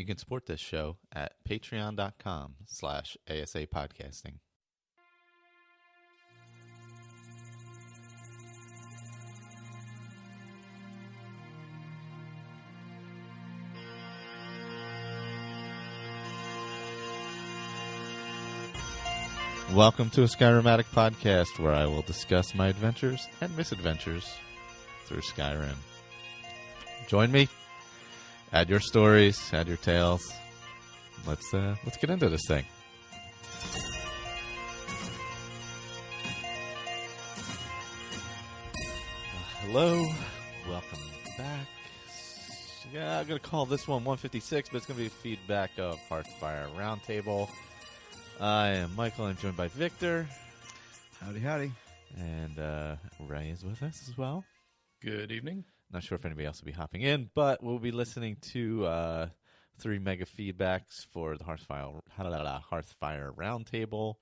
You can support this show at patreon.com/ASAPodcasting. Welcome to a Skyrim Addict podcast, where I will discuss my adventures and misadventures through Skyrim. Join me. Add your stories, add your tales. Let's get into this thing. Hello, welcome back. Yeah, I'm gonna call this one 156, but it's gonna be feedback of Hearthfire Roundtable. I am Michael. I'm joined by Victor. Howdy, howdy. And Ray is with us as well. Good evening. Not sure if anybody else will be hopping in, but we'll be listening to 3 mega feedbacks for the Hearthfire Roundtable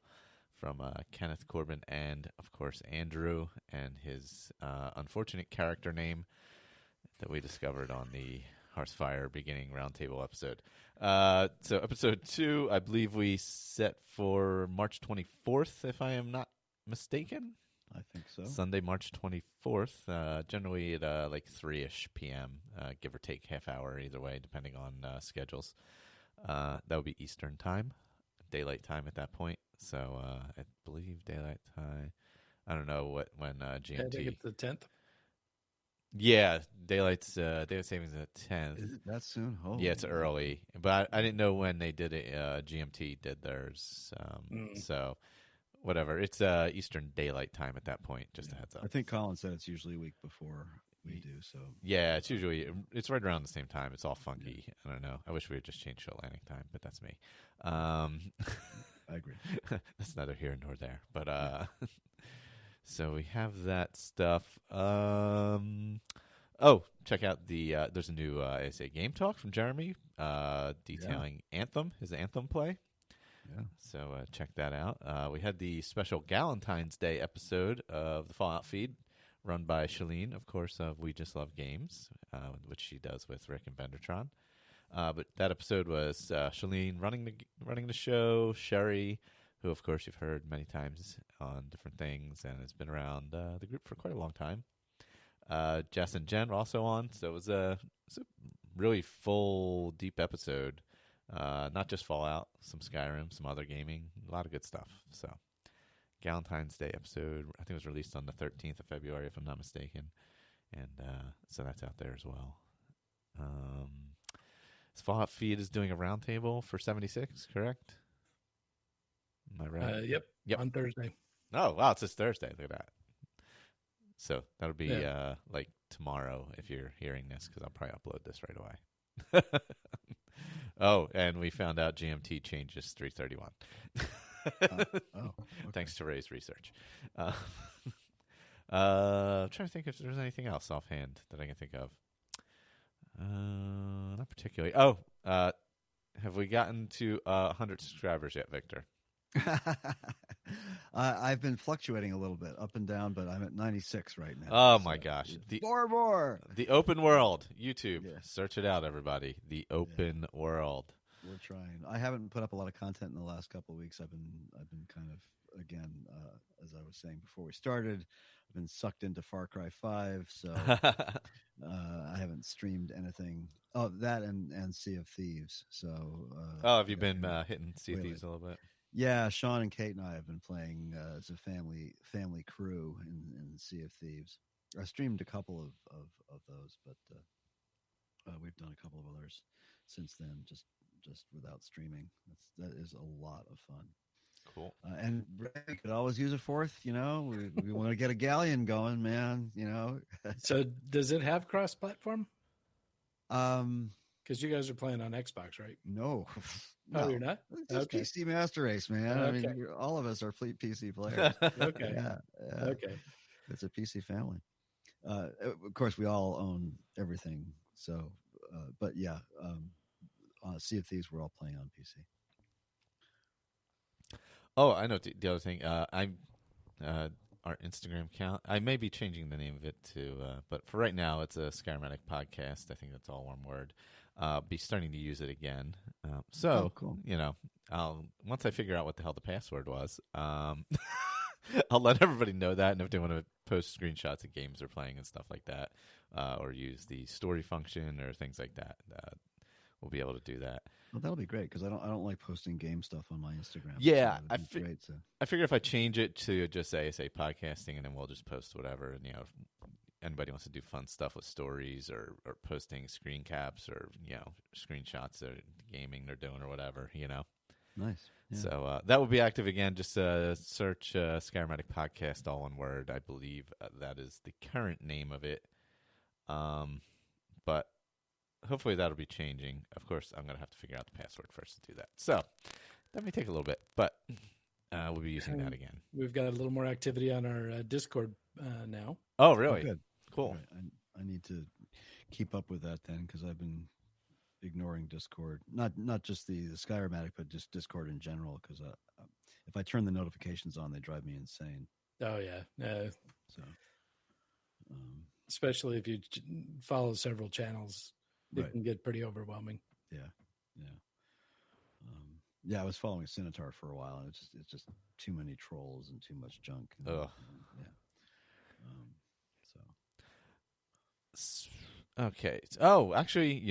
from Kenneth Corbin and, of course, Andrew, and his unfortunate character name that we discovered on the Hearthfire beginning Roundtable episode. So episode 2, I believe we set for March 24th, if I am not mistaken. I think so. Sunday, March 24th, generally at like 3-ish p.m., give or take half hour either way, depending on schedules. That would be Eastern time, daylight time at that point. So I believe daylight time. I don't know when GMT. I think it's the 10th. Yeah, daylight savings at 10th. Is it that soon? Oh, yeah, it's early, but I didn't know when they did it. GMT did theirs, so. Whatever. It's Eastern Daylight Time at that point. Just a heads up. I think Colin said it's usually a week before we do. So yeah, it's right around the same time. It's all funky. Yeah. I don't know. I wish we had just changed to Atlantic time, but that's me. I agree. That's neither here nor there. But so we have that stuff. Oh, check out the. There's a new ASA Game Talk from Jeremy detailing Anthem, his Anthem play. Yeah. So check that out. We had the special Galentine's Day episode of the Fallout feed, run by Shalene, of course, of We Just Love Games, which she does with Rick and Bendertron. But that episode was Shalene running the show, Sherry, who, of course, you've heard many times on different things and has been around the group for quite a long time. Jess and Jen were also on, so it was a really full, deep episode. Not just Fallout, some Skyrim, some other gaming, a lot of good stuff. So, Galentine's Day episode, I think it was released on the 13th of February, if I'm not mistaken. And so that's out there as well. This Fallout feed is doing a roundtable for 76, correct? Am I right? Yep, on Thursday. Oh, wow, it's this Thursday. Look at that. So, that'll be like tomorrow if you're hearing this, because I'll probably upload this right away. Oh, and we found out GMT changes 3:31. Okay. Thanks to Ray's research. I'm trying to think if there's anything else offhand that I can think of. Not particularly. Oh, have we gotten to 100 subscribers yet, Victor? I've been fluctuating a little bit up and down, but I'm at 96 right now. Oh, my gosh. More. The Open World. YouTube. Yeah. Search it out, everybody. The Open World. We're trying. I haven't put up a lot of content in the last couple of weeks. I've been kind of, again, as I was saying before we started, I've been sucked into Far Cry 5, so I haven't streamed anything. Oh, that and Sea of Thieves. So. Have you been hitting Sea of Thieves a little bit? Yeah, Sean and Kate and I have been playing as a family crew in Sea of Thieves. I streamed a couple of those, but we've done a couple of others since then, just without streaming. That is a lot of fun. Cool. And Ray could always use a fourth. We want to get a galleon going, man. So does it have cross-platform? Because you guys are playing on Xbox, right? No. Oh, you're not? It's just PC Master Race, man. Okay. I mean, all of us are fleet PC players. Okay. Yeah. Okay. It's a PC family. Of course, we all own everything. So, but yeah, Sea of Thieves, we're all playing on PC. Oh, I know the other thing. Our Instagram account. I may be changing the name of it to, but for right now, it's a Skyrim Addict podcast. I think that's all one word. be starting to use it again. Oh, cool. I'll once I figure out what the hell the password was, I'll let everybody know that, and if they want to post screenshots of games they're playing and stuff like that, or use the story function or things like that, we'll be able to do that. Well, that'll be great because I don't like posting game stuff on my Instagram. Yeah, so it'd be great to. I figure if I change it to just ASAPodcasting, and then we'll just post whatever, and if anybody wants to do fun stuff with stories or posting screen caps or screenshots of gaming they're doing or whatever, Nice. Yeah. So that will be active again. Just search Skyrim Addict Podcast, all one word. I believe that is the current name of it. But hopefully that'll be changing. Of course, I'm going to have to figure out the password first to do that. So that may take a little bit, but we'll be using that again. We've got a little more activity on our Discord now. Oh, really? Oh, good. Cool. Right. I need to keep up with that then because I've been ignoring Discord, not just the Skyrim Addict, but just Discord in general. Because if I turn the notifications on, they drive me insane. Oh yeah, so especially if you follow several channels, it can get pretty overwhelming. Yeah. Yeah, I was following Cinotar for a while, and it's just too many trolls and too much junk. Ugh. So. Okay. Oh, actually,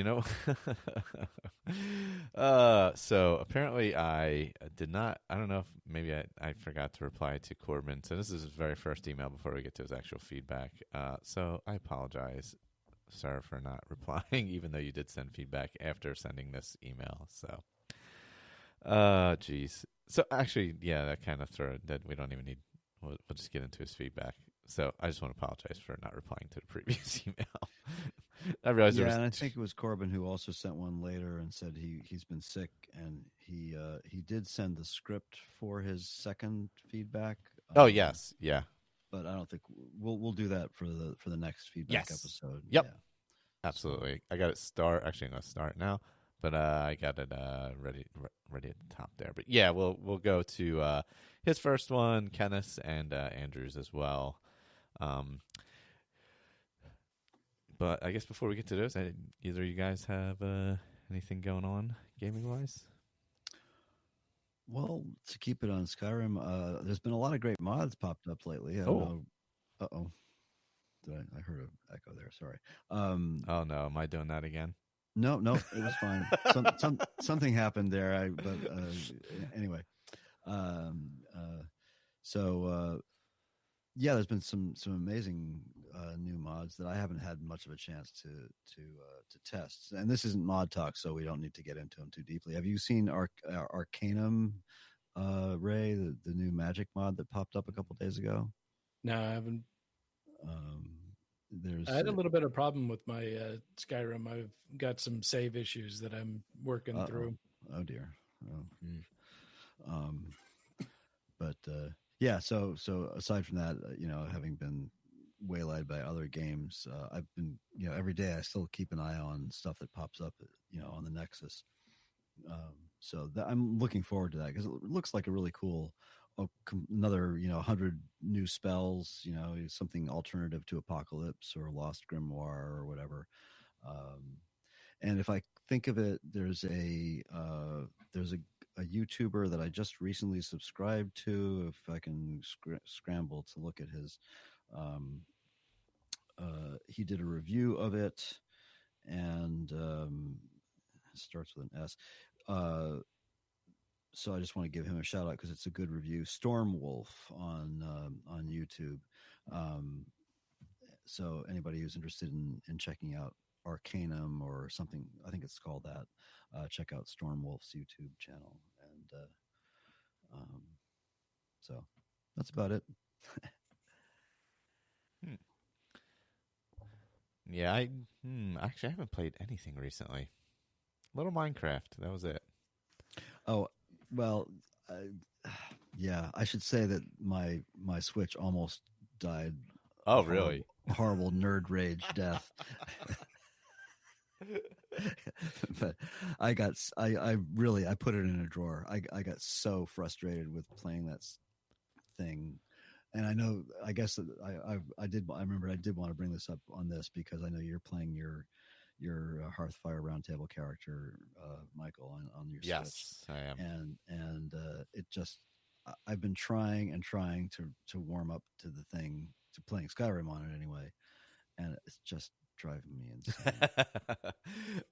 so apparently I did not, I don't know if maybe I forgot to reply to Corbin. So this is his very first email before we get to his actual feedback. So I apologize, sir, for not replying, even though you did send feedback after sending this email. So, geez. So actually, yeah, that kind of that we don't even need, we'll just get into his feedback. So I just want to apologize for not replying to the previous email. I realized and I think it was Corbin who also sent one later and said he's been sick, and he did send the script for his second feedback. Oh yes, yeah. But I don't think we'll do that for the next feedback episode. Yep, yeah. Absolutely. I got it start. Actually, I'm gonna start now, but I got it ready at the top there. But yeah, we'll go to his first one, Kenneth's, and Andrew's as well. But I guess before we get to those, either of you guys have anything going on gaming-wise? Well, to keep it on Skyrim, there's been a lot of great mods popped up lately. I don't know. Uh-oh. I heard an echo there. Sorry. Oh, no. Am I doing that again? No, it was fine. Something happened there. Anyway. Yeah, there's been some amazing new mods that I haven't had much of a chance to test. And this isn't mod talk, so we don't need to get into them too deeply. Have you seen Arcanum, Ray, the new Magic mod that popped up a couple days ago? No, I haven't. I had a little bit of problem with my Skyrim. I've got some save issues that I'm working through. Oh dear. But yeah. So aside from that, having been waylaid by other games, I've been, every day I still keep an eye on stuff that pops up, on the Nexus. I'm looking forward to that because it looks like a really cool. Another 100 new spells, something alternative to Apocalypse or Lost Grimoire or whatever. And if I think of it, there's a YouTuber that I just recently subscribed to. If I can scramble to look at his, he did a review of it, and it starts with an S. So I just want to give him a shout out because it's a good review. Stormwolf on YouTube. So anybody who's interested in checking out Arcanum or something, I think it's called that. Check out Stormwolf's YouTube channel, and so that's about it. Yeah, actually I haven't played anything recently. Little Minecraft, that was it. Oh. Well, yeah, I should say that my Switch almost died. Oh, really? Horrible nerd rage death. But I put it in a drawer. I got so frustrated with playing that thing. And I guess that I remember I did want to bring this up on this because I know you're playing your Hearthfire Roundtable character, Michael, on your Switch. Yes, I am. And it just I've been trying to warm up to the thing, to playing Skyrim on it anyway, and it's just driving me insane.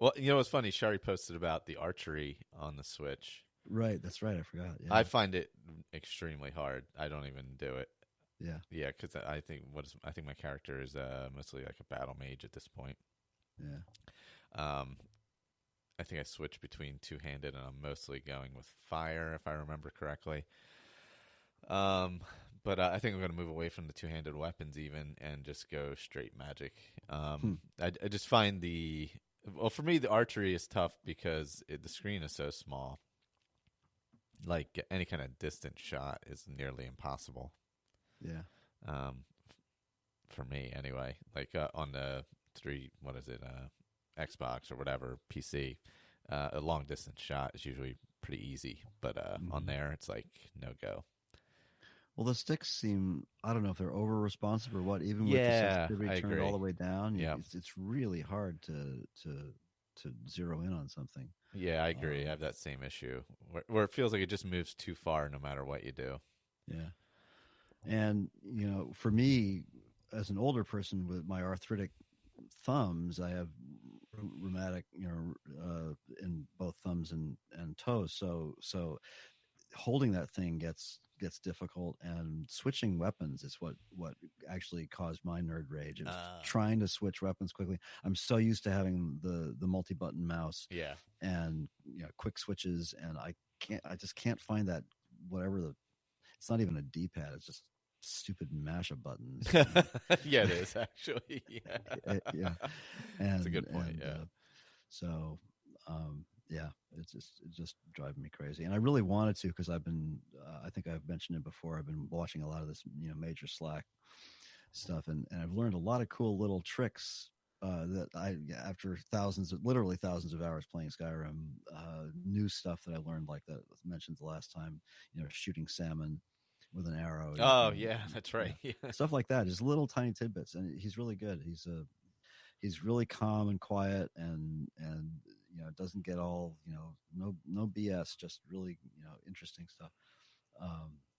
Well, you know what's funny? Shari posted about the archery on the Switch. Right, that's right. I forgot. Yeah. I find it extremely hard. I don't even do it. Yeah, because I think my character is mostly like a battle mage at this point. Yeah. I think I switch between two-handed, and I'm mostly going with fire, if I remember correctly. But I think I'm going to move away from the two-handed weapons even, and just go straight magic. I just find for me, the archery is tough because the screen is so small. Like any kind of distant shot is nearly impossible. Yeah. For me anyway, like on the Xbox or whatever PC, a long distance shot is usually pretty easy, but on there it's like no go. Well, the sticks seem, I don't know if they're over responsive or what, even with the sensitivity turned all the way down. Yeah. It's really hard to zero in on something. Yeah, I agree. I have that same issue where it feels like it just moves too far no matter what you do. Yeah. And, for me, as an older person with my arthritic thumbs, I have rheumatic, in both thumbs and toes. So holding that thing gets difficult, and switching weapons is what actually caused my nerd rage. It was trying to switch weapons quickly. I'm so used to having the multi-button mouse, and quick switches, and I just can't find that it's not even a D-pad. It's just stupid mash of buttons. Yeah, it is actually. Yeah, yeah. And, that's a good point. It's just driving me crazy. And I really wanted to, because I've been, I think I've mentioned it before, I've been watching a lot of this, Major Slack stuff, and I've learned a lot of cool little tricks that after literally thousands of hours playing Skyrim, new stuff that I learned, like that was mentioned the last time, shooting salmon with an arrow. Yeah, that's right. Yeah. Stuff like that, just little tiny tidbits. And he's really good. He's really calm and quiet, and doesn't get all, no BS, just really, interesting stuff.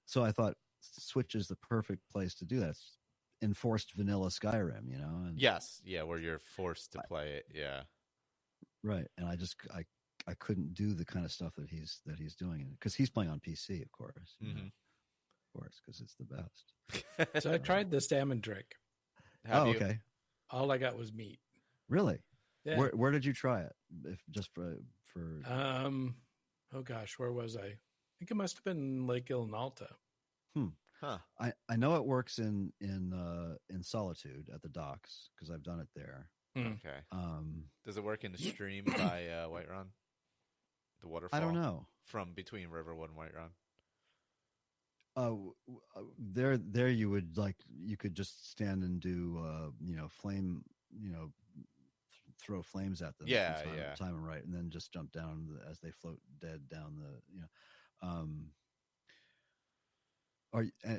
So I thought Switch is the perfect place to do that. It's enforced vanilla Skyrim, and yes. Yeah. Where you're forced to play it. Yeah. Right. And I couldn't do the kind of stuff that he's doing, because he's playing on PC, of course. Of course, because it's the best. So I tried the salmon trick. Okay. All I got was meat. Really? Yeah. Where did you try it? If just for oh gosh, where was I? I think it must have been Lake Illinalta. Huh. I know it works in Solitude at the docks, because I've done it there. Okay. Does it work in the stream by Whiterun? The waterfall? I don't know. From between Riverwood and Whiterun? There you could just stand and do flame, throw flames at them. Time and right, and then just jump down as they float dead down the.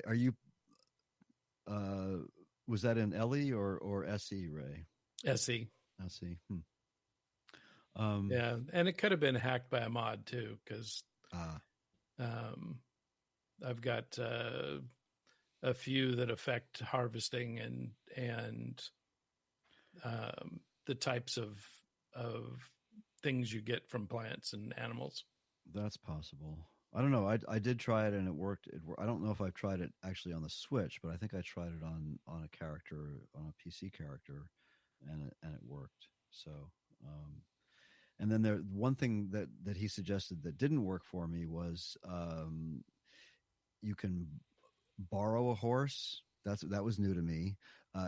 Are you? Was that in LE or SE, Ray? SE. SE. Yeah, and it could have been hacked by a mod too, because I've got a few that affect harvesting and the types of things you get from plants and animals. That's possible. I don't know. I did try it and it worked. I don't know if I've tried it actually on the Switch, but I think I tried it on a character, on a PC character, and it worked. So, and then one thing that he suggested that didn't work for me was you can borrow a horse. That was new to me.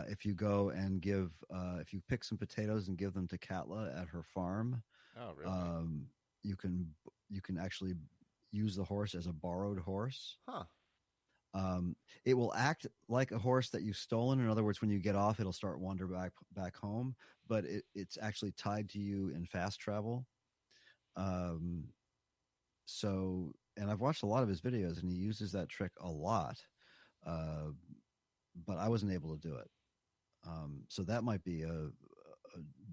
If you go and if you pick some potatoes and give them to Katla at her farm, you can actually use the horse as a borrowed horse. It will act like a horse that you've stolen. In other words, when you get off, it'll start wander back home, but it's actually tied to you in fast travel. And I've watched a lot of his videos, and he uses that trick a lot. But I wasn't able to do it. So that might be a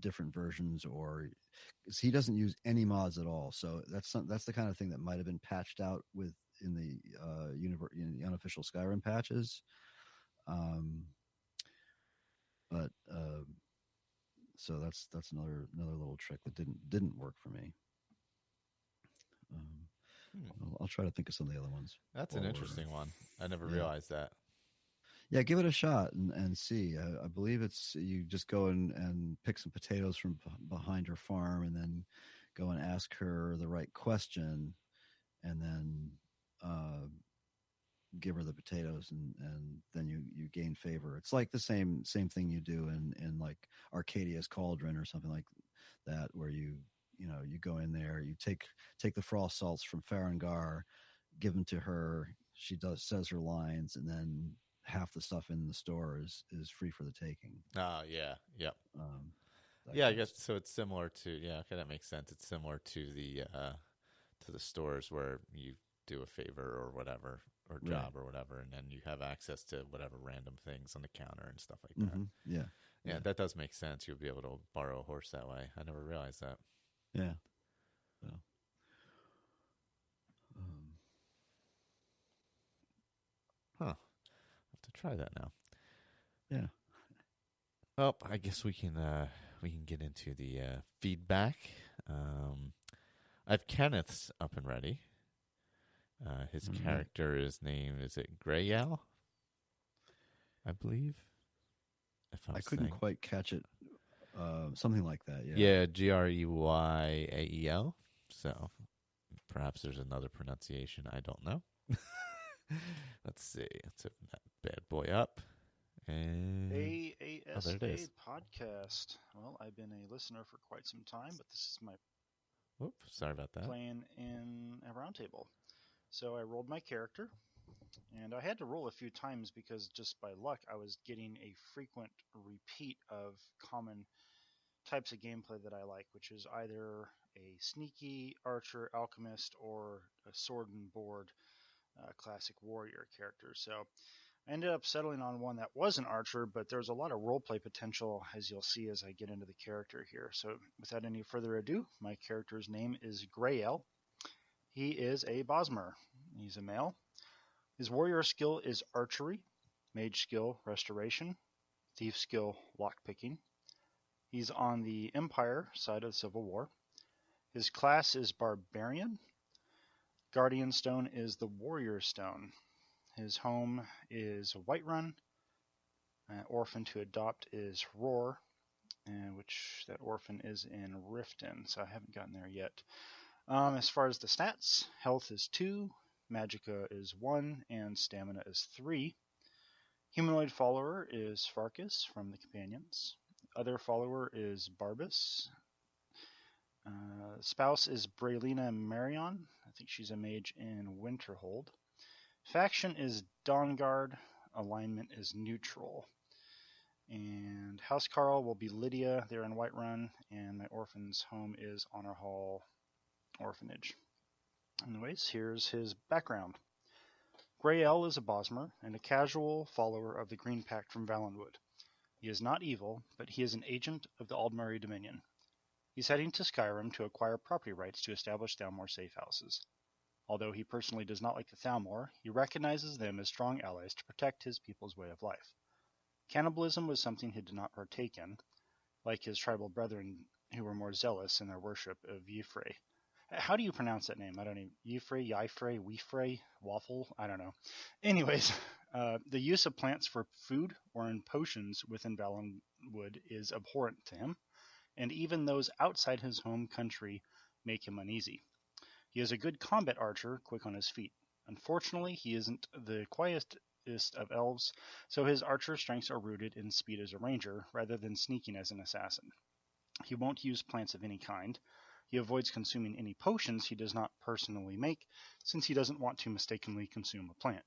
different versions, or 'cause he doesn't use any mods at all. So that's the kind of thing that might have been patched out in the unofficial Skyrim patches. But so that's another little trick that didn't work for me. I'll try to think of some of the other ones. That's an interesting one. I never realized that. Yeah, give it a shot and see. I believe it's you just go and pick some potatoes from behind her farm, and then go and ask her the right question, and then give her the potatoes, and then you gain favor. It's like the same thing you do in like Arcadia's Cauldron or something like that, where you go in there, you take the frost salts from Farengar, give them to her. She says her lines, and then half the stuff in the store is free for the taking. Oh, yeah. Yep. I guess so. It's similar to, okay, that makes sense. It's similar to the stores where you do a favor or whatever, or job or whatever, and then you have access to whatever random things on the counter and stuff like that. Yeah, that does make sense. You'll be able to borrow a horse that way. I never realized that. Yeah. So, I'll have to try that now. Yeah. Well, I guess we can get into the feedback. I have Kenneth's up and ready. His character is it Greyal? I believe. I couldn't quite catch it. Something like that, yeah. Yeah, Gryael. So perhaps there's another pronunciation. I don't know. Let's see. Let's open that bad boy up. And ASAPodcast. Well, I've been a listener for quite some time, but this is my sorry about that. Playing in a Roundtable. So I rolled my character, and I had to roll a few times because just by luck I was getting a frequent repeat of common types of gameplay that I like, which is either a sneaky archer, alchemist, or a sword and board classic warrior character. So I ended up settling on one that was an archer, but there's a lot of roleplay potential, as you'll see as I get into the character here. So without any further ado, my character's name is Greyal. He is a Bosmer. He's a male. His warrior skill is archery, mage skill restoration, thief skill lockpicking. He's on the Empire side of the Civil War. His class is barbarian. Guardian stone is the warrior stone. His home is Whiterun. Orphan to adopt is Roar, which that orphan is in Riften, so I haven't gotten there yet. As far as the stats, health is 2, magicka is 1, and stamina is 3. Humanoid follower is Farkas from the Companions. Other follower is Barbas. Spouse is Braylina Marion. I think she's a mage in Winterhold. Faction is Dawnguard. Alignment is neutral. And House Carl will be Lydia. They're in Whiterun. And my orphan's home is Honor Hall Orphanage. Anyways, here's his background. Greyal is a Bosmer and a casual follower of the Green Pact from Valenwood. He is not evil, but he is an agent of the Aldmeri Dominion. He's heading to Skyrim to acquire property rights to establish Thalmor safe houses. Although he personally does not like the Thalmor, he recognizes them as strong allies to protect his people's way of life. Cannibalism was something he did not partake in, like his tribal brethren who were more zealous in their worship of Yfrey. How do you pronounce that name? I don't even... Yfrey, Waffle? I don't know. Anyways, the use of plants for food or in potions within Valenwood is abhorrent to him, and even those outside his home country make him uneasy. He is a good combat archer, quick on his feet. Unfortunately, he isn't the quietest of elves, so his archer strengths are rooted in speed as a ranger, rather than sneaking as an assassin. He won't use plants of any kind. He avoids consuming any potions he does not personally make, since he doesn't want to mistakenly consume a plant.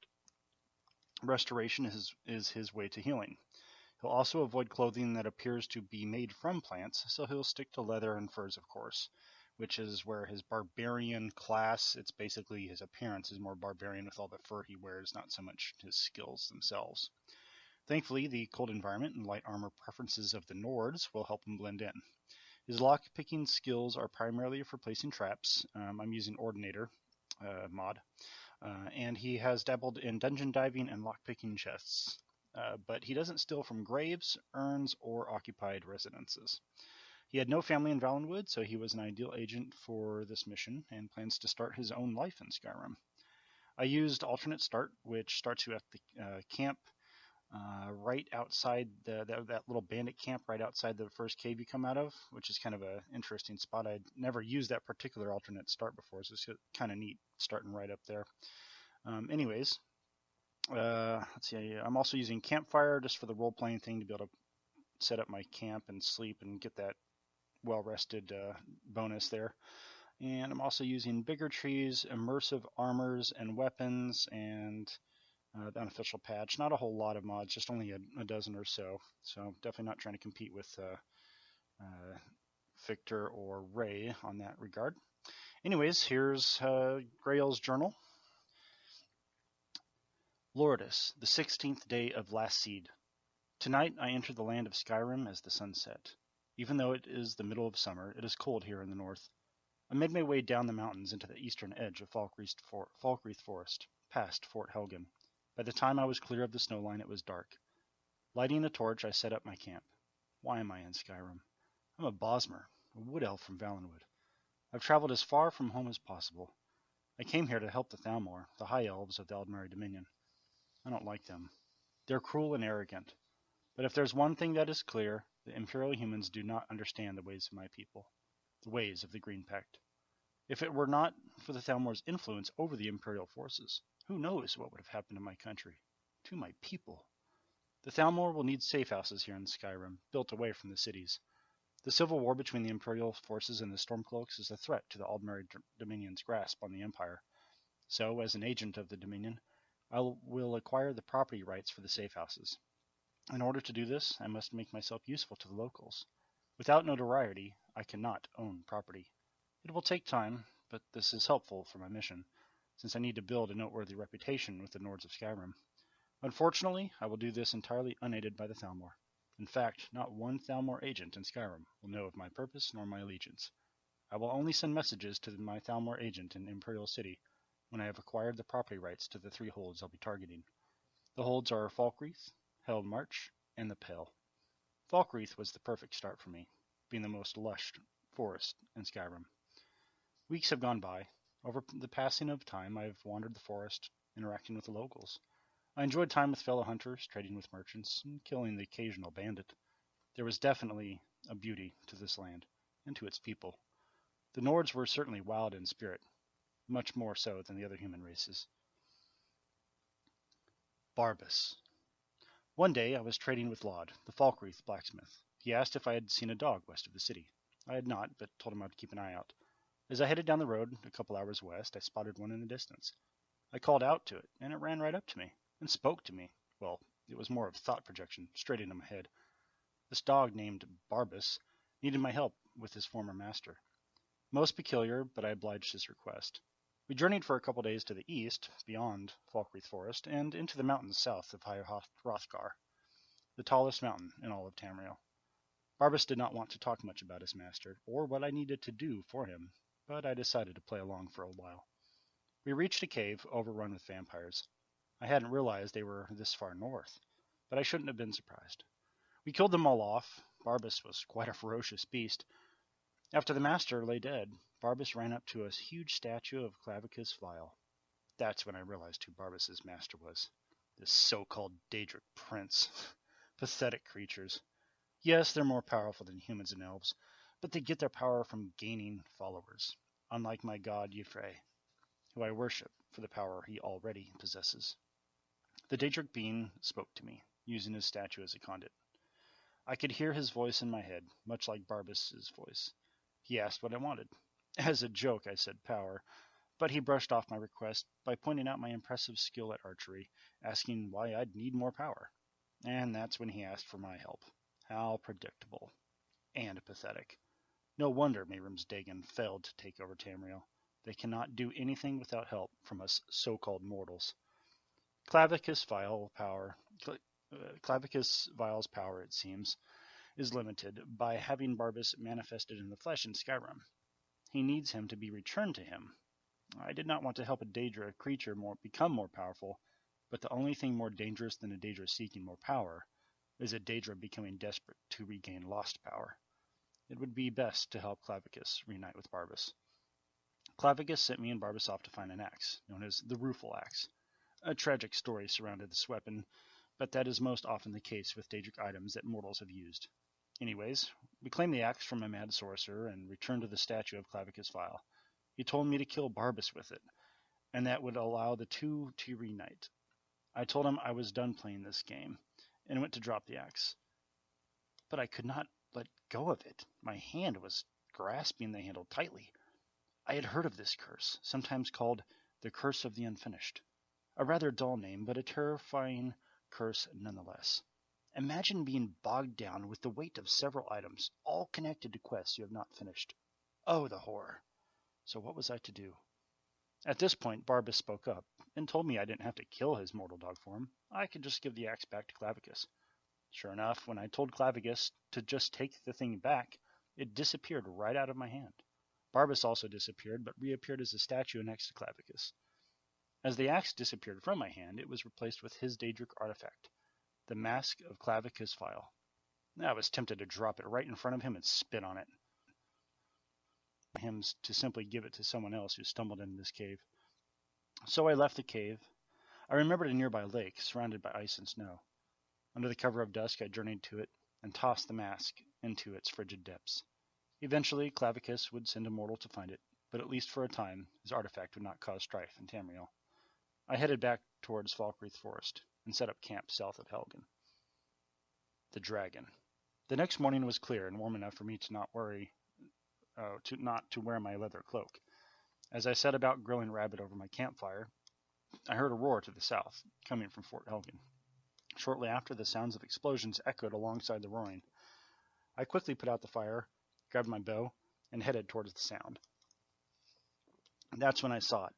Restoration is his way to healing. He'll also avoid clothing that appears to be made from plants, so he'll stick to leather and furs, of course, which is where his barbarian class, it's basically his appearance is more barbarian with all the fur he wears, not so much his skills themselves. Thankfully, the cold environment and light armor preferences of the Nords will help him blend in. His lock-picking skills are primarily for placing traps. I'm using Ordinator mod. And he has dabbled in dungeon diving and lock-picking chests. But he doesn't steal from graves, urns, or occupied residences. He had no family in Valenwood, so he was an ideal agent for this mission and plans to start his own life in Skyrim. I used alternate start, which starts you at the camp right outside that little bandit camp right outside the first cave you come out of, which is kind of an interesting spot. I'd never used that particular alternate start before, so it's kind of neat starting right up there. Anyways, let's see. I'm also using Campfire just for the role-playing thing to be able to set up my camp and sleep and get that well-rested bonus there. And I'm also using bigger trees, immersive armors and weapons, and the unofficial patch. Not a whole lot of mods, just only a dozen or so. So definitely not trying to compete with Victor or Ray on that regard. Anyways, here's Grail's journal. Lourdes, the 16th day of last seed. Tonight I entered the land of Skyrim as the sun set. Even though it is the middle of summer, it is cold here in the north. I made my way down the mountains into the eastern edge of Falkreath Forest, past Fort Helgen. By the time I was clear of the snow line, it was dark. Lighting a torch, I set up my camp. Why am I in Skyrim? I'm a Bosmer, a wood elf from Valenwood. I've traveled as far from home as possible. I came here to help the Thalmor, the high elves of the Aldmeri Dominion. I don't like them. They're cruel and arrogant. But if there's one thing that is clear, the Imperial humans do not understand the ways of my people, the ways of the Green Pact. If it were not for the Thalmor's influence over the Imperial forces, who knows what would have happened to my country, to my people? The Thalmor will need safe houses here in Skyrim, built away from the cities. The civil war between the Imperial forces and the Stormcloaks is a threat to the Aldmeri Dominion's grasp on the Empire. So, as an agent of the Dominion, I will acquire the property rights for the safe houses. In order to do this, I must make myself useful to the locals. Without notoriety, I cannot own property. It will take time, but this is helpful for my mission, since I need to build a noteworthy reputation with the Nords of Skyrim. Unfortunately, I will do this entirely unaided by the Thalmor. In fact, not one Thalmor agent in Skyrim will know of my purpose nor my allegiance. I will only send messages to my Thalmor agent in Imperial City when I have acquired the property rights to the 3 holds I'll be targeting. The holds are Falkreath, Held March, and the Pale. Falkreath was the perfect start for me, being the most lush forest in Skyrim. Weeks have gone by. Over the passing of time, I've wandered the forest, interacting with the locals. I enjoyed time with fellow hunters, trading with merchants, and killing the occasional bandit. There was definitely a beauty to this land, and to its people. The Nords were certainly wild in spirit, much more so than the other human races. Barbas. One day I was trading with Laud, the Falkreath blacksmith. He asked if I had seen a dog west of the city. I had not, but told him I would keep an eye out. As I headed down the road a couple hours west, I spotted one in the distance. I called out to it, and it ran right up to me, and spoke to me. Well, it was more of thought projection, straight into my head. This dog, named Barbas, needed my help with his former master. Most peculiar, but I obliged his request. We journeyed for a couple days to the east, beyond Falkreath Forest, and into the mountains south of High Hrothgar, the tallest mountain in all of Tamriel. Barbas did not want to talk much about his master, or what I needed to do for him, but I decided to play along for a while. We reached a cave overrun with vampires. I hadn't realized they were this far north, but I shouldn't have been surprised. We killed them all off. Barbas was quite a ferocious beast. After the master lay dead, Barbas ran up to a huge statue of Clavicus Vile. That's when I realized who Barbas's master was. This so-called Daedric prince. Pathetic creatures. Yes, they're more powerful than humans and elves, but they get their power from gaining followers, unlike my god Y'ffre, who I worship for the power he already possesses. The Daedric being spoke to me, using his statue as a conduit. I could hear his voice in my head, much like Barbas's voice. He asked what I wanted. As a joke, I said power, but he brushed off my request by pointing out my impressive skill at archery, asking why I'd need more power. And that's when he asked for my help. How predictable. And pathetic. No wonder Mehrim's Dagon failed to take over Tamriel. They cannot do anything without help from us so-called mortals. Clavicus Vile's power, it seems, is limited by having Barbas manifested in the flesh in Skyrim. He needs him to be returned to him. I did not want to help a Daedra creature become more powerful, but the only thing more dangerous than a Daedra seeking more power is a Daedra becoming desperate to regain lost power. It would be best to help Clavicus reunite with Barbas. Clavicus sent me and Barbas off to find an axe, known as the Rueful Axe. A tragic story surrounded this weapon, but that is most often the case with Daedric items that mortals have used. Anyways, we claimed the axe from a mad sorcerer and returned to the statue of Clavicus Vile. He told me to kill Barbas with it, and that would allow the two to reunite. I told him I was done playing this game, and went to drop the axe. But I could not let go of it. My hand was grasping the handle tightly. I had heard of this curse, sometimes called the Curse of the Unfinished. A rather dull name, but a terrifying curse nonetheless. Imagine being bogged down with the weight of several items, all connected to quests you have not finished. Oh, the horror. So what was I to do? At this point, Barbas spoke up, and told me I didn't have to kill his mortal dog form. I could just give the axe back to Clavicus. Sure enough, when I told Clavicus to just take the thing back, it disappeared right out of my hand. Barbas also disappeared, but reappeared as a statue next to Clavicus. As the axe disappeared from my hand, it was replaced with his Daedric artifact, the Mask of Clavicus Vile. I was tempted to drop it right in front of him and spit on it. Him to simply give it to someone else who stumbled into this cave. So I left the cave. I remembered a nearby lake surrounded by ice and snow. Under the cover of dusk, I journeyed to it and tossed the mask into its frigid depths. Eventually, Clavicus would send a mortal to find it, but at least for a time, his artifact would not cause strife in Tamriel. I headed back towards Falkreath Forest and set up camp south of Helgen. The Dragon. The next morning was clear and warm enough for me to not wear my leather cloak. As I set about grilling rabbit over my campfire, I heard a roar to the south, coming from Fort Helgen. Shortly after, the sounds of explosions echoed alongside the roaring. I quickly put out the fire, grabbed my bow, and headed towards the sound. That's when I saw it.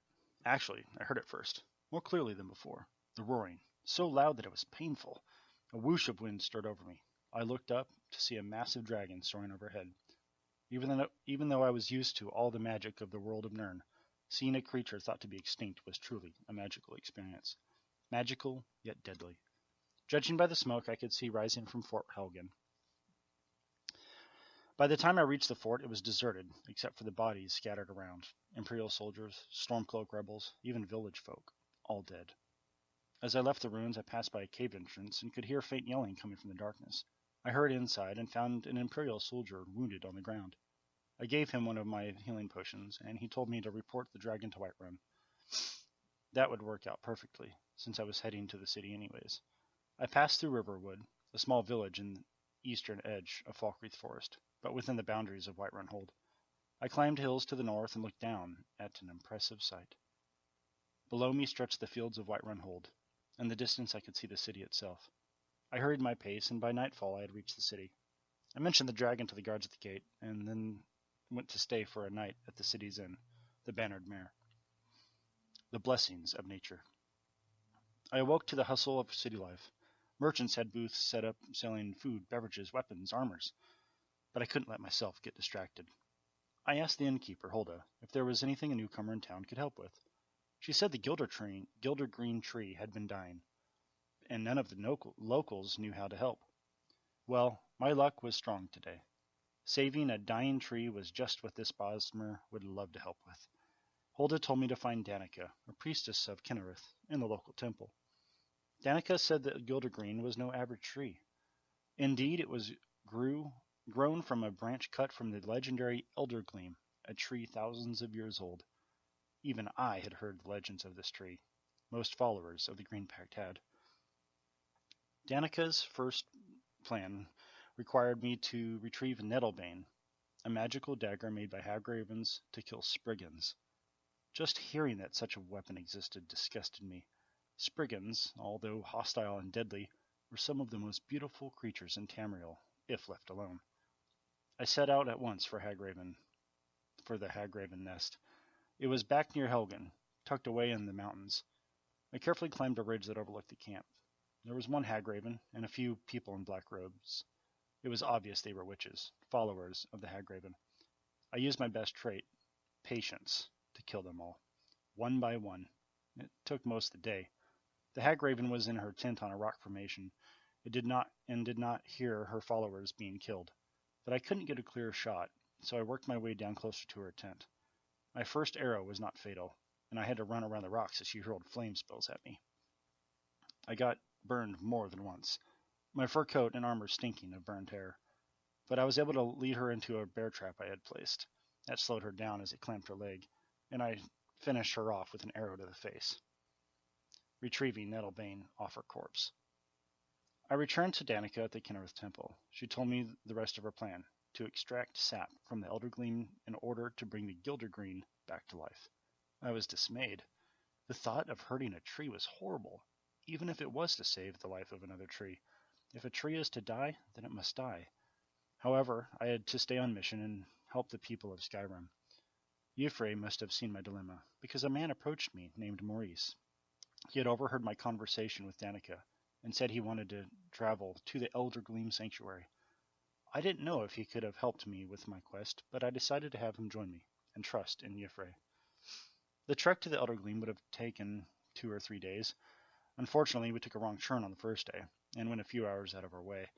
Actually, I heard it first, more clearly than before. The roaring, so loud that it was painful. A whoosh of wind stirred over me. I looked up to see a massive dragon soaring overhead. Even though I was used to all the magic of the world of Nirn, seeing a creature thought to be extinct was truly a magical experience. Magical, yet deadly. Judging by the smoke I could see rising from Fort Helgen. By the time I reached the fort, it was deserted, except for the bodies scattered around. Imperial soldiers, Stormcloak rebels, even village folk, all dead. As I left the ruins, I passed by a cave entrance and could hear faint yelling coming from the darkness. I hurried inside and found an Imperial soldier wounded on the ground. I gave him one of my healing potions, and he told me to report the dragon to Whiterun. That would work out perfectly, since I was heading to the city anyways. I passed through Riverwood, a small village in the eastern edge of Falkreath Forest, but within the boundaries of Whiterun Hold. I climbed hills to the north and looked down at an impressive sight. Below me stretched the fields of Whiterun Hold. In the distance I could see the city itself. I hurried my pace, and by nightfall I had reached the city. I mentioned the dragon to the guards at the gate, and then went to stay for a night at the city's inn, the Bannered Mare. The blessings of nature. I awoke to the hustle of city life. Merchants had booths set up selling food, beverages, weapons, armors, but I couldn't let myself get distracted. I asked the innkeeper, Hulda, if there was anything a newcomer in town could help with. She said the Gilder Green tree had been dying, and none of the locals knew how to help. Well, my luck was strong today. Saving a dying tree was just what this Bosmer would love to help with. Hulda told me to find Danica, a priestess of Kennerith, in the local temple. Danica said that Gildergreen was no average tree. Indeed, it was grown from a branch cut from the legendary Eldergleam, a tree thousands of years old. Even I had heard the legends of this tree. Most followers of the Green Pact had. Danica's first plan required me to retrieve Nettlebane, a magical dagger made by Hagravens to kill Spriggans. Just hearing that such a weapon existed disgusted me. Spriggans, although hostile and deadly, were some of the most beautiful creatures in Tamriel, if left alone. I set out at once for the Hagraven nest. It was back near Helgen, tucked away in the mountains. I carefully climbed a ridge that overlooked the camp. There was one Hagraven and a few people in black robes. It was obvious they were witches, followers of the Hagraven. I used my best trait, patience, to kill them all, one by one. It took most of the day. The Hagraven was in her tent on a rock formation. It did not hear her followers being killed. But I couldn't get a clear shot, so I worked my way down closer to her tent. My first arrow was not fatal, and I had to run around the rocks as she hurled flame spells at me. I got burned more than once, my fur coat and armor stinking of burnt hair. But I was able to lead her into a bear trap I had placed. That slowed her down as it clamped her leg, and I finished her off with an arrow to the face, retrieving Nettlebane off her corpse. I returned to Danica at the Kennerith Temple. She told me the rest of her plan, to extract sap from the Eldergleam in order to bring the Gildergreen back to life. I was dismayed. The thought of hurting a tree was horrible, even if it was to save the life of another tree. If a tree is to die, then it must die. However, I had to stay on mission and help the people of Skyrim. Yffrey must have seen my dilemma, because a man approached me named Maurice. He had overheard my conversation with Danica, and said he wanted to travel to the Eldergleam Sanctuary. I didn't know if he could have helped me with my quest, but I decided to have him join me, and trust in Yffrey. The trek to the Eldergleam would have taken 2 or 3 days. Unfortunately, we took a wrong turn on the first day, and went a few hours out of our way.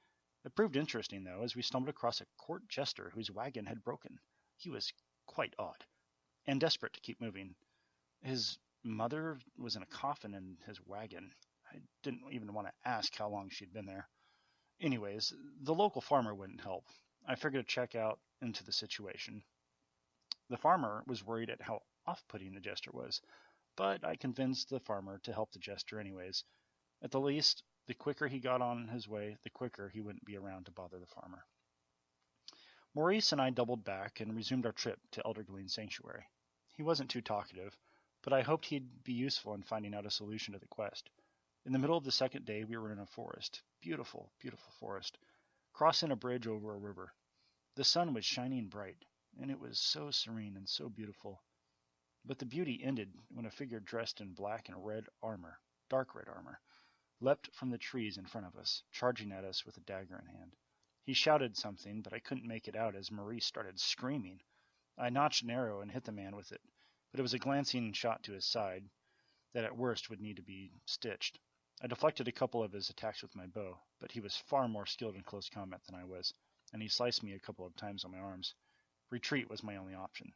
It proved interesting, though, as we stumbled across a court jester whose wagon had broken. He was quite odd, and desperate to keep moving. His mother was in a coffin in his wagon. I didn't even want to ask how long she'd been there. Anyways, the local farmer wouldn't help. I figured to check out into the situation. The farmer was worried at how off-putting the jester was, but I convinced the farmer to help the jester anyways. At the least, the quicker he got on his way, the quicker he wouldn't be around to bother the farmer. Maurice and I doubled back and resumed our trip to Eldergleam Sanctuary. He wasn't too talkative, but I hoped he'd be useful in finding out a solution to the quest. In the middle of the second day, we were in a forest. Beautiful, beautiful forest, crossing a bridge over a river. The sun was shining bright, and it was so serene and so beautiful. But the beauty ended when a figure dressed in black and red armor, dark red armor, leapt from the trees in front of us, charging at us with a dagger in hand. He shouted something, but I couldn't make it out as Maurice started screaming. I notched an arrow and hit the man with it, but it was a glancing shot to his side that at worst would need to be stitched. I deflected a couple of his attacks with my bow, but he was far more skilled in close combat than I was, and he sliced me a couple of times on my arms. Retreat was my only option.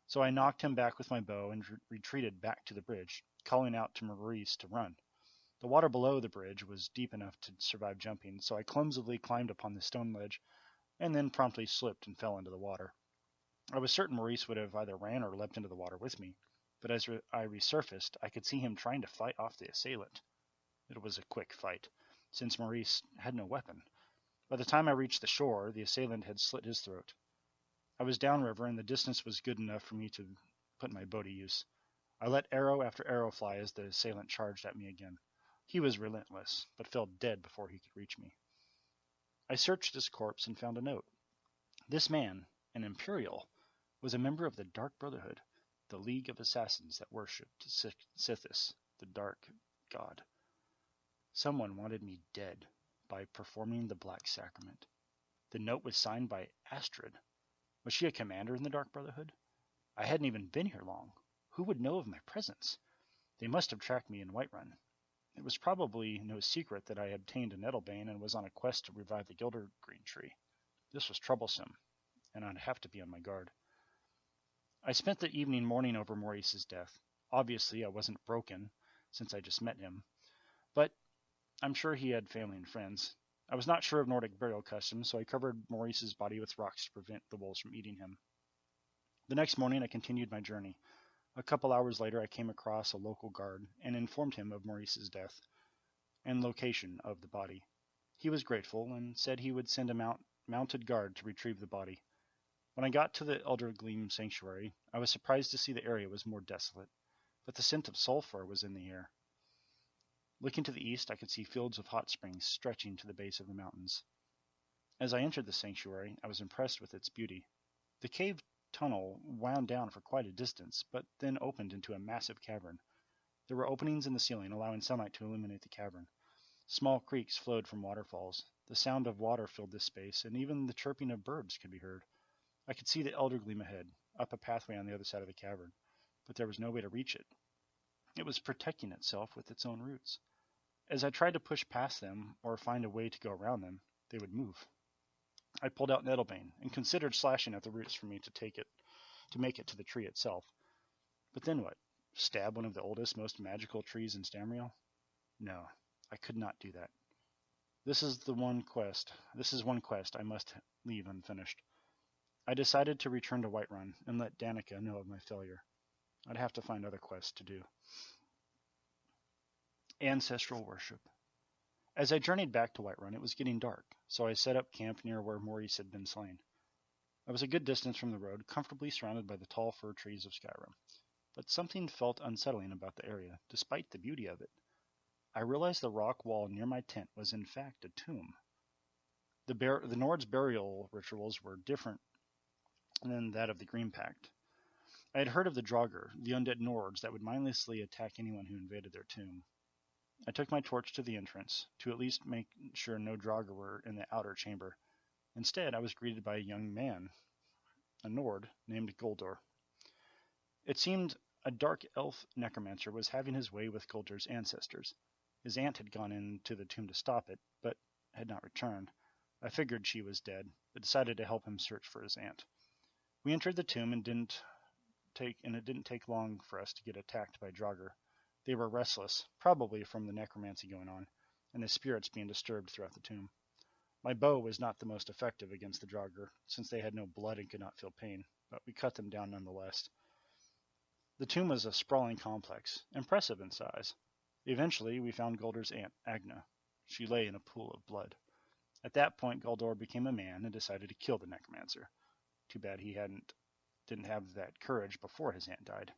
So I knocked him back with my bow and retreated back to the bridge, calling out to Maurice to run. The water below the bridge was deep enough to survive jumping, so I clumsily climbed upon the stone ledge, and then promptly slipped and fell into the water. I was certain Maurice would have either ran or leapt into the water with me, but as I resurfaced, I could see him trying to fight off the assailant. It was a quick fight, since Maurice had no weapon. By the time I reached the shore, the assailant had slit his throat. I was downriver, and the distance was good enough for me to put my bow to use. I let arrow after arrow fly as the assailant charged at me again. He was relentless, but fell dead before he could reach me. I searched his corpse and found a note. This man, an Imperial, was a member of the Dark Brotherhood, the League of Assassins that worshipped Sithis, the Dark God. Someone wanted me dead by performing the Black Sacrament. The note was signed by Astrid. Was she a commander in the Dark Brotherhood? I hadn't even been here long. Who would know of my presence? They must have tracked me in Whiterun. It was probably no secret that I had obtained a Nettlebane and was on a quest to revive the Gildergreen tree. This was troublesome, and I'd have to be on my guard. I spent the evening mourning over Maurice's death. Obviously, I wasn't broken, since I just met him, but I'm sure he had family and friends. I was not sure of Nordic burial customs, so I covered Maurice's body with rocks to prevent the wolves from eating him. The next morning, I continued my journey. A couple hours later, I came across a local guard and informed him of Maurice's death and location of the body. He was grateful and said he would send a mounted guard to retrieve the body. When I got to the Eldergleam Sanctuary, I was surprised to see the area was more desolate, but the scent of sulfur was in the air. Looking to the east, I could see fields of hot springs stretching to the base of the mountains. As I entered the sanctuary, I was impressed with its beauty. The cave tunnel wound down for quite a distance, but then opened into a massive cavern. There were openings in the ceiling, allowing sunlight to illuminate the cavern. Small creeks flowed from waterfalls. The sound of water filled this space, and even the chirping of birds could be heard. I could see the elder gleam ahead, up a pathway on the other side of the cavern, but there was no way to reach it. It was protecting itself with its own roots. As I tried to push past them or find a way to go around them, they would move. I pulled out Nettlebane and considered slashing at the roots for me to make it to the tree itself. But then what? Stab one of the oldest, most magical trees in Stamriel? No, I could not do that. This is one quest I must leave unfinished. I decided to return to Whiterun and let Danica know of my failure. I'd have to find other quests to do. Ancestral worship. As I journeyed back to Whiterun, it was getting dark, so I set up camp near where Maurice had been slain. I was a good distance from the road, comfortably surrounded by the tall fir trees of Skyrim, but something felt unsettling about the area, despite the beauty of it. I realized the rock wall near my tent was in fact a tomb. The Nords' burial rituals were different than that of the Green Pact. I had heard of the Draugr, the undead Nords that would mindlessly attack anyone who invaded their tomb. I took my torch to the entrance, to at least make sure no Draugr were in the outer chamber. Instead, I was greeted by a young man, a Nord, named Goldor. It seemed a dark elf necromancer was having his way with Goldor's ancestors. His aunt had gone into the tomb to stop it, but had not returned. I figured she was dead, but decided to help him search for his aunt. We entered the tomb and it didn't take long for us to get attacked by Draugr. They were restless, probably from the necromancy going on, and the spirits being disturbed throughout the tomb. My bow was not the most effective against the Draugr, since they had no blood and could not feel pain, but we cut them down nonetheless. The tomb was a sprawling complex, impressive in size. Eventually, we found Goldor's aunt, Agna. She lay in a pool of blood. At that point, Goldor became a man and decided to kill the necromancer. Too bad he didn't have that courage before his aunt died.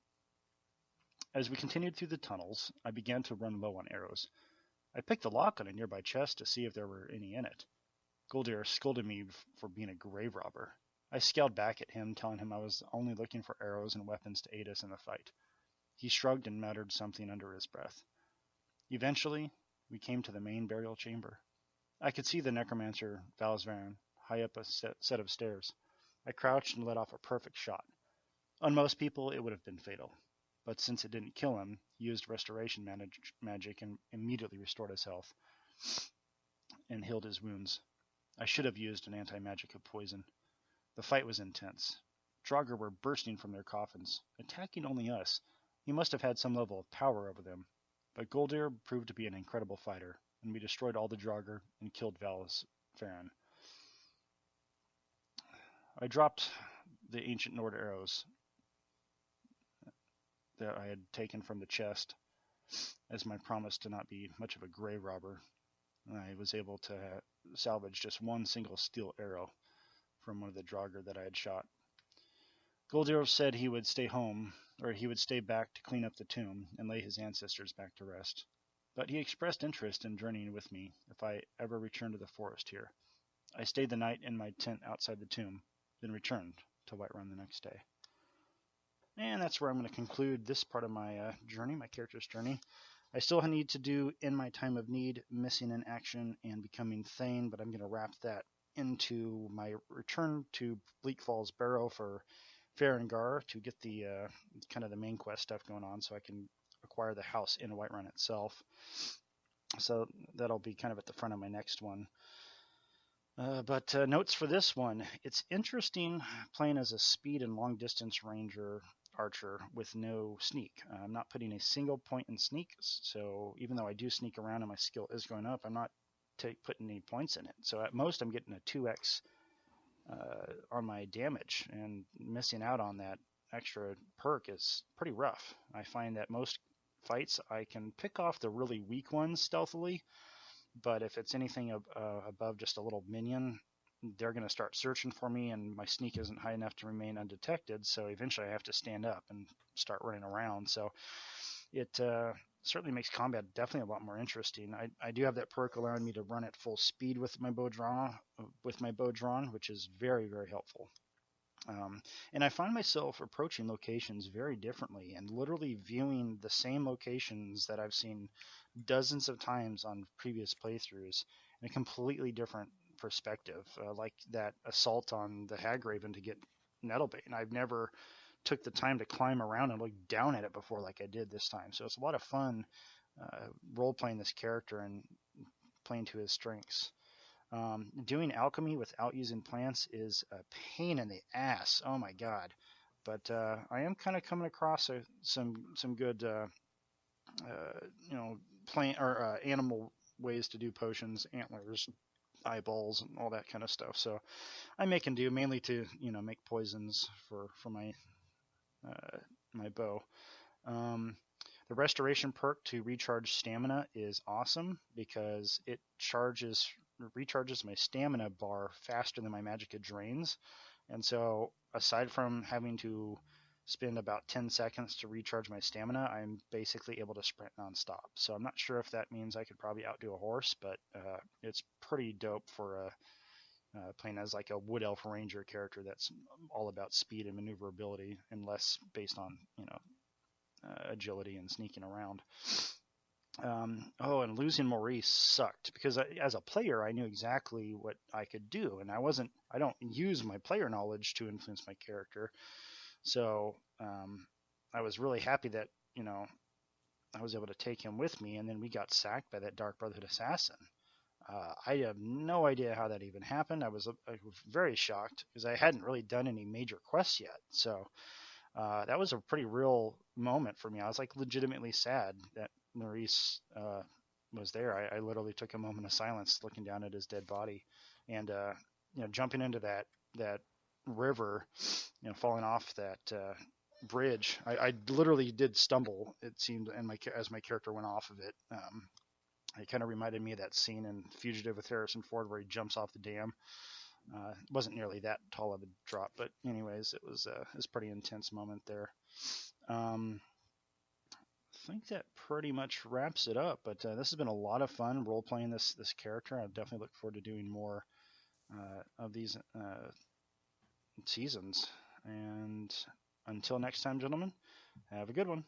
As we continued through the tunnels, I began to run low on arrows. I picked the lock on a nearby chest to see if there were any in it. Goldor scolded me for being a grave robber. I scowled back at him, telling him I was only looking for arrows and weapons to aid us in the fight. He shrugged and muttered something under his breath. Eventually, we came to the main burial chamber. I could see the necromancer, Valsvaran, high up a set of stairs. I crouched and let off a perfect shot. On most people, it would have been fatal. But since it didn't kill him, he used restoration magic and immediately restored his health and healed his wounds. I should have used an anti-magic of poison. The fight was intense. Draugr were bursting from their coffins, attacking only us. He must have had some level of power over them. But Goldor proved to be an incredible fighter, and we destroyed all the Draugr and killed Valsvaran. I dropped the ancient Nord arrows that I had taken from the chest as my promise to not be much of a grave robber. I was able to salvage just one single steel arrow from one of the Draugr that I had shot. Goldor said he would stay home, or he would stay back to clean up the tomb and lay his ancestors back to rest. But he expressed interest in journeying with me if I ever returned to the forest here. I stayed the night in my tent outside the tomb, then returned to Whiterun the next day. And that's where I'm going to conclude this part of my journey, my character's journey. I still need to do In My Time of Need, Missing in Action, and Becoming Thane, but I'm going to wrap that into my return to Bleak Falls Barrow for Farengar to get the kind of the main quest stuff going on so I can acquire the house in Whiterun itself. So that'll be kind of at the front of my next one. But notes for this one. It's interesting playing as a speed and long distance ranger archer with no sneak. I'm not putting a single point in sneak, so even though I do sneak around and my skill is going up, I'm not putting any points in it. So at most I'm getting a 2x on my damage, and missing out on that extra perk is pretty rough. I find that most fights I can pick off the really weak ones stealthily, but if it's anything above just a little minion, they're going to start searching for me, and my sneak isn't high enough to remain undetected, so eventually I have to stand up and start running around. So it certainly makes combat definitely a lot more interesting. I do have that perk allowing me to run at full speed with my bow drawn, which is very, very helpful. And I find myself approaching locations very differently and literally viewing the same locations that I've seen dozens of times on previous playthroughs in a completely different perspective. Like that assault on the Hagraven to get Nettlebane. I've never took the time to climb around and look down at it before like I did this time. So it's a lot of fun role playing this character and playing to his strengths. Doing alchemy without using plants is a pain in the ass. Oh my god! But I am kind of coming across some good plant or animal ways to do potions, antlers, eyeballs, and all that kind of stuff. So I make and do mainly to make poisons for my my bow. The restoration perk to recharge stamina is awesome because it recharges my stamina bar faster than my magicka drains. And so aside from having to spend about 10 seconds to recharge my stamina, I'm basically able to sprint nonstop. So I'm not sure if that means I could probably outdo a horse, but it's pretty dope for playing as like a wood elf ranger character that's all about speed and maneuverability and less based on agility and sneaking around. And losing Maurice sucked because as a player I knew exactly what I could do, and I don't use my player knowledge to influence my character. So I was really happy that I was able to take him with me, and then we got sacked by that Dark Brotherhood assassin. I have no idea how that even happened. I was very shocked because I hadn't really done any major quests yet. So that was a pretty real moment for me. I was like legitimately sad that Maurice was there. I literally took a moment of silence looking down at his dead body, and jumping into that river, falling off that bridge. I literally did stumble. It seemed, and as my character went off of it. It kind of reminded me of that scene in Fugitive with Harrison Ford where he jumps off the dam. It wasn't nearly that tall of a drop, but anyways, it was a pretty intense moment there. I think that pretty much wraps it up, but this has been a lot of fun role-playing this character. I definitely look forward to doing more of these seasons. And until next time, gentlemen, have a good one.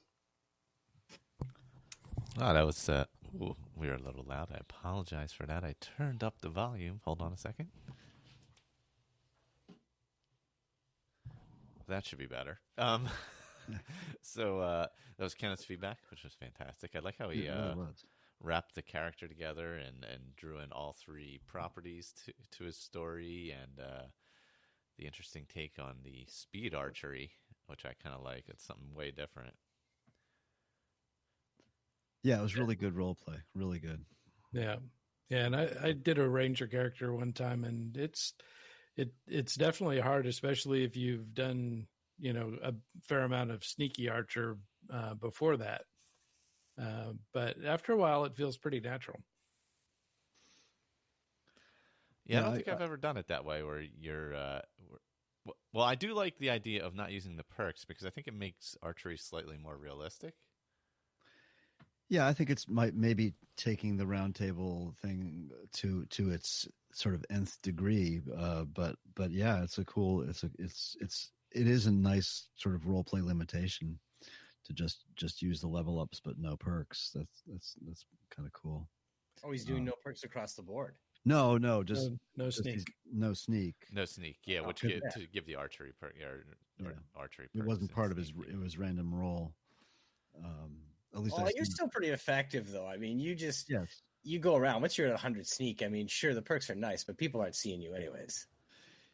Oh, that was we were a little loud. I apologize for that. I turned up the volume. Hold on a second. That should be better. So that was Kenneth's feedback, which was fantastic. I like how he wrapped the character together and drew in all three properties to his story, and the interesting take on the speed archery, which I kind of like. It's something way different. Yeah, it was really good role play. Really good. Yeah. And I did a ranger character one time, and it's definitely hard, especially if you've done, a fair amount of sneaky archer before that. But after a while, it feels pretty natural. Yeah, I don't think I've ever done it that way where you're well, I do like the idea of not using the perks because I think it makes archery slightly more realistic. Yeah, I think it's maybe taking the Roundtable thing to its sort of nth degree. But yeah, it is a nice sort of role play limitation to just use the level ups but no perks. That's kind of cool. Oh, he's doing no perks across the board. No, just no sneak. No sneak. No sneak. Yeah, which to give the archery perk or archery perks. It wasn't part of it was random roll. At least you're still pretty effective, though. I mean, yes. You go around. Once you're at 100 sneak, I mean, sure, the perks are nice, but people aren't seeing you anyways.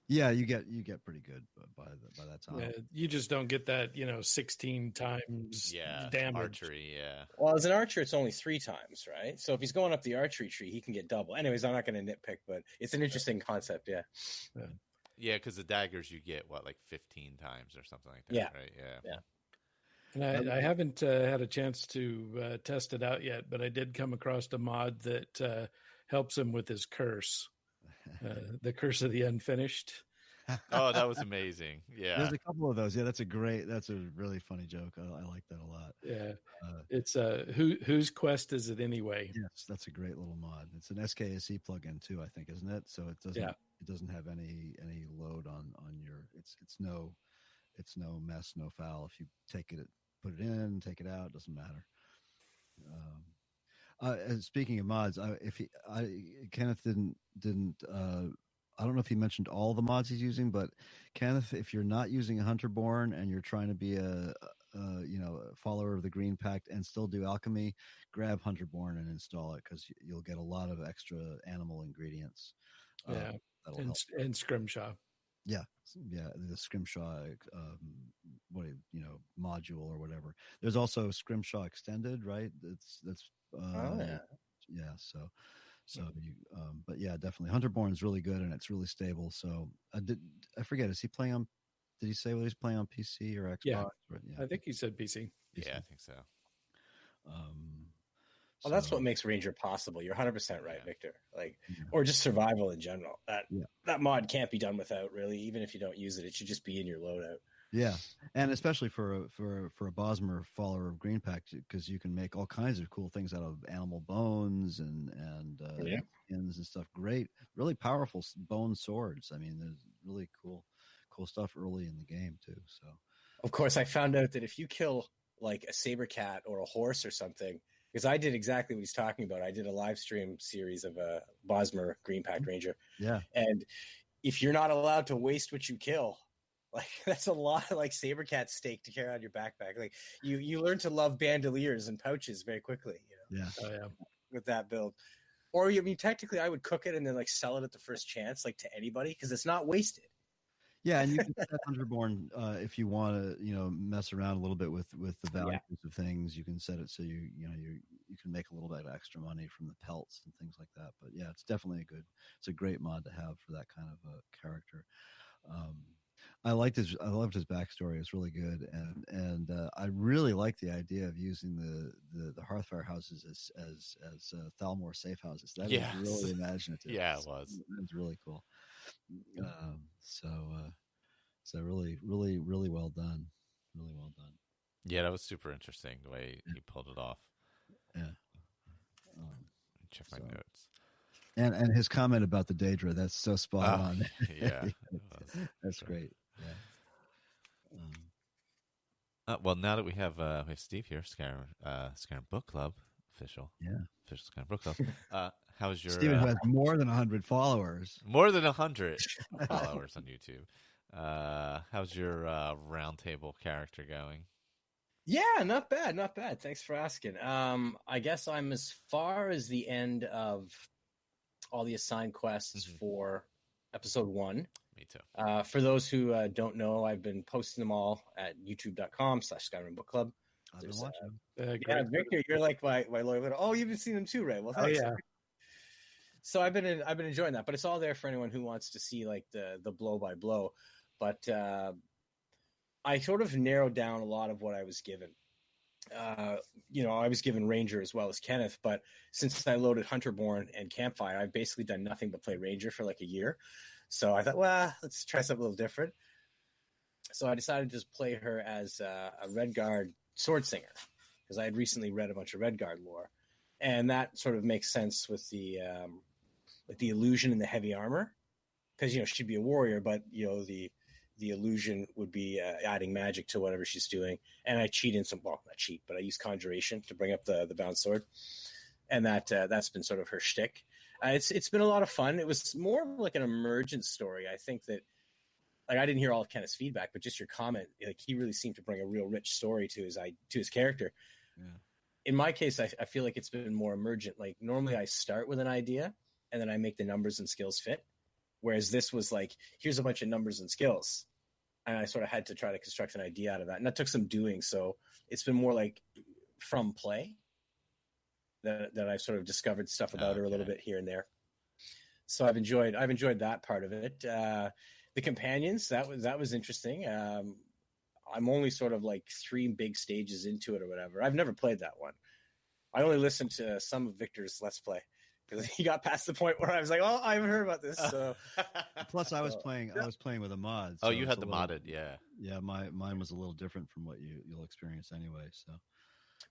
Yeah, you get pretty good by that time. Yeah, you just don't get that 16 times damage. Archery. Yeah. Well, as an archer, it's only 3 times, right? So if he's going up the archery tree, he can get double. Anyways, I'm not going to nitpick, but it's an interesting concept. Yeah. Yeah, because the daggers you get like 15 times or something like that. Yeah. Right. Yeah. And I haven't had a chance to test it out yet, but I did come across a mod that helps him with his curse, the Curse of the Unfinished. Oh, that was amazing. Yeah. There's a couple of those. Yeah, that's a really funny joke. I like that a lot. Yeah. It's whose quest is it anyway? Yes, that's a great little mod. It's an SKSE plugin too, I think, isn't it? So it doesn't have any load on your it's no mess, no foul. If you take it, put it in, take it out, it doesn't matter. And speaking of mods, Kenneth didn't. I don't know if he mentioned all the mods he's using, but Kenneth, if you're not using a Hunterborn and you're trying to be a follower of the Green Pact and still do alchemy, grab Hunterborn and install it because you'll get a lot of extra animal ingredients. That'll help. And Scrimshaw. Yeah, the Scrimshaw, module or whatever. There's also Scrimshaw Extended, right? But yeah, definitely Hunterborn is really good and it's really stable. So I forget, is he playing on? Did he say whether he's playing on PC or Xbox? Yeah, I think he said PC. Yeah, I think so. Well, that's what makes Ranger possible. You're 100% right, Victor. Or just survival in general. That mod can't be done without, really. Even if you don't use it, it should just be in your loadout. Yeah, and especially for a Bosmer follower of Green Pact, because you can make all kinds of cool things out of animal bones and skins and stuff. Great, really powerful bone swords. I mean, there's really cool stuff early in the game too. So, of course, I found out that if you kill like a saber cat or a horse or something, because I did exactly what he's talking about. I did a live stream series of a Bosmer Green Pact Ranger. Yeah, and if you're not allowed to waste what you kill. Like that's a lot of like saber cat steak to carry on your backpack. Like you learn to love bandoliers and pouches very quickly. With that build, or technically I would cook it and then like sell it at the first chance, like to anybody, because it's not wasted. Yeah, and you can set Hunterborn if you want to mess around a little bit with the values of things. You can set it so you can make a little bit of extra money from the pelts and things like that. But yeah, it's definitely it's a great mod to have for that kind of a character. I loved his backstory. It's really good, and I really like the idea of using the Hearthfire houses as Thalmor safe houses. That is really imaginative. Yeah, it was. It was really cool. So really, really, really well done. Really well done. Yeah, that was super interesting the way he pulled it off. Yeah. Check my notes. And his comment about the Daedra, that's so spot on. Yeah. That's great. Yeah. Well, now that we have Steve here, Skyrim Book Club official Skyrim Book Club. How's your Steven has more than 100 followers? More than 100 followers on YouTube. How's your Roundtable character going? Yeah, not bad. Thanks for asking. I guess I'm as far as the end of all the assigned quests for episode 1. Me too. For those who don't know, I've been posting them all at youtube.com/skyrimbookclub. I've been watching. Yeah, Victor, you're like my loyal. Oh, you've been seeing them too, right? Well, thanks. Oh, yeah. So I've been enjoying that, but it's all there for anyone who wants to see like the blow by blow. But I sort of narrowed down a lot of what I was given. I was given Ranger as well as Kenneth, but since I loaded Hunterborn and Campfire, I've basically done nothing but play Ranger for like a year. So I thought, well, let's try something a little different. So I decided to just play her as a Redguard sword singer because I had recently read a bunch of Redguard lore, and that sort of makes sense with the illusion and the heavy armor because she'd be a warrior, but the illusion would be adding magic to whatever she's doing. And I cheat in not cheat, but I use conjuration to bring up the bound sword. And that's been sort of her shtick. It's been a lot of fun. It was more like an emergent story. I think that I didn't hear all of Kenneth's feedback, but just your comment, he really seemed to bring a real rich story to his character. Yeah. In my case, I feel like it's been more emergent. Like normally I start with an idea and then I make the numbers and skills fit. Whereas this was like, here's a bunch of numbers and skills. And I sort of had to try to construct an idea out of that. And that took some doing. So it's been more like from play that I've sort of discovered stuff about her a little bit here and there. So I've enjoyed that part of it. The companions, that was interesting. I'm only sort of like 3 big stages into it or whatever. I've never played that one. I only listened to some of Victor's Let's Play because he got past the point where I was like, "Oh, I haven't heard about this." So, plus, I was playing with a mod. So you had the modded, yeah. Yeah, mine was a little different from what you'll experience anyway. So,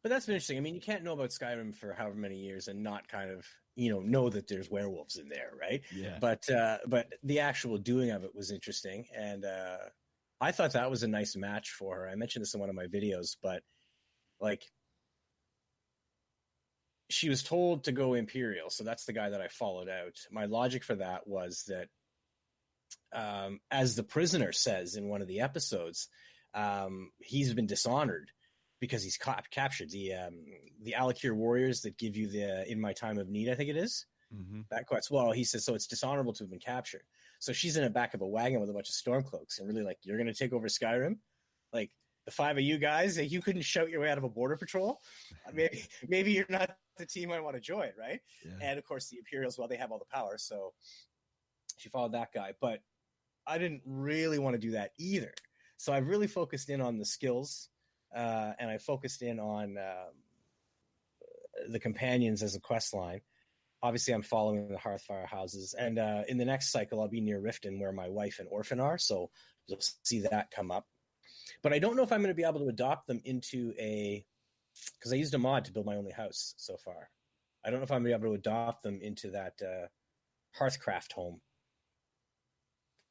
but that's been interesting. I mean, you can't know about Skyrim for however many years and not kind of know that there's werewolves in there, right? Yeah. But the actual doing of it was interesting, and I thought that was a nice match for her. I mentioned this in one of my videos, but like she was told to go Imperial, so that's the guy that I followed out. My logic for that was that, as the prisoner says in one of the episodes, he's been dishonored because he's captured the Alakir warriors that give you the In My Time of Need, I think it is. Mm-hmm. That quest. Well, he says, so it's dishonorable to have been captured. So she's in the back of a wagon with a bunch of Stormcloaks and really like, you're going to take over Skyrim? Like the five of you guys, you couldn't shout your way out of a border patrol? Maybe you're not the team I want to join, right? Yeah. And of course the Imperials, well, they have all the power. So she followed that guy. But I didn't really want to do that either. So I've really focused in on the skills and I focused in on the companions as a quest line. Obviously, I'm following the Hearthfire houses. And in the next cycle, I'll be near Riften, where my wife and orphan are. So you'll see that come up. But I don't know if I'm going to be able to adopt them into because I used a mod to build my only house so far. I don't know if I'm going to be able to adopt them into that Hearthcraft home.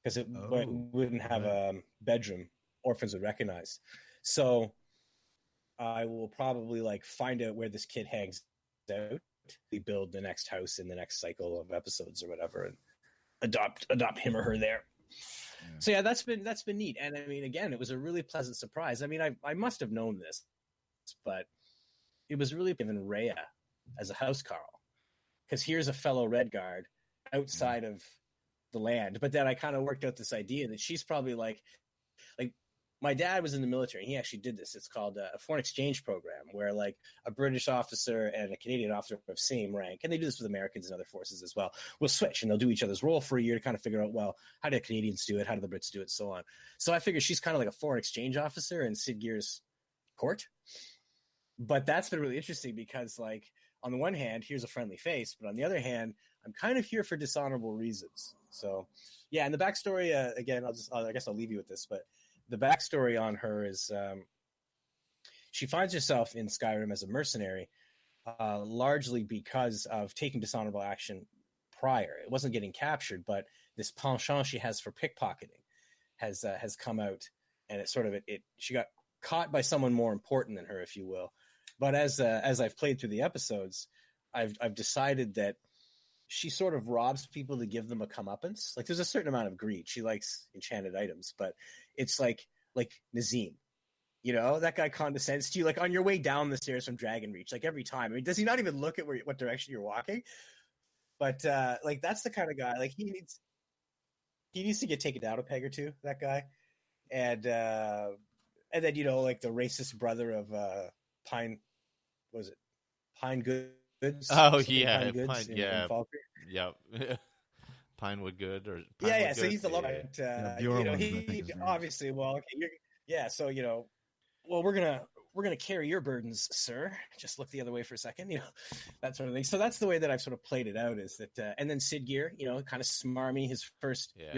Because it wouldn't have a bedroom orphans would recognize. So I will probably find out where this kid hangs out. We build the next house in the next cycle of episodes or whatever, and adopt him or her there. Yeah. So yeah, that's been neat. And I mean, again, it was a really pleasant surprise. I mean, I must have known this, but it was really given Rhea as a house Carl, because here's a fellow Redguard outside of the land. But then I kind of worked out this idea that she's probably like my dad was in the military, and he actually did this. It's called a foreign exchange program, where a British officer and a Canadian officer of same rank, and they do this with Americans and other forces as well, will switch, and they'll do each other's role for a year to kind of figure out, well, how do the Canadians do it? How do the Brits do it? So on. So I figure she's kind of like a foreign exchange officer in Sid Gear's court. But that's been really interesting because, on the one hand, here's a friendly face, but on the other hand, I'm kind of here for dishonorable reasons. So, yeah, and the backstory, again, I guess I'll leave you with this, but the backstory on her is she finds herself in Skyrim as a mercenary, largely because of taking dishonorable action prior. It wasn't getting captured, but this penchant she has for pickpocketing has come out, and she got caught by someone more important than her, if you will. But as I've played through the episodes, I've decided that she sort of robs people to give them a comeuppance. There's a certain amount of greed. She likes enchanted items, but it's like Nazim. That guy condescends to you, on your way down the stairs from Dragonreach, every time. I mean, does he not even look at what direction you're walking? But that's the kind of guy. He needs to get taken down a peg or two. That guy, and then the racist brother of Pine. What was it? Pine Goods? Oh yeah, Pine Goods in Falkirk. Yeah. Pinewood Good or Pinewood Good. So he's the love. He obviously. Well, okay, so well, we're gonna carry your burdens, sir. Just look the other way for a second, that sort of thing. So that's the way that I've sort of played it out. Is that and then Sid Gear, kind of smarmy. Your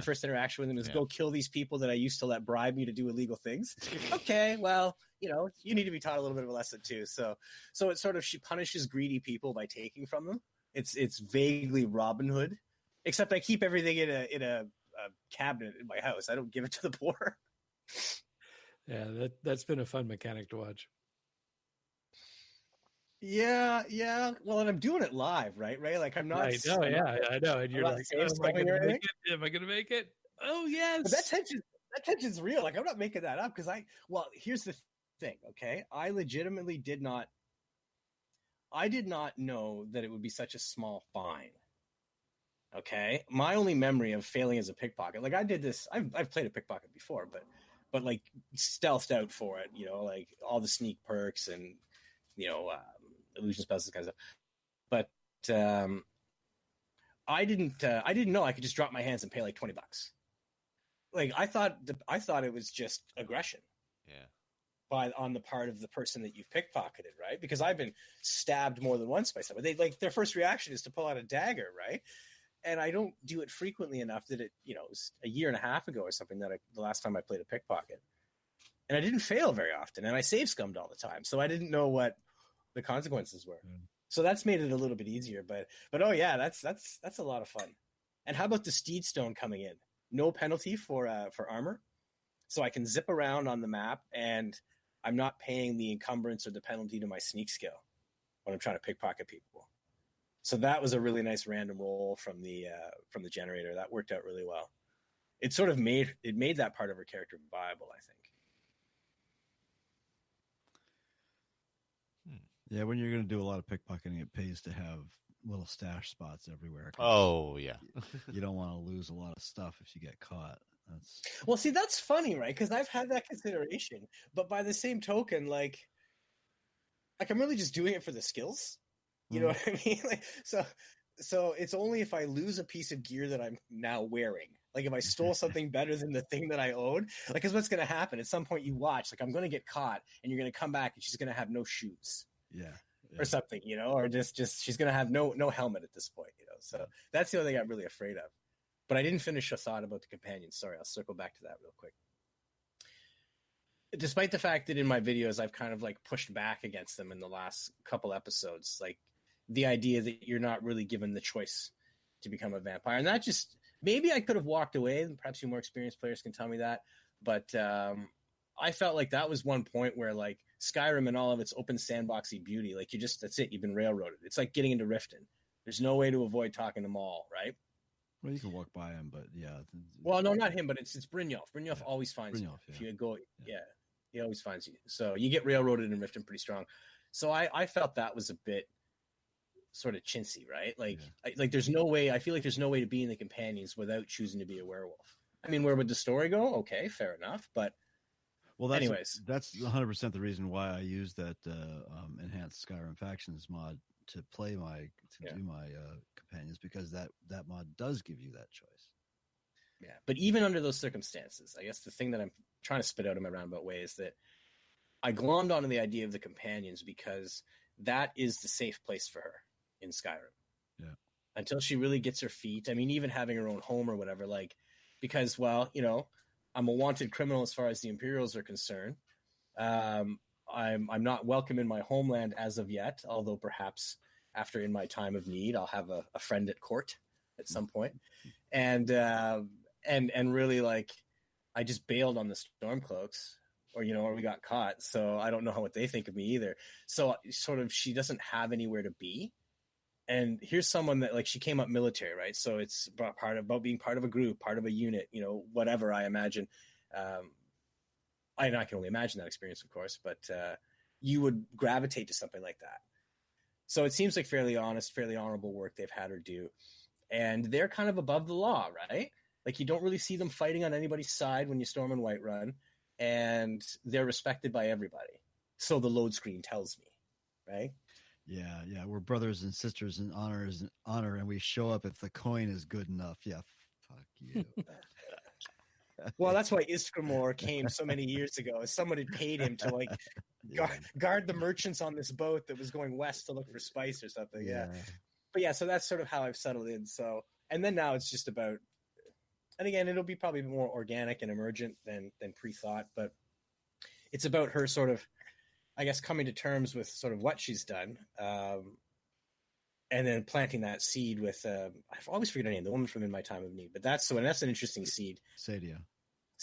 first interaction with him is go kill these people that I used to let bribe me to do illegal things. Okay, well. You need to be taught a little bit of a lesson too. So it's sort of, she punishes greedy people by taking from them. It's vaguely Robin Hood, except I keep everything in a cabinet in my house. I don't give it to the poor. Yeah, that's been a fun mechanic to watch. Yeah. Well, and I'm doing it live, right? I'm not. I know. And you're like, am I going to make it? Am I going to make it? Oh yes. But that tension's real. I'm not making that up because here's the thing, okay? I legitimately did not know that it would be such a small fine. Okay, my only memory of failing as a pickpocket, I did this. I've played a pickpocket before, but stealthed out for it. All the sneak perks and illusion spells, this kind of stuff. But I didn't know I could just drop my hands and pay $20. I thought it was just aggression. Yeah. On the part of the person that you've pickpocketed, right? Because I've been stabbed more than once by someone. They their first reaction is to pull out a dagger, right? And I don't do it frequently enough that it was a year and a half ago or something that the last time I played a pickpocket, and I didn't fail very often, and I save scummed all the time, so I didn't know what the consequences were. So that's made it a little bit easier. But oh yeah, that's a lot of fun. And how about the Steedstone coming in? No penalty for armor. so I can zip around on the map, and I'm not paying the encumbrance or the penalty to my sneak skill when I'm trying to pickpocket people. So that was a really nice random roll from the generator. That worked out really well. It sort of made that part of her character viable, I think. Yeah, when you're going to do a lot of pickpocketing, it pays to have little stash spots everywhere. Oh, yeah. You don't want to lose a lot of stuff if you get caught. Well, see, that's funny, right? Because I've had that consideration, but by the same token, like I'm really just doing it for the skills. You know what I mean? Like, so it's only if I lose a piece of gear that I'm now wearing. Like if I stole something better than the thing that I owed, like, because what's going to happen at some point? You watch, like, I'm going to get caught, and you're going to come back, and she's going to have no shoes. Yeah. Or something, you know, or just she's gonna have no helmet at this point, you know. So that's the only thing I'm really afraid of. But I didn't finish a thought about the companions. Sorry, I'll circle back to that real quick. Despite the fact that in my videos I've kind of like pushed back against them in the last couple episodes, like the idea that you're not really given the choice to become a vampire, and that just maybe I could have walked away. And perhaps you more experienced players can tell me that, but I felt like that was one point where like Skyrim and all of its open sandboxy beauty, like that's it. You've been railroaded. It's like getting into Riften. There's no way to avoid talking to Maul, right? Well, you can walk by him, but yeah. Well, no, not him, but it's Brynjolf. Brynjolf Yeah. always finds you. Brynjolf, If you go, he always finds you. So you get railroaded in Riften pretty strong. So I felt that was a bit sort of chintzy, right? Like, there's no way. I feel like there's no way to be in the companions without choosing to be a werewolf. I mean, where would the story go? Okay, fair enough, but. Well, anyways, that's 100% the reason why I used that enhanced Skyrim factions mod to do my companions, because that mod does give you that choice. Yeah, but even under those circumstances, I guess the thing that I'm trying to spit out in my roundabout way is that I glommed onto the idea of the companions because that is the safe place for her in Skyrim. Yeah. Until she really gets her feet. I mean, even having her own home or whatever, like, because, well, you know, I'm a wanted criminal as far as the Imperials are concerned. I'm not welcome in my homeland as of yet, although perhaps after in my time of need, I'll have a friend at court at some point. And really, like, I just bailed on the Stormcloaks, or we got caught. So I don't know what they think of me either. So sort of, she doesn't have anywhere to be. And here's someone that, like, she came up military, right? So it's about being part of a group, part of a unit, whatever, I imagine. I can only imagine that experience, of course, but you would gravitate to something like that. So it seems like fairly honest, fairly honorable work they've had her do. And they're kind of above the law, right? Like, you don't really see them fighting on anybody's side when you storm and Whiterun, and they're respected by everybody. So the load screen tells me, right? Yeah, we're brothers and sisters in honor, and we show up if the coin is good enough. Yeah, fuck you. Well, that's why Iskramor came so many years ago. Someone had paid him to guard the merchants on this boat that was going west to look for spice or something. Yeah. But yeah, so that's sort of how I've settled in. So, and then now it's just about, and again, it'll be probably more organic and emergent than pre-thought, but it's about her sort of, I guess, coming to terms with sort of what she's done, and then planting that seed with, I've always forget her name, the woman from In My Time of Need, but that's an interesting seed. Sadia,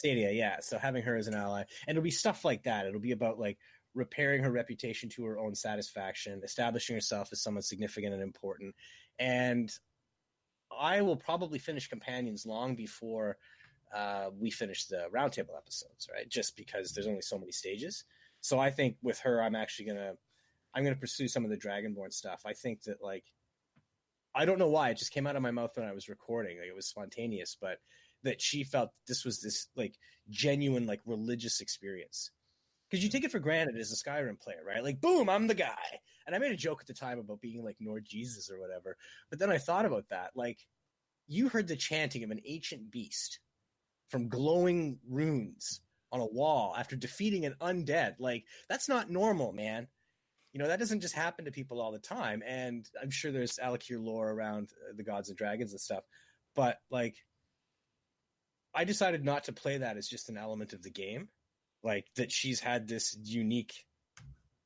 yeah. So having her as an ally, and it'll be stuff like that. It'll be about, like, repairing her reputation to her own satisfaction, establishing herself as someone significant and important. And I will probably finish Companions long before we finish the Roundtable episodes, right? Just because there's only so many stages. So I think with her, I'm going to pursue some of the Dragonborn stuff. I think that, like, I don't know why, it just came out of my mouth when I was recording. Like, it was spontaneous, but that she felt this was this, like, genuine, like, religious experience. Because you take it for granted as a Skyrim player, right? Like, boom, I'm the guy. And I made a joke at the time about being like Lord Jesus or whatever. But then I thought about that. Like, you heard the chanting of an ancient beast from glowing runes on a wall after defeating an undead. Like, that's not normal, man. That doesn't just happen to people all the time. And I'm sure there's Alakir lore around the gods and dragons and stuff. But, like, I decided not to play that as just an element of the game. Like, that she's had this unique,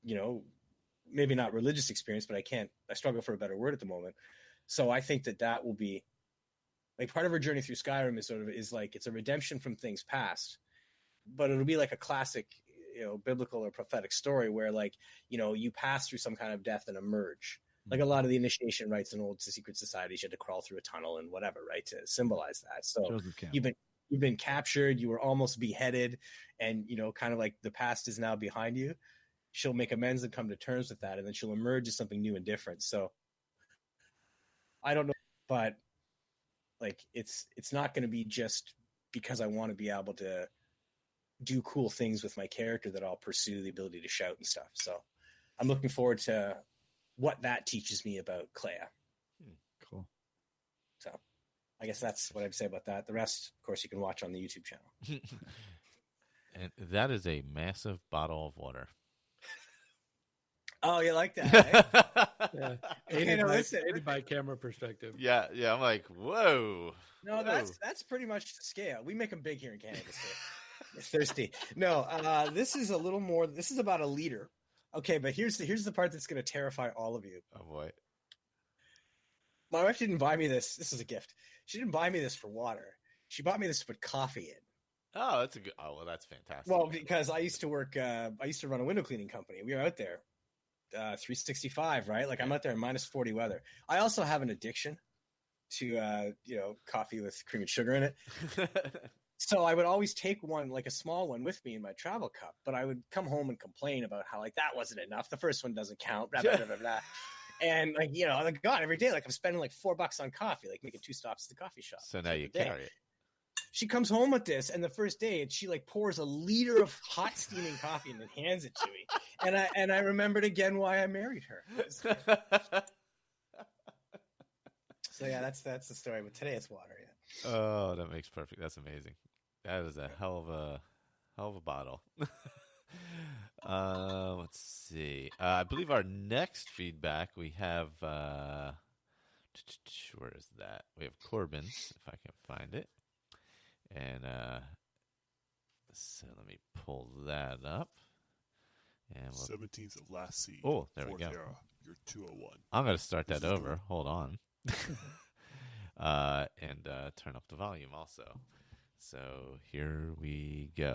maybe not religious experience, but I struggle for a better word at the moment. So I think that will be, like, part of her journey through Skyrim is like, it's a redemption from things past, but it'll be like a classic, biblical or prophetic story where like, you pass through some kind of death and emerge. Like a lot of the initiation rites in old secret societies, you had to crawl through a tunnel and whatever, right, to symbolize that. So you've been captured, you were almost beheaded, and kind of like the past is now behind you. She'll make amends and come to terms with that, and then she'll emerge as something new and different. So I don't know, but like it's not going to be just because I want to be able to do cool things with my character that I'll pursue the ability to shout and stuff. So I'm looking forward to what that teaches me about Clea. Cool. So I guess that's what I'd say about that. The rest, of course, you can watch on the YouTube channel. And that is a massive bottle of water. Oh, you like that? Eh? Yeah. Aided by camera perspective. Yeah. I'm like, whoa. No, Whoa. that's pretty much the scale. We make them big here in Canada. So it's thirsty. No, this is a little more. This is about a liter. Okay, but here's the part that's going to terrify all of you. Oh boy. My wife didn't buy me this. This is a gift. She didn't buy me this for water. She bought me this to put coffee in. Oh, that's a good. Oh, well, that's fantastic. Well, because I used to work. I used to run a window cleaning company. We were out there, 365, right? Like I'm out there in minus 40 weather. I also have an addiction to coffee with cream and sugar in it. So I would always take one, like a small one, with me in my travel cup. But I would come home and complain about how like that wasn't enough. The first one doesn't count. Blah blah blah blah blah. And like like God, every day like I'm spending like $4 on coffee, like making 2 stops at the coffee shop. So now you carry it. She comes home with this, and the first day, she like pours a liter of hot steaming coffee and then hands it to me. And I remembered again why I married her. So yeah, that's the story. But today it's water. Yeah. Oh, that makes perfect. That's amazing. That is a hell of a bottle. Let's see. I believe our next feedback we have. Where is that? We have Corbin's, if I can find it. And so let me pull that up. And 17th of last seed. Oh, there we go. Era, you're 201. I'm going to start that over. Hold on. And turn up the volume also. So here we go.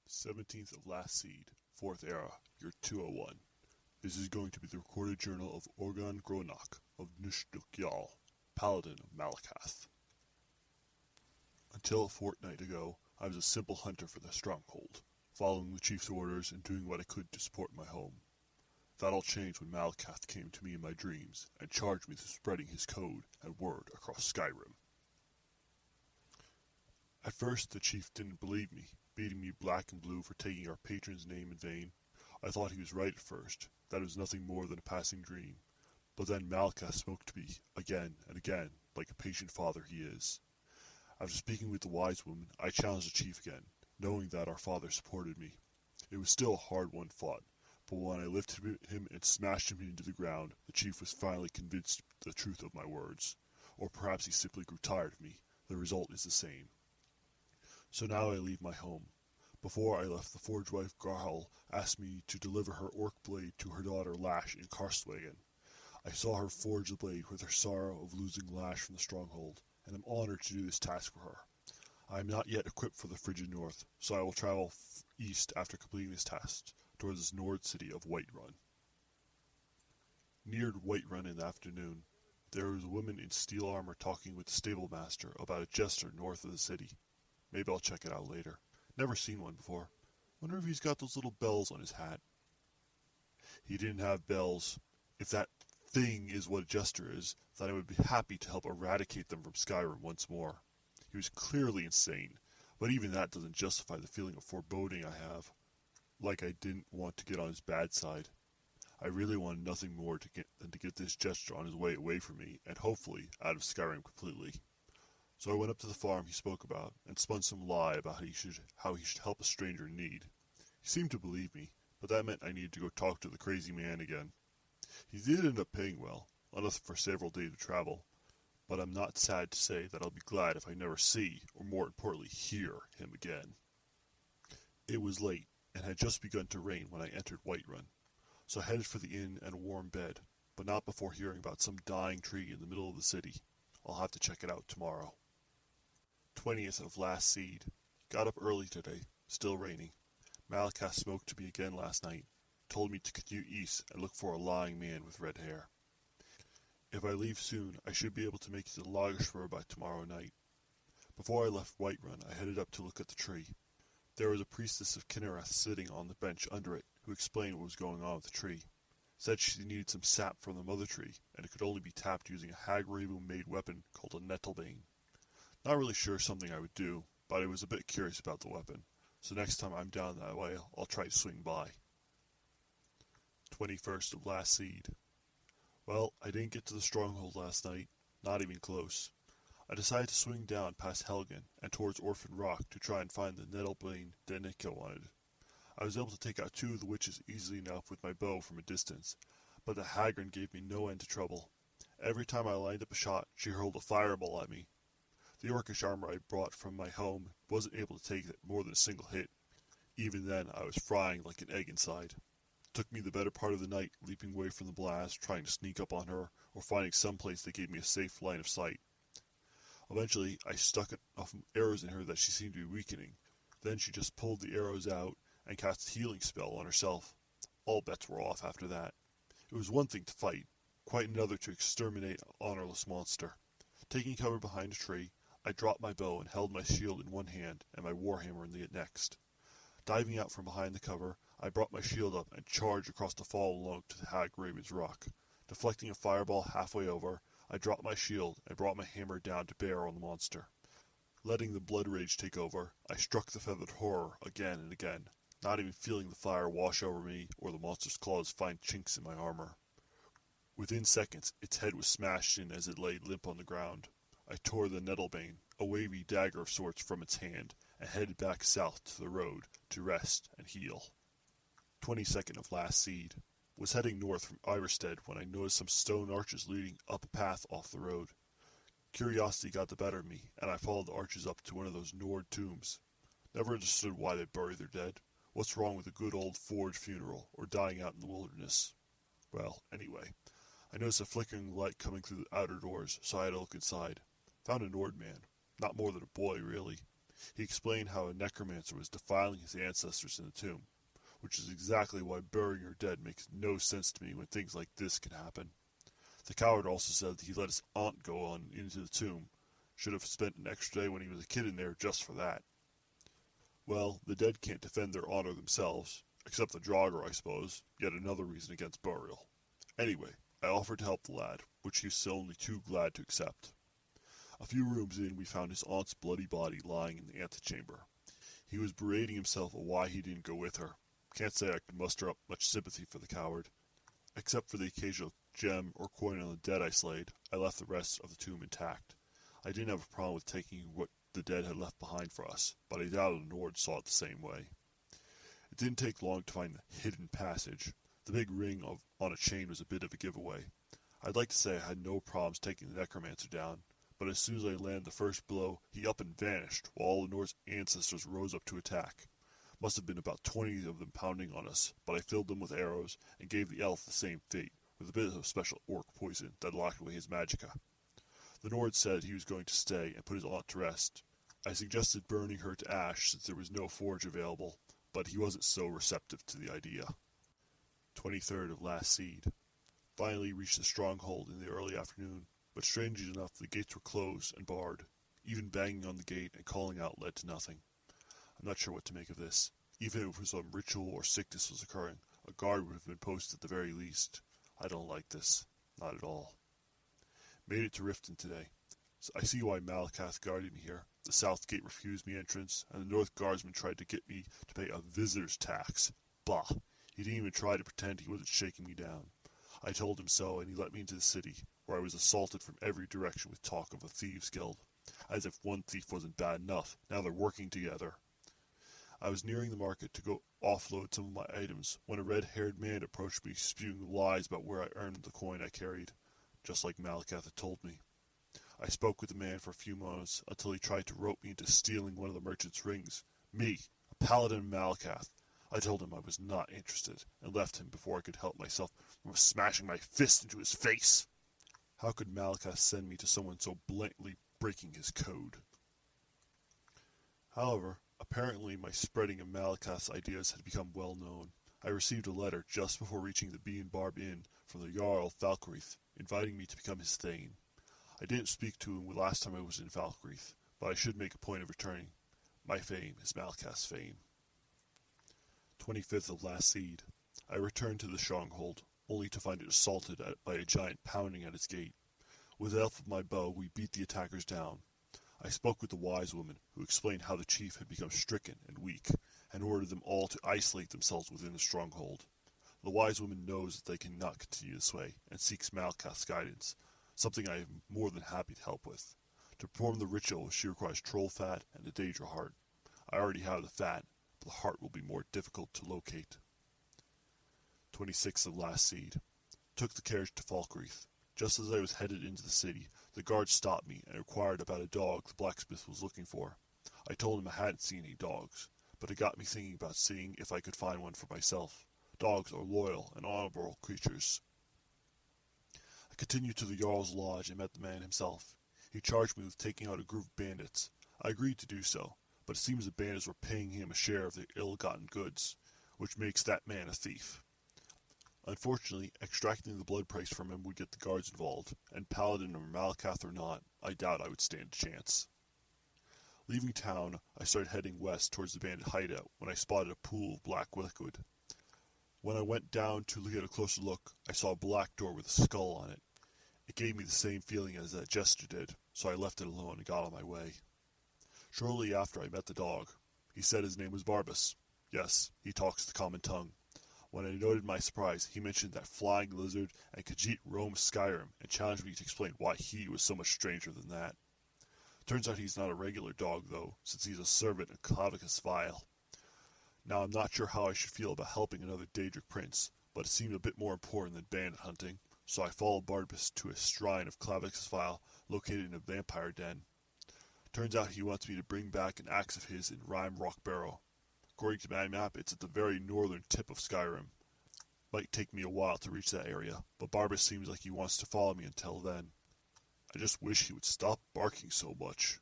17th of last seed, 4th era, you're 201. This is going to be the recorded journal of Orgon Gronach of Nushduk-Yal, Paladin of Malakath. Until a fortnight ago, I was a simple hunter for the stronghold, following the chief's orders and doing what I could to support my home. That all changed when Malakath came to me in my dreams and charged me with spreading his code and word across Skyrim. At first, the chief didn't believe me, beating me black and blue for taking our patron's name in vain. I thought he was right at first, that it was nothing more than a passing dream. But then Malakath spoke to me again and again, like a patient father he is. After speaking with the wise woman, I challenged the chief again, knowing that our father supported me. It was still a hard-won fight, but when I lifted him and smashed him into the ground, the chief was finally convinced of the truth of my words. Or perhaps he simply grew tired of me. The result is the same. So now I leave my home. Before I left, the forge wife Garhal asked me to deliver her orc blade to her daughter Lash in Karstwagen. I saw her forge the blade with her sorrow of losing Lash from the stronghold, and am honored to do this task for her. I am not yet equipped for the frigid north, so I will travel east after completing this task, towards the Nord city of Whiterun. Near Whiterun in the afternoon, there was a woman in steel armor talking with the stable master about a jester north of the city. Maybe I'll check it out later. Never seen one before. Wonder if he's got those little bells on his hat. He didn't have bells. If that thing is what a jester is, then I would be happy to help eradicate them from Skyrim once more. He was clearly insane, but even that doesn't justify the feeling of foreboding I have. Like I didn't want to get on his bad side. I really wanted nothing more than to get this jester on his way away from me, and hopefully out of Skyrim completely. So I went up to the farm he spoke about, and spun some lie about how he should help a stranger in need. He seemed to believe me, but that meant I needed to go talk to the crazy man again. He did end up paying well, enough for several days of travel, but I'm not sad to say that I'll be glad if I never see, or more importantly hear, him again. It was late, and had just begun to rain when I entered Whiterun, so I headed for the inn and a warm bed, but not before hearing about some dying tree in the middle of the city. I'll have to check it out tomorrow. 20th of last seed. Got up early today. Still raining. Malakath spoke to me again last night. Told me to continue east and look for a lying man with red hair. If I leave soon, I should be able to make it to Lagershwar by tomorrow night. Before I left Whiterun, I headed up to look at the tree. There was a priestess of Kinnereth sitting on the bench under it, who explained what was going on with the tree. Said she needed some sap from the mother tree, and it could only be tapped using a hag raven-made weapon called a nettlebane. Not really sure something I would do, but I was a bit curious about the weapon, so next time I'm down that way, I'll try to swing by. 21st of last seed. Well, I didn't get to the stronghold last night, not even close. I decided to swing down past Helgen and towards Orphan Rock to try and find the nettlebane Danica wanted. I was able to take out 2 of the witches easily enough with my bow from a distance, but the Hagrin gave me no end of trouble. Every time I lined up a shot, she hurled a fireball at me. The orcish armor I brought from my home wasn't able to take more than a single hit. Even then, I was frying like an egg inside. Took me the better part of the night, leaping away from the blast, trying to sneak up on her, or finding some place that gave me a safe line of sight. Eventually, I stuck enough arrows in her that she seemed to be weakening. Then she just pulled the arrows out and cast a healing spell on herself. All bets were off after that. It was one thing to fight, quite another to exterminate an honorless monster. Taking cover behind a tree, I dropped my bow and held my shield in one hand and my warhammer in the next. Diving out from behind the cover, I brought my shield up and charged across the fall along to the Hag Raven's Rock. Deflecting a fireball halfway over, I dropped my shield and brought my hammer down to bear on the monster. Letting the blood rage take over, I struck the feathered horror again and again, not even feeling the fire wash over me or the monster's claws find chinks in my armor. Within seconds, its head was smashed in as it lay limp on the ground. I tore the nettlebane, a wavy dagger of sorts, from its hand, and headed back south to the road to rest and heal. 22nd of last seed. Was heading north from Iverstead when I noticed some stone arches leading up a path off the road. Curiosity got the better of me, and I followed the arches up to one of those Nord tombs. Never understood why they bury their dead. What's wrong with a good old forge funeral, or dying out in the wilderness? Well, anyway, I noticed a flickering light coming through the outer doors, so I had a look inside. Found a Nord man. Not more than a boy, really. He explained how a necromancer was defiling his ancestors in the tomb, which is exactly why burying your dead makes no sense to me when things like this can happen. The coward also said that he let his aunt go on into the tomb. Should have spent an extra day when he was a kid in there just for that. Well, the dead can't defend their honor themselves, except the Draugr, I suppose, yet another reason against burial. Anyway, I offered to help the lad, which he was only too glad to accept. A few rooms in, we found his aunt's bloody body lying in the antechamber. He was berating himself on why he didn't go with her. Can't say I could muster up much sympathy for the coward. Except for the occasional gem or coin on the dead I slayed, I left the rest of the tomb intact. I didn't have a problem with taking what the dead had left behind for us, but I doubted the Nord saw it the same way. It didn't take long to find the hidden passage. The big ring on a chain was a bit of a giveaway. I'd like to say I had no problems taking the necromancer down, but as soon as I landed the first blow, he up and vanished, while all the Nord's ancestors rose up to attack. Must have been about 20 of them pounding on us, but I filled them with arrows and gave the elf the same fate, with a bit of special orc poison that locked away his magicka. The Nord said he was going to stay and put his aunt to rest. I suggested burning her to ash since there was no forge available, but he wasn't so receptive to the idea. 23rd of last seed. Finally reached the stronghold in the early afternoon, but strangely enough the gates were closed and barred. Even banging on the gate and calling out led to nothing. I'm not sure what to make of this. Even if some ritual or sickness was occurring, a guard would have been posted at the very least. I don't like this. Not at all. Made it to Riften today. So I see why Malakath guarded me here. The south gate refused me entrance, and the north guardsman tried to get me to pay a visitor's tax. Bah! He didn't even try to pretend he wasn't shaking me down. I told him so, and he let me into the city, where I was assaulted from every direction with talk of a thieves' guild. As if one thief wasn't bad enough, now they're working together. I was nearing the market to go offload some of my items when a red-haired man approached me, spewing lies about where I earned the coin I carried, just like Malakath had told me. I spoke with the man for a few moments until he tried to rope me into stealing one of the merchant's rings. Me, a paladin of Malakath. I told him I was not interested, and left him before I could help myself from smashing my fist into his face. How could Malakath send me to someone so blatantly breaking his code? However, apparently my spreading of Malakath's ideas had become well known. I received a letter just before reaching the Bee and Barb Inn from the Jarl Falkreath, inviting me to become his thane. I didn't speak to him last time I was in Falkreath, but I should make a point of returning. My fame is Malakath's fame. 25th of last seed. I returned to the stronghold, only to find it assaulted by a giant pounding at its gate. With the help of my bow, we beat the attackers down. I spoke with the wise woman, who explained how the chief had become stricken and weak, and ordered them all to isolate themselves within the stronghold. The wise woman knows that they cannot continue this way, and seeks Malakath's guidance, something I am more than happy to help with. To perform the ritual, she requires troll fat and a Daedra heart. I already have the fat, but the heart will be more difficult to locate. 26th of last seed. Took the carriage to Falkreath. Just as I was headed into the city, the guard stopped me and inquired about a dog the blacksmith was looking for. I told him I hadn't seen any dogs, but it got me thinking about seeing if I could find one for myself. Dogs are loyal and honorable creatures. I continued to the Jarl's lodge and met the man himself. He charged me with taking out a group of bandits. I agreed to do so, but it seems the bandits were paying him a share of their ill-gotten goods, which makes that man a thief. Unfortunately, extracting the blood price from him would get the guards involved, and Paladin or Malakath or not, I doubt I would stand a chance. Leaving town, I started heading west towards the bandit hideout when I spotted a pool of black liquid. When I went down to get a closer look, I saw a black door with a skull on it. It gave me the same feeling as that jester did, so I left it alone and got on my way. Shortly after, I met the dog. He said his name was Barbas. Yes, he talks the common tongue. When I noted my surprise, he mentioned that Flying Lizard and Khajiit roamed Skyrim and challenged me to explain why he was so much stranger than that. Turns out he's not a regular dog, though, since he's a servant of Clavicus Vile. Now, I'm not sure how I should feel about helping another Daedric prince, but it seemed a bit more important than bandit hunting, so I followed Barbas to a shrine of Clavicus Vile located in a vampire den. Turns out he wants me to bring back an axe of his in Rime Rock Barrow. According to my map, it's at the very northern tip of Skyrim. Might take me a while to reach that area, but Barbas seems like he wants to follow me until then. I just wish he would stop barking so much.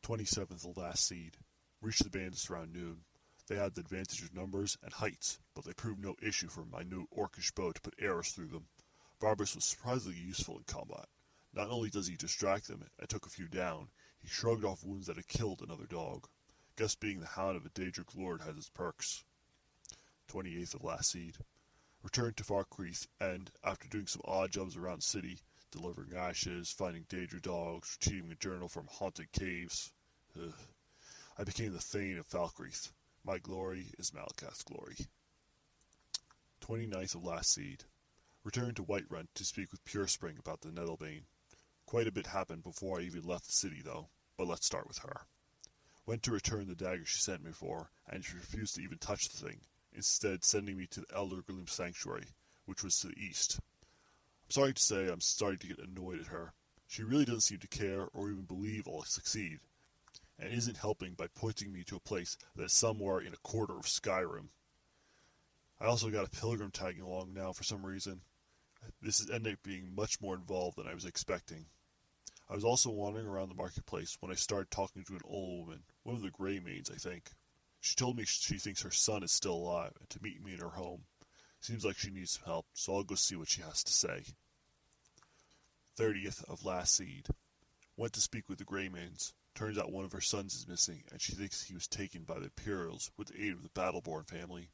27th of last seed. Reached the bandits around noon. They had the advantage of numbers and heights, but they proved no issue for my new orcish bow to put arrows through them. Barbas was surprisingly useful in combat. Not only does he distract them and took a few down, he shrugged off wounds that had killed another dog. Guess being the hound of a Daedric lord has its perks. 28th of last seed. Returned to Falkreath, and, after doing some odd jobs around the city, delivering ashes, finding Daedra dogs, retrieving a journal from haunted caves, I became the Thane of Falkreath. My glory is Malakath's glory. 29th of last seed. Returned to Whiterun to speak with Pure Spring about the Nettlebane. Quite a bit happened before I even left the city, though, but let's start with her. Went to return the dagger she sent me for, and she refused to even touch the thing, instead sending me to the Elder Gloom Sanctuary, which was to the east. I'm sorry to say I'm starting to get annoyed at her. She really doesn't seem to care or even believe I'll succeed, and isn't helping by pointing me to a place that is somewhere in a quarter of Skyrim. I also got a pilgrim tagging along now for some reason. This is ending up being much more involved than I was expecting. I was also wandering around the marketplace when I started talking to an old woman, one of the Grey Maids, I think. She told me she thinks her son is still alive and to meet me in her home. Seems like she needs some help, so I'll go see what she has to say. 30th of last seed. Went to speak with the Grey Maids. Turns out one of her sons is missing, and she thinks he was taken by the Imperials with the aid of the Battleborn family.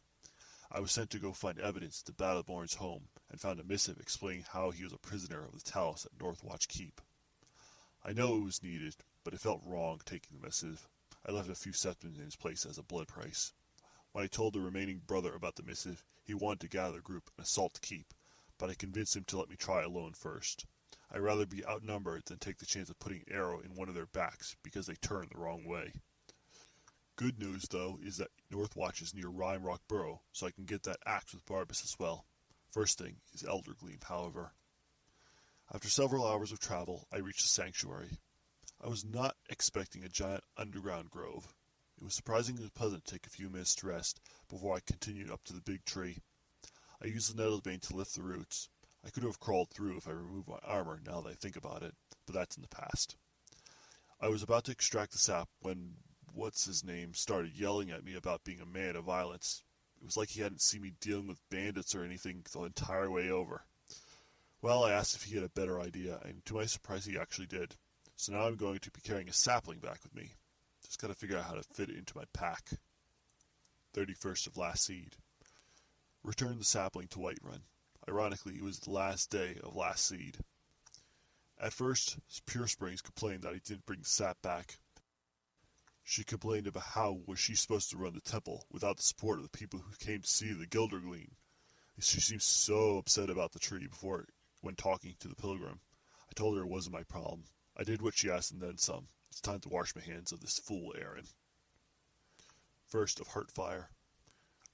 I was sent to go find evidence at the Battleborn's home, and found a missive explaining how he was a prisoner of the Talus at Northwatch Keep. I know it was needed, but it felt wrong taking the missive. I left a few septims in his place as a blood price. When I told the remaining brother about the missive, he wanted to gather a group and assault the keep, but I convinced him to let me try alone first. I'd rather be outnumbered than take the chance of putting an arrow in one of their backs because they turned the wrong way. Good news, though, is that Northwatch is near Rime Rock Burrow, so I can get that axe with Barbas as well. First thing is Elder Gleam, however. After several hours of travel, I reached the sanctuary. I was not expecting a giant underground grove. It was surprisingly pleasant to take a few minutes to rest before I continued up to the big tree. I used the Nettlebane to lift the roots. I could have crawled through if I removed my armor now that I think about it, but that's in the past. I was about to extract the sap when what's-his-name started yelling at me about being a man of violence. It was like he hadn't seen me dealing with bandits or anything the entire way over. Well, I asked if he had a better idea, and to my surprise he actually did. So now I'm going to be carrying a sapling back with me. Just gotta figure out how to fit it into my pack. 31st of last seed. Returned the sapling to Whiterun. Ironically, it was the last day of last seed. At first, Pure Springs complained that I didn't bring the sap back. She complained about how was she supposed to run the temple without the support of the people who came to see the Gildergleen. She seemed so upset about the tree when talking to the pilgrim. I told her it wasn't my problem. I did what she asked and then some. It's time to wash my hands of this fool Aaron. 1st of Heartfire.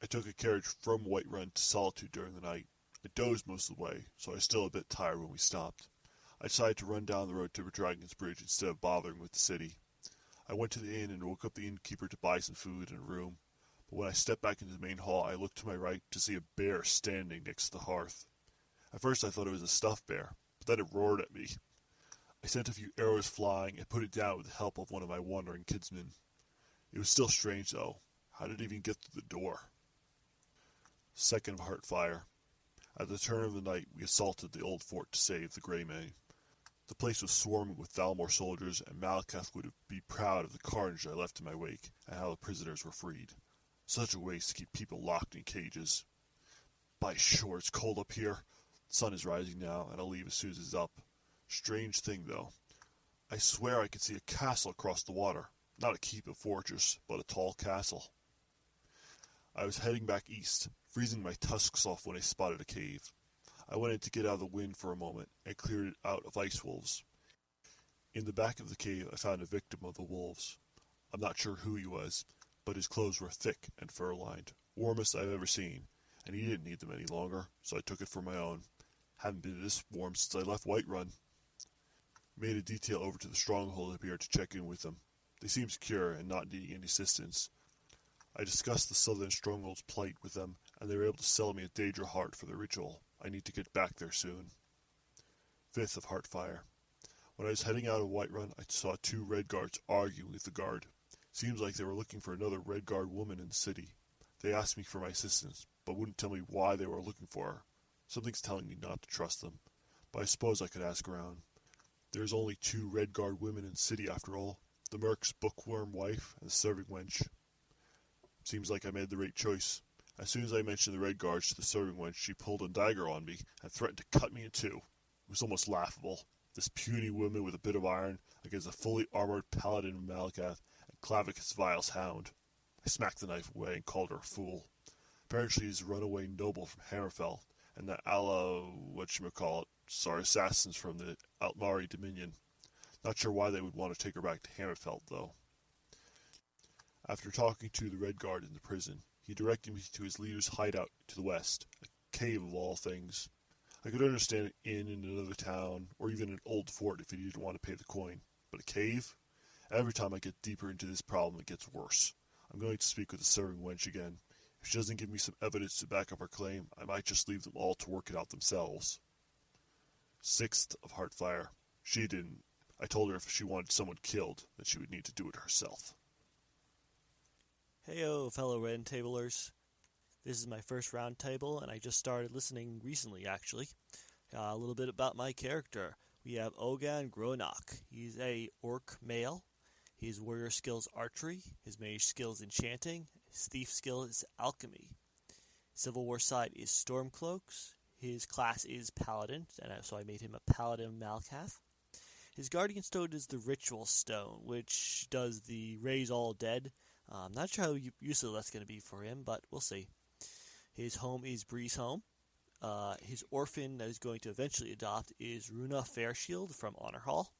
I took a carriage from Whiterun to Solitude during the night. I dozed most of the way, so I was still a bit tired when we stopped. I decided to run down the road to Dragon's Bridge instead of bothering with the city. I went to the inn and woke up the innkeeper to buy some food and a room. But when I stepped back into the main hall, I looked to my right to see a bear standing next to the hearth. At first I thought it was a stuffed bear, but then it roared at me. I sent a few arrows flying and put it down with the help of one of my wandering kinsmen. It was still strange, though. How did it even get through the door? 2nd of Heartfire. At the turn of the night, we assaulted the old fort to save the Grey Men. The place was swarming with Thalmor soldiers, and Malakath would be proud of the carnage I left in my wake, and how the prisoners were freed. Such a waste to keep people locked in cages. By sure, it's cold up here. The sun is rising now, and I'll leave as soon as it's up. Strange thing, though. I swear I can see a castle across the water. Not a keep or fortress, but a tall castle. I was heading back east, freezing my tusks off when I spotted a cave. I went in to get out of the wind for a moment and cleared it out of ice wolves. In the back of the cave, I found a victim of the wolves. I'm not sure who he was, but his clothes were thick and fur-lined, warmest I've ever seen, and he didn't need them any longer, so I took it for my own. Haven't been this warm since I left Whiterun. Made a detail over to the stronghold up here to check in with them. They seem secure and not needing any assistance. I discussed the southern stronghold's plight with them, and they were able to sell me a Daedra heart for the ritual. I need to get back there soon. 5th of Heartfire. When I was heading out of Whiterun, I saw 2 Red Guards arguing with the guard. Seems like they were looking for another Red Guard woman in the city. They asked me for my assistance, but wouldn't tell me why they were looking for her. Something's telling me not to trust them, but I suppose I could ask around. There's only 2 Red Guard women in the city after all, the Merc's bookworm wife and the serving wench. Seems like I made the right choice. As soon as I mentioned the Red Guards to the serving wench, she pulled a dagger on me and threatened to cut me in 2. It was almost laughable. This puny woman with a bit of iron against a fully armored paladin of Malakath and Clavicus Vile's hound. I smacked the knife away and called her a fool. Apparently she's a runaway noble from Hammerfell, and the assassins from the Altmari Dominion. Not sure why they would want to take her back to Hammerfell, though. After talking to the Red Guard in the prison, he directed me to his leader's hideout to the west, a cave of all things. I could understand an inn in another town, or even an old fort if he didn't want to pay the coin. But a cave? Every time I get deeper into this problem, it gets worse. I'm going to speak with the serving wench again. If she doesn't give me some evidence to back up her claim, I might just leave them all to work it out themselves. 6th of Heartfire. She didn't. I told her if she wanted someone killed, then she would need to do it herself. Heyo, fellow Roundtablers. This is my first Roundtable, and I just started listening recently, actually. A little bit about my character. We have Ogan Gronach. He's a orc male. His warrior skill is archery. His mage skill is enchanting. His thief skill is alchemy. Civil War side is Stormcloaks. His class is Paladin, and so I made him a Paladin of Malakath. His guardian stone is the Ritual Stone, which does the Raise All Dead. I'm not sure how useful that's going to be for him, but we'll see. His home is Breeze Home. His orphan that he's going to eventually adopt is Runa Fairshield from Honor Hall.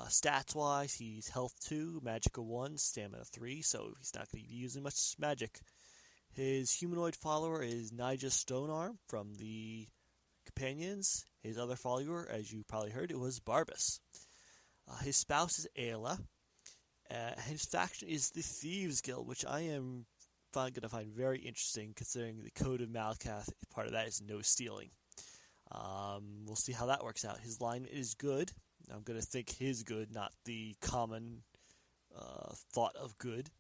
Stats-wise, he's Health 2, Magicka 1, Stamina 3, so he's not going to be using much magic. His humanoid follower is Nija Stonearm from the Companions. His other follower, as you probably heard, it was Barbas. His spouse is Aela. His faction is the Thieves Guild, which I am going to find very interesting, considering the Code of Malakath, part of that is no stealing. We'll see how that works out. His line is good. I'm going to think his good, not the common thought of good.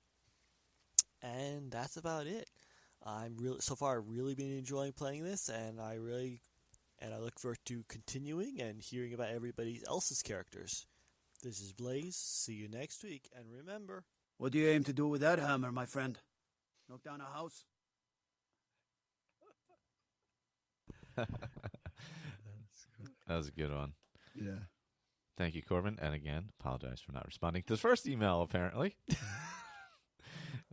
And that's about it. I'm really been enjoying playing this, and I look forward to continuing and hearing about everybody else's characters. This is Blaze. See you next week, and remember. What do you aim to do with that hammer, my friend? Knock down a house? That was a good one. Yeah. Thank you, Corbin. And again, apologize for not responding to the first email, apparently,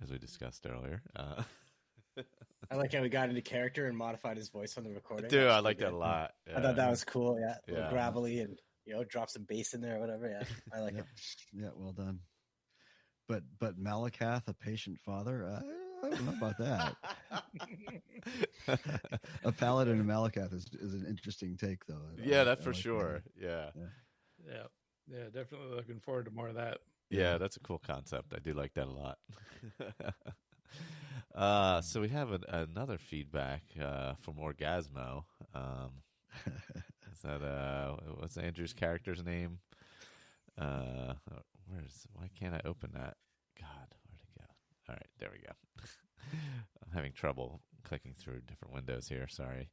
as we discussed earlier. I like how he got into character and modified his voice on the recording. Dude, I like that a lot. I thought that was cool. Yeah, a little Yeah. gravelly and drop some bass in there or whatever. Yeah, I like Yeah. it. Yeah, well done. But Malakath, a patient father, I don't know about that. A paladin in Malakath is an interesting take, though. Yeah, that's I for like sure. that. Yeah. Yeah, definitely looking forward to more of that. Yeah, that's a cool concept. I do like that a lot. So we have another feedback from Orgasmo. Is that what's Andrew's character's name? Why can't I open that? God, where'd it go? All right, there we go. I'm having trouble clicking through different windows here. Sorry,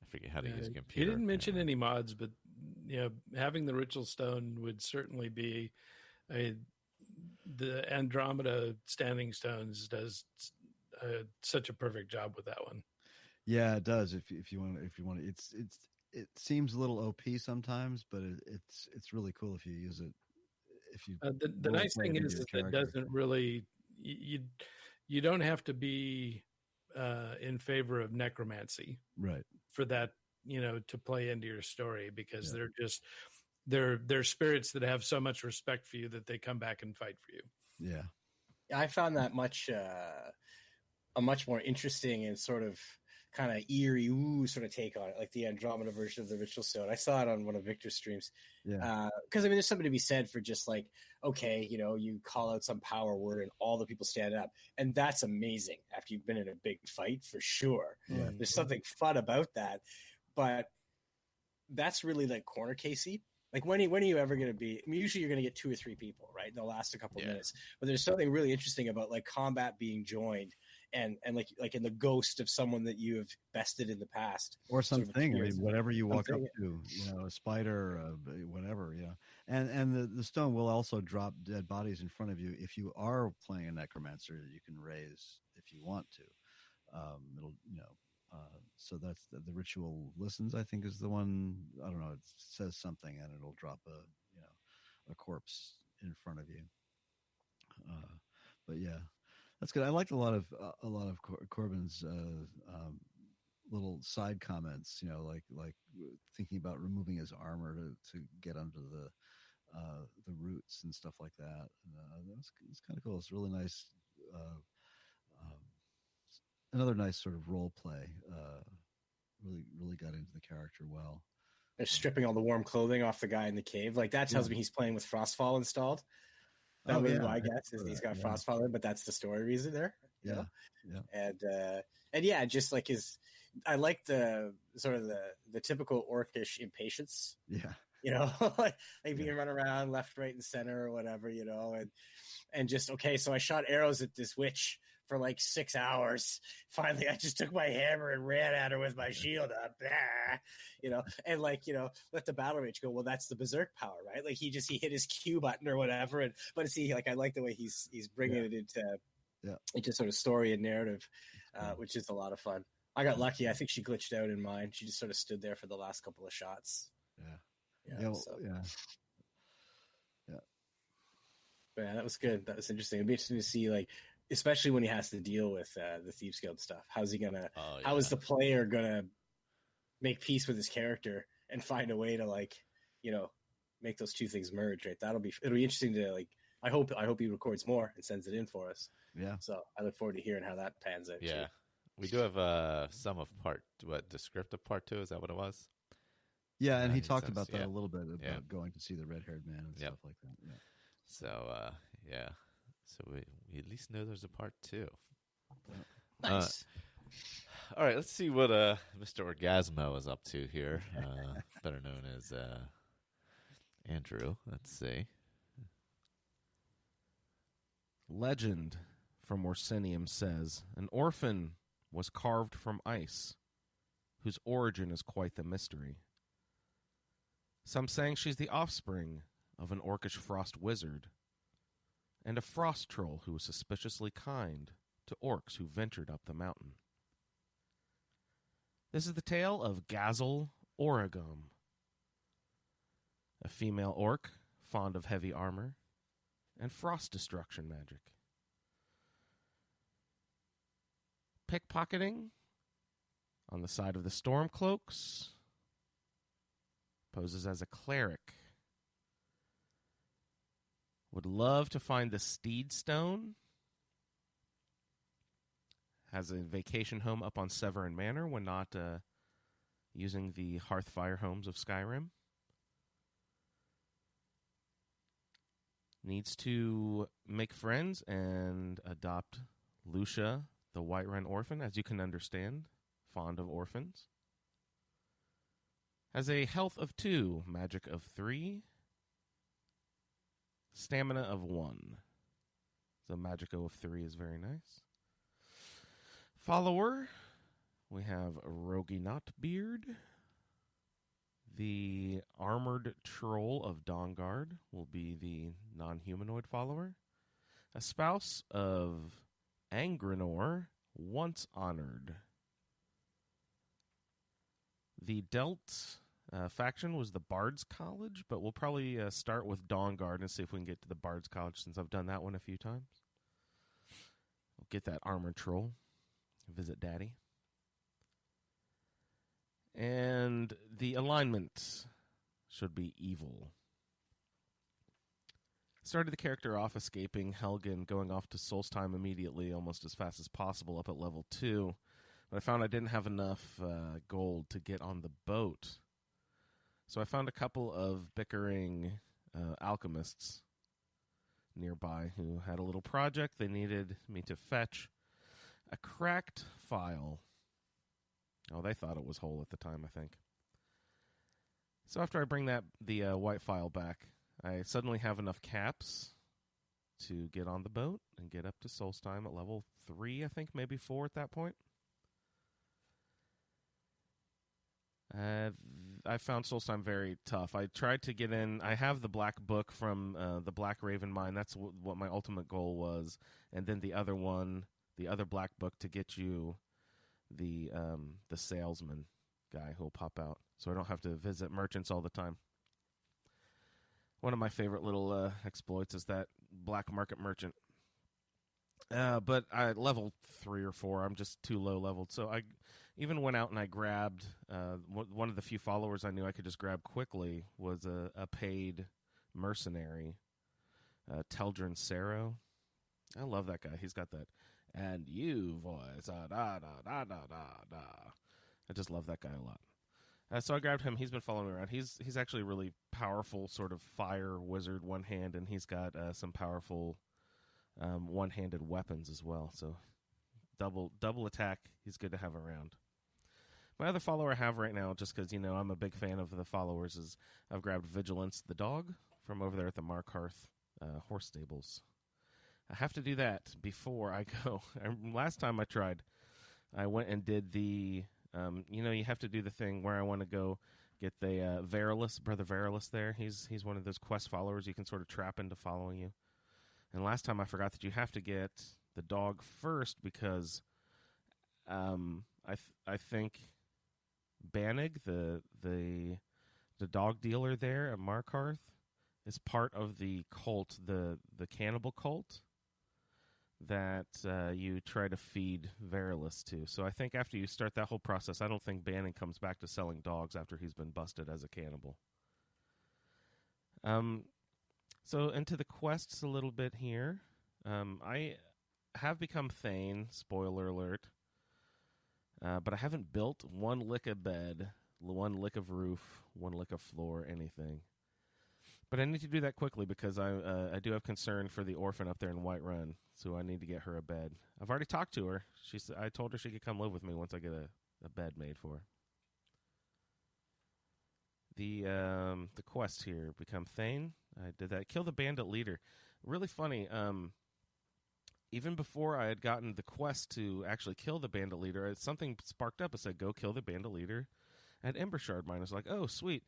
I forget how to use a computer. He didn't mention any mods, but having the ritual stone would certainly be. The Andromeda Standing Stones does such a perfect job with that one. Yeah, it does. If you want, it seems a little OP sometimes, but it's really cool if you use it. If you the nice thing is that it doesn't really you don't have to be in favor of necromancy, right, for that to play into your story, because they're spirits that have so much respect for you that they come back and fight for you. Yeah, I found that a much more interesting and sort of kind of eerie sort of take on it, like the Andromeda version of the Ritual Stone. I saw it on one of Victor's streams. Yeah, because there's something to be said for just like, okay, you call out some power word and all the people stand up, and that's amazing after you've been in a big fight, for sure. Yeah. There's something fun about that, but that's really like corner casey. Like when are you ever going to be? I mean, usually you're going to get 2 or 3 people, right? They'll last a couple of minutes, but there's something really interesting about like combat being joined and like in the ghost of someone that you have bested in the past, or something. I mean, whatever you walk up Something. to, a spider, whatever, and the stone will also drop dead bodies in front of you if you are playing a necromancer that you can raise if you want to. It'll, so that's the ritual listens, I think, is the one. I don't know. It says something and it'll drop a corpse in front of you. But yeah, that's good. I liked a lot of Corbin's little side comments. Like thinking about removing his armor to get under the roots and stuff like that. And, it's kind of cool. It's really nice. Another nice sort of role play. Really got into the character well. They're stripping all the warm clothing off the guy in the cave. Like that tells me he's playing with Frostfall installed. That was my guess, is he's got Frostfall in, but that's the story reason there. Yeah. And yeah, just like I like the sort of the typical orcish impatience. Yeah. Like being run around left, right, and center or whatever, and just, okay, so I shot arrows at this witch for like 6 hours. Finally, I just took my hammer and ran at her with my shield up, and let the battle rage go. Well, that's the berserk power, right? Like he hit his Q button or whatever. But I like the way he's bringing it into sort of story and narrative, which is a lot of fun. I got lucky. I think she glitched out in mine. She just sort of stood there for the last couple of shots. Yeah, that was good. That was interesting. It'd be interesting to see, like, especially when he has to deal with the Thieves Guild stuff. How's he gonna? How is the player gonna make peace with his character and find a way to make those two things merge? Right. It'll be interesting to I hope he records more and sends it in for us. Yeah. So I look forward to hearing how that pans out. Yeah. Too. We do have some of the script of part 2. Is that what it was? Yeah, and he talked about that a little bit, about going to see the red-haired man and stuff like that. Yeah. So, so we at least know there's a part 2. Nice. All right, let's see what Mr. Orgasmo is up to here, better known as Andrew. Let's see. Legend from Orsinium says, an orphan was carved from ice, whose origin is quite the mystery. Some saying she's the offspring of an orcish frost wizard and a frost troll who was suspiciously kind to orcs who ventured up the mountain. This is the tale of Gazel Origom, a female orc fond of heavy armor and frost destruction magic. Pickpocketing on the side of the Stormcloaks, poses as a cleric. Would love to find the Steed Stone. Has a vacation home up on Severin Manor when not using the Hearthfire homes of Skyrim. Needs to make friends and adopt Lucia, the Whiterun orphan, as you can understand. Fond of orphans. Has a health of 2, magic of 3, stamina of 1. So magico of 3 is very nice. Follower, we have Rogi Knotbeard. The Armored Troll of Dawnguard will be the non-humanoid follower. A spouse of Angrenor, once honored. The Delt faction was the Bard's College, but we'll probably start with Dawnguard and see if we can get to the Bard's College since I've done that one a few times. We'll get that Armored Troll. Visit Daddy. And the alignment should be evil. Started the character off escaping Helgen, going off to Solstheim immediately, almost as fast as possible, up at level 2. But I found I didn't have enough gold to get on the boat. So I found a couple of bickering alchemists nearby who had a little project. They needed me to fetch a cracked file. Oh, they thought it was whole at the time, I think. So after I bring the white file back, I suddenly have enough caps to get on the boat and get up to Solstheim at level 3, I think, maybe 4 at that point. I found Solstheim very tough. I tried to get in. I have the black book from the Black Raven Mine. That's what my ultimate goal was. And then the other one, the other black book to get you the salesman guy who will pop out, so I don't have to visit merchants all the time. One of my favorite little exploits is that black market merchant. But I level 3 or 4, I'm just too low leveled. So I even went out and I grabbed one of the few followers I knew I could just grab quickly was a paid mercenary, Teldrin Sero. I love that guy. He's got that "and you" voice. Da da da da da da. I just love that guy a lot. So I grabbed him. He's been following me around. He's actually a really powerful sort of fire wizard, one hand, and he's got some powerful one-handed weapons as well. So double attack. He's good to have around. My other follower I have right now, just because I'm a big fan of the followers, is I've grabbed Vigilance the dog from over there at the Markarth horse stables. I have to do that before I go. Last time I tried, I went and did the, you have to do the thing where I want to go get the Verilus, Brother Verilus there. He's one of those quest followers you can sort of trap into following you. And last time I forgot that you have to get the dog first because I think Banig, the dog dealer there at Markarth, is part of the cult, the cannibal cult that you try to feed Verilus to. So I think after you start that whole process, I don't think Bannon comes back to selling dogs after he's been busted as a cannibal. So into the quests a little bit here. I have become Thane, spoiler alert, but I haven't built one lick of bed, one lick of roof, one lick of floor, anything. But I need to do that quickly because I do have concern for the orphan up there in Whiterun, so I need to get her a bed. I've already talked to her. I told her she could come live with me once I get a bed made for her. The quest here, become Thane. I did that. Kill the bandit leader. Really funny. even before I had gotten the quest to actually kill the bandit leader, something sparked up. It said, go kill the bandit leader at Embershard Mine. I was like, oh, sweet.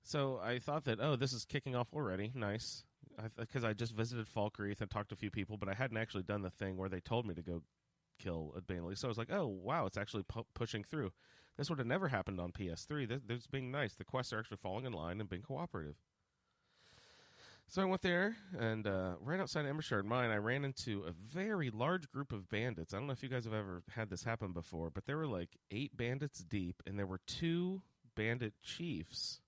So I thought that, oh, this is kicking off already. Nice. Because I just visited Falkreath and talked to a few people, but I hadn't actually done the thing where they told me to go kill a bandit leader. So I was like, oh, wow, it's actually pushing through. This would have never happened on PS3. This being nice. The quests are actually falling in line and being cooperative. So I went there, and right outside Embershard Mine, I ran into a very large group of bandits. I don't know if you guys have ever had this happen before, but there were like 8 bandits deep, and there were 2 bandit chiefs.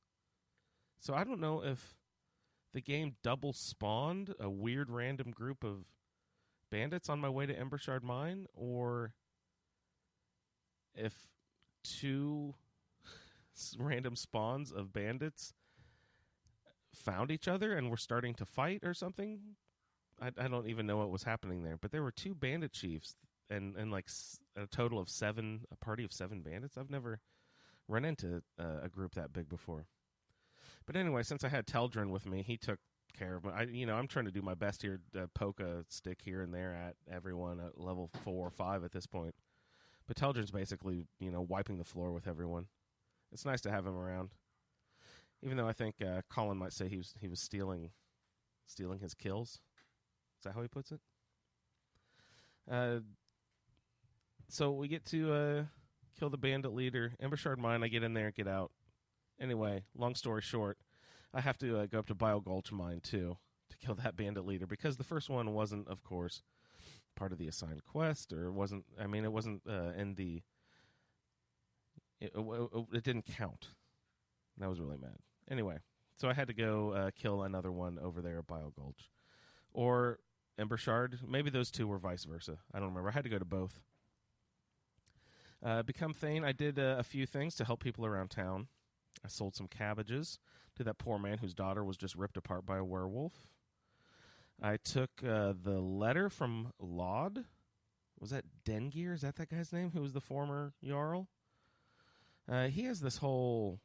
So I don't know if the game double spawned a weird random group of bandits on my way to Embershard Mine, or if 2 random spawns of bandits found each other and were starting to fight or something. I don't even know what was happening there, but there were 2 bandit chiefs and like a total of 7, a party of 7 bandits. I've never run into a group that big before. But anyway, since I had Teldrin with me, he took care of me. I'm trying to do my best here to poke a stick here and there at everyone at level 4 or 5 at this point. But Teldrin's basically, wiping the floor with everyone. It's nice to have him around. Even though I think Colin might say he was stealing his kills. Is that how he puts it? So we get to kill the bandit leader. Embershard Mine, I get in there, get out. Anyway, long story short, I have to go up to Bile Gulch Mine, too, to kill that bandit leader. Because the first one wasn't, of course, part of the assigned quest. Or it wasn't in the... It didn't count. And I was really mad. Anyway, so I had to go kill another one over there at Bile Gulch. Or Embershard. Maybe those 2 were vice versa. I don't remember. I had to go to both. Become Thane. I did a few things to help people around town. I sold some cabbages to that poor man whose daughter was just ripped apart by a werewolf. I took the letter from Laud. Was that Dengir? Is that guy's name? Who was the former Jarl? He has this whole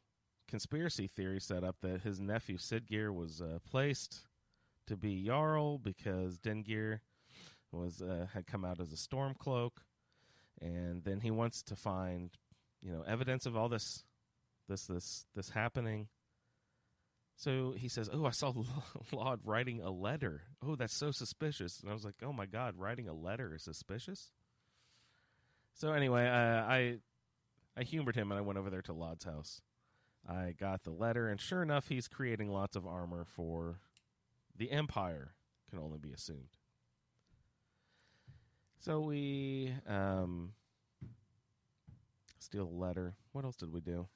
conspiracy theory set up that his nephew Sidgeir was placed to be Jarl because Dengir had come out as a Stormcloak, and then he wants to find evidence of all this happening. So he says, "Oh, I saw Laud writing a letter. Oh, that's so suspicious." And I was like, "Oh my God, writing a letter is suspicious?" So anyway, I humored him and I went over there to Laud's house. I got the letter, and sure enough, he's creating lots of armor for the Empire, can only be assumed. So we steal the letter. What else did we do?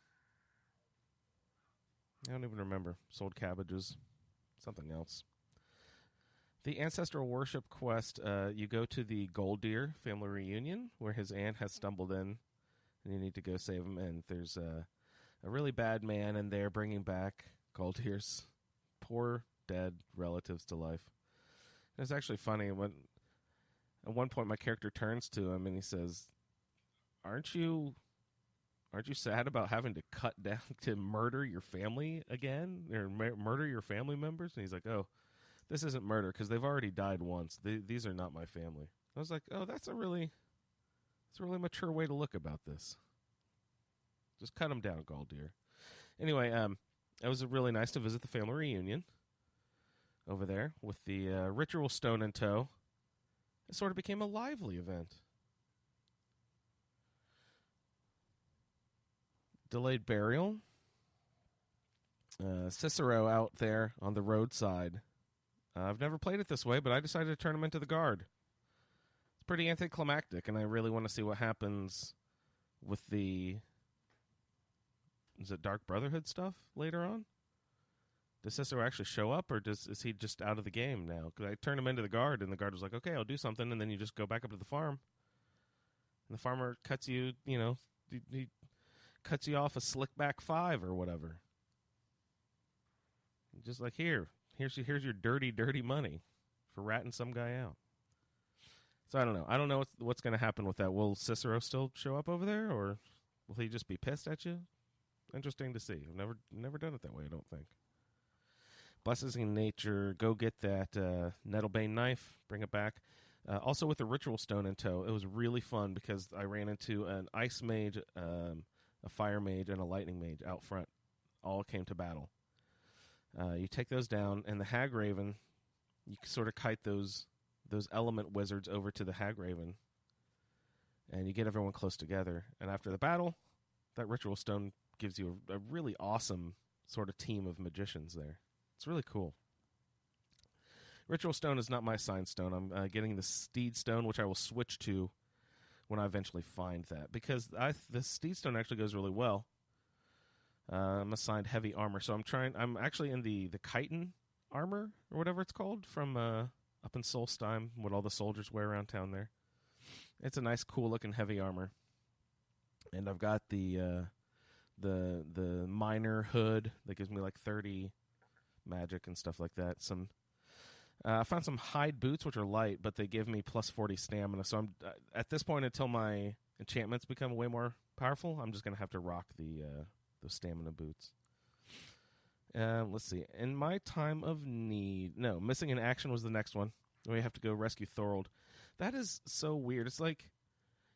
I don't even remember. Sold cabbages. Something else. The Ancestral Worship quest, you go to the Gold Deer family reunion, where his aunt has stumbled in, and you need to go save him, and there's a really bad man in there bringing back Gold Deer's poor dead relatives to life. And it's actually funny when at one point my character turns to him and he says, Aren't you sad about having to cut down to murder your family again? Or murder your family members?" And he's like, "Oh, this isn't murder because they've already died once. These are not my family." I was like, "Oh, that's a really mature way to look about this. Just cut them down, Galdir." Anyway, it was really nice to visit the family reunion over there with the ritual stone in tow. It sort of became a lively event. Delayed burial. Cicero out there on the roadside. I've never played it this way, but I decided to turn him into the guard. It's pretty anticlimactic, and I really want to see what happens with the... Is it Dark Brotherhood stuff later on? Does Cicero actually show up, or is he just out of the game now? Because I turned him into the guard, and the guard was like, "Okay, I'll do something," and then you just go back up to the farm. And the farmer cuts you, he cuts you off a slick back 5 or whatever. Just like, here's your dirty, dirty money for ratting some guy out. So I don't know. I don't know what's going to happen with that. Will Cicero still show up over there, or will he just be pissed at you? Interesting to see. I've never done it that way, I don't think. Blessings in Nature. Go get that Nettlebane knife. Bring it back. Also with the ritual stone in tow, it was really fun because I ran into an ice mage, a fire mage, and a lightning mage out front. All came to battle. You take those down, and the Hag Raven, you sort of kite those element wizards over to the Hag Raven, and you get everyone close together. And after the battle, that ritual stone gives you a really awesome sort of team of magicians there. It's really cool. Ritual stone is not my sign stone. I'm getting the steed stone, which I will switch to when I eventually find that, because the steed stone actually goes really well. I'm assigned heavy armor, so I'm actually in the chitin armor, or whatever it's called, from up in Solstheim, what all the soldiers wear around town there. It's a nice, cool-looking heavy armor. And I've got the minor hood that gives me like 30 magic and stuff like that. I found some hide boots, which are light, but they give me plus 40 stamina. So I'm at this point, until my enchantments become way more powerful, I'm just going to have to rock those stamina boots. Let's see. In my time of need... No, missing in action was the next one. We have to go rescue Thorold. That is so weird. It's like,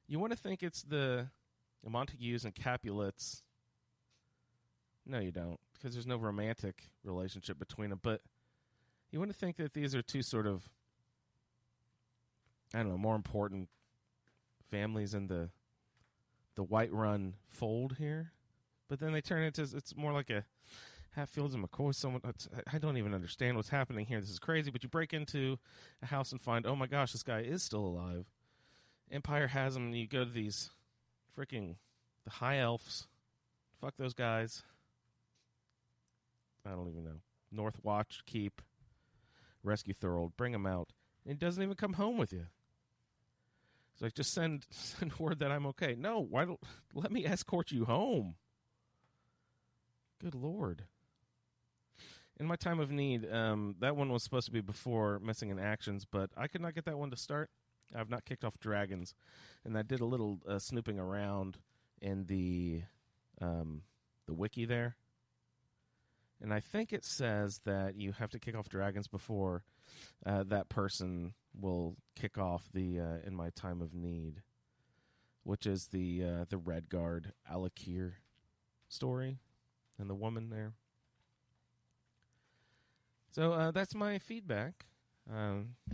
you want to think it's the Montagues and Capulets. No, you don't, because there's no romantic relationship between them. But you want to think that these are two sort of, I don't know, more important families in the Whiterun fold here. But then they turn into, it's more like a Hatfields and McCoy. I don't even understand what's happening here. This is crazy. But you break into a house and find, oh my gosh, this guy is still alive. Empire has him, and you go to these freaking the high elves. Fuck those guys. I don't even know. North Watch, keep, rescue Thorold, bring him out. And he doesn't even come home with you. It's like, just send word that I'm okay. No, let me escort you home. Good Lord. In my time of need, that one was supposed to be before missing in actions, but I could not get that one to start. I've not kicked off dragons, and I did a little snooping around in the wiki there, and I think it says that you have to kick off dragons before that person will kick off the in my time of need, which is the Redguard Alakir story and the woman there. So that's my feedback.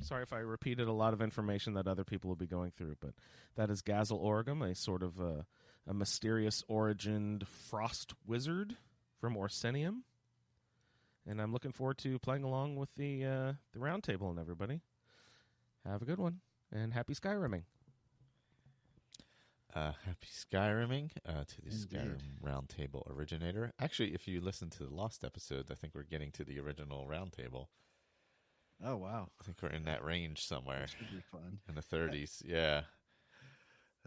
Sorry if I repeated a lot of information that other people will be going through, but that is Gazel Orgum, a sort of a mysterious origined frost wizard from Orsenium. And I'm looking forward to playing along with the Roundtable and everybody. Have a good one, and happy Skyrimming. Happy Skyrimming to the Indeed. Skyrim Roundtable originator. Actually, if you listen to the lost episodes, I think we're getting to the original Roundtable. Oh, wow. I think we're in that range somewhere. That should be fun. In the 30s, yeah.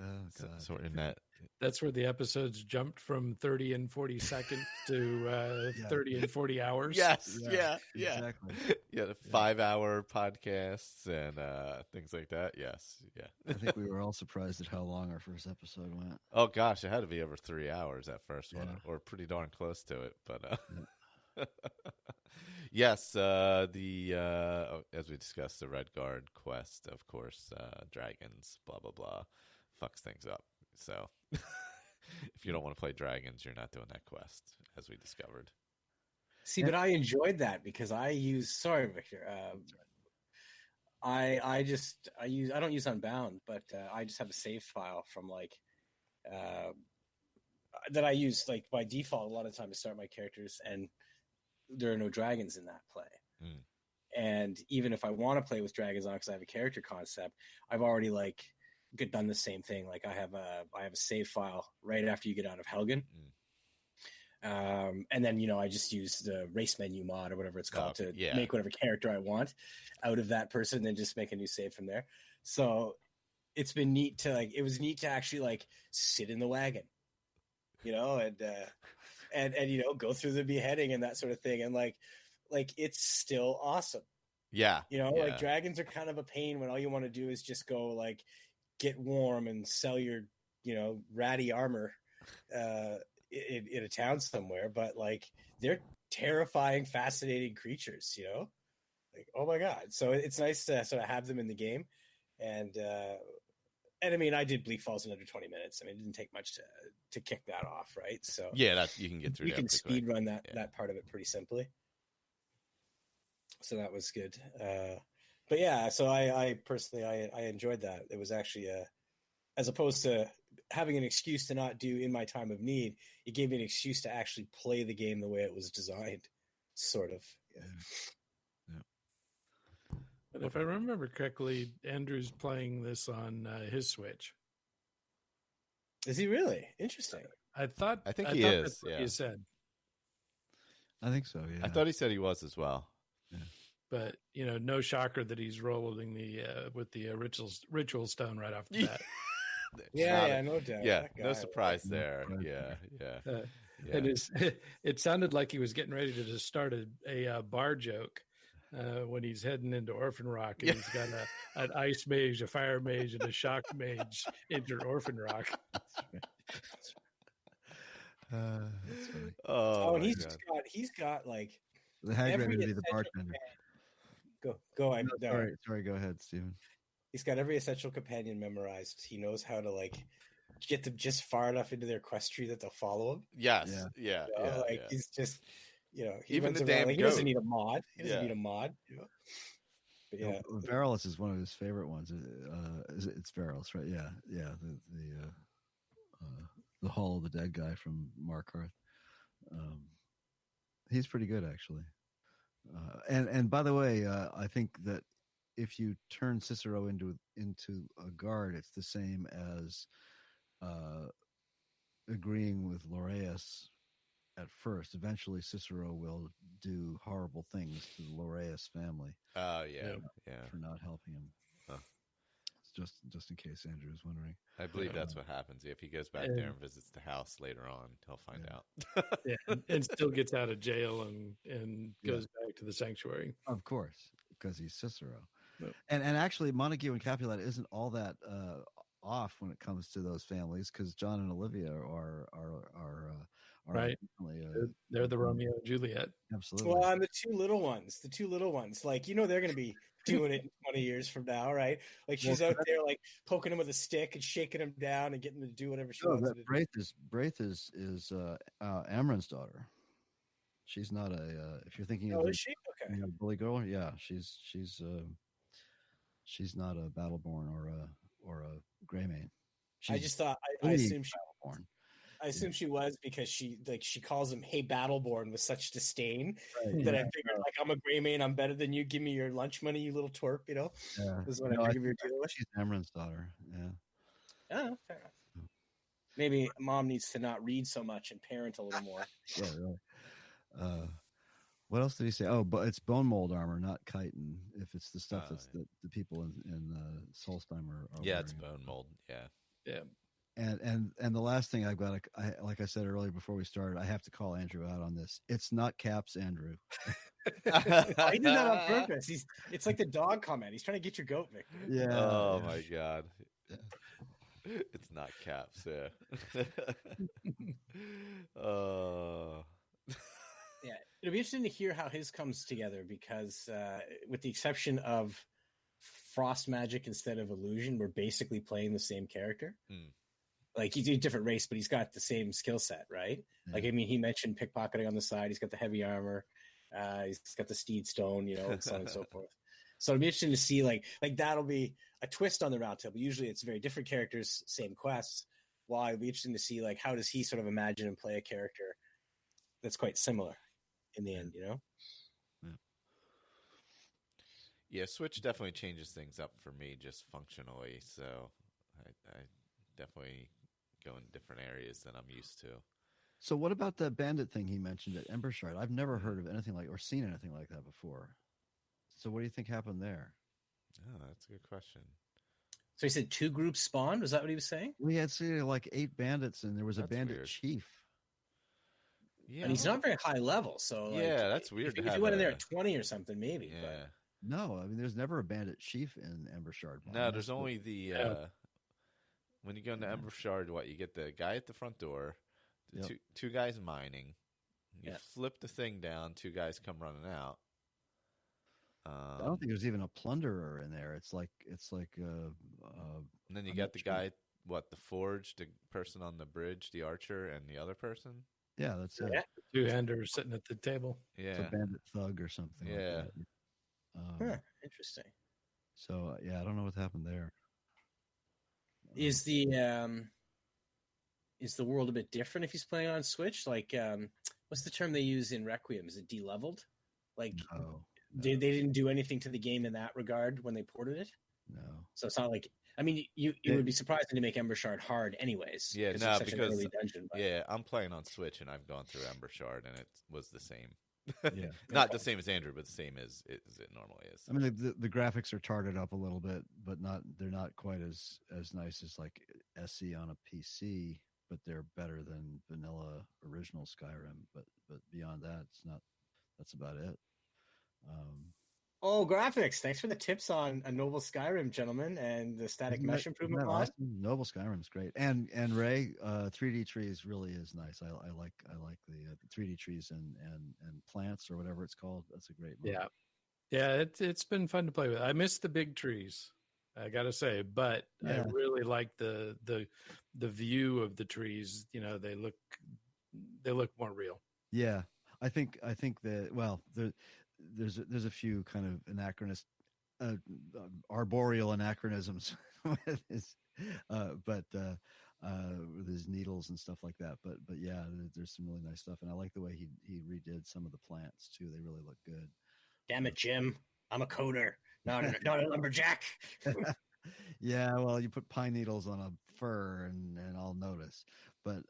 Oh, God. So we're in that. That's where the episodes jumped from 30 and 40 seconds to 30 and 40 hours. Yes, yeah. Exactly. Yeah, the 5-hour podcasts and things like that. Yes, yeah. I think we were all surprised at how long our first episode went. Oh, gosh, it had to be over 3 hours, that first one, Yeah. or pretty darn close to it. But yes, as we discussed, the Redguard quest, of course, dragons, blah, blah, blah, fucks things up. So if you don't want to play dragons, you're not doing that quest, as we discovered. See, but I enjoyed that because I use. Sorry, Victor. I don't use Unbound, but I just have a save file from that I use like by default a lot of the time to start my characters, and there are no dragons in that play. Mm. And even if I want to play with dragons on because I have a character concept, I've already done the same thing. Like I have a save file right after you get out of Helgen. And then, I just use the race menu mod or whatever it's called to make whatever character I want out of that person, and then just make a new save from there. So it's been neat to it was neat to actually sit in the wagon, and go through the beheading and that sort of thing. And it's still awesome. Yeah. Dragons are kind of a pain when all you want to do is just go get warm and sell your, ratty armor, in a town somewhere, but they're terrifying, fascinating creatures, oh my God. So it's nice to sort of have them in the game. And I mean, I did Bleak Falls in under 20 minutes. I mean, it didn't take much to kick that off, right? So Yeah, that's you can get through. you that can pretty speed quick. run that part of it pretty simply. So that was good. But yeah, so I personally I enjoyed that. It was actually as opposed to having an excuse to not do In My Time of Need, it gave me an excuse to actually play the game the way it was designed, sort of. Yeah. But if I remember correctly, Andrew's playing this on his Switch. Is he really? Interesting. I think he thought is. That's what Yeah, you said. I think so. Yeah. I thought he said he was as well. But no shocker that he's rolling with the ritual stone right off the bat. Yeah, no doubt. Yeah, That no guy, surprise right? there. No Yeah. And it sounded like he was getting ready to just start a bar joke when he's heading into Orphan Rock, and he's got an ice mage, a fire mage, and a shock mage into Orphan Rock. That's funny. Oh, and my he's God. got like The hag every ready to be the essential bartender. Go ahead. No, sorry. Go ahead, Steven. He's got every essential companion memorized. He knows how to like get them just far enough into their quest tree that they'll follow him. Yes. Yeah. Yeah. He's just he Even runs the around damn like, he doesn't goat. need a mod. He doesn't Yeah. need a mod. But yeah, Varus is one of his favorite ones. It's Varus, right? Yeah. The Hall of the Dead guy from Markarth. He's pretty good, actually. And by the way, I think that if you turn Cicero into a guard, it's the same as agreeing with Laureus at first. Eventually, Cicero will do horrible things to the Laureus family. Oh yeah. For not helping him. Huh. Just in case Andrew was wondering. I believe that's what happens. If he goes back there and visits the house later on, he'll find out. Yeah, and still gets out of jail and goes back to the sanctuary. Of course, because he's Cicero. Yep. And actually, Montague and Capulet isn't all that off when it comes to those families, because John and Olivia are Right. definitely, They're the Romeo and Juliet. absolutely. well, and the two little ones, like they're going to be doing it in 20 years from now, right? Like she's out there like poking him with a stick and shaking him down and getting him to do whatever she wants him to do. Braith is Amron's daughter. She's not if you're thinking of Oh, is she? Okay. bully girl, yeah, she's not a Battleborn or a Greymane. I just thought I only assumed she Battleborn. I assume she was, because she calls him "Hey Battleborn" with such disdain Right, that I figured, like, I'm a Greymane, I'm better than you. Give me your lunch money, you little twerp. Yeah. This is what No, I I figured we were think dealing with. she's Amron's daughter. Yeah. Oh, fair enough. Maybe mom needs to not read so much and parent a little more. Yeah, really. What else did he say? Oh, but it's bone mold armor, not chitin. If it's the stuff that's the people in Solstheim are Yeah, it's wearing. bone mold. Yeah. Yeah. And the last thing I've got, like I said earlier before we started, I have to call Andrew out on this. It's not Caps, Andrew. I did that on purpose. It's like the dog comment. He's trying to get your goat, Victor. Yeah. Oh my God. It's not Caps. Yeah. Yeah, it'll be interesting to hear how his comes together, because with the exception of frost magic instead of illusion, we're basically playing the same character. Like, he's a different race, but he's got the same skill set, right? Yeah. Like, I mean, he mentioned pickpocketing on the side. He's got the heavy armor. He's got the steed stone, and so on and so forth. So it'll be interesting to see, like that'll be a twist on the Roundtable. Usually it's very different characters, same quests. Well, it'll be interesting to see, like, how does he sort of imagine and play a character that's quite similar in the end, Yeah, Switch definitely changes things up for me just functionally. So I definitely go in different areas than I'm used to. So what about the bandit thing he mentioned at Embershard? I've never heard of anything or seen anything like that before. So what do you think happened there? Oh, that's a good question. So he said 2 groups spawned? Was that what he was saying? We had like 8 bandits, and there was a That's bandit weird. chief. Yeah, And he's not very high level, so Yeah, that's weird to If have you went in there a- at 20 or something, maybe. Yeah. But No, I mean, there's never a bandit chief in Embershard. No, there's only the when you go into Embershard, you get the guy at the front door, the two guys mining. You flip the thing down, 2 guys come running out. I don't think there's even a plunderer in there. It's like and then you I'm got not the sure. guy, the forge, the person on the bridge, the archer, and the other person. Yeah, that's it. Yeah. Two-hander sitting at the table. It's Yeah, a bandit thug or something like Yeah. that. Huh, interesting. So yeah, I don't know what happened there. Is the world a bit different if he's playing on Switch? Like, what's the term they use in Requiem? Is it de-leveled? Like, No, they didn't do anything to the game in that regard when they ported it? no. So it's not like, I mean, you would be surprised when you make Ember Shard hard anyways. Yeah, it's no, such an because early dungeon. But... yeah, I'm playing on Switch and I've gone through Ember Shard and it was the same. Yeah. Not the same as Andrew, but the same as it normally is. I mean, the graphics are tarted up a little bit, but they're not quite as nice as like SE on a PC, but they're better than vanilla original Skyrim. But beyond that, it's not. That's about it. Oh, graphics! Thanks for the tips on a Noble Skyrim, gentlemen, and the static mesh improvement mod. Awesome? Noble Skyrim's great, and Ray, 3D trees really is nice. I like the 3D trees and plants or whatever it's called. That's a great mod. Yeah. It's been fun to play with. I miss the big trees, I gotta say, but I really like the view of the trees. You know, they look more real. Yeah, I think that there's a few kind of anachronist, arboreal anachronisms with his, with his needles and stuff like that. But yeah, there's some really nice stuff, and I like the way he redid some of the plants too. They really look good. Damn it, Jim! I'm a coder, not a lumberjack. Yeah, well, you put pine needles on a fir, and I'll notice, but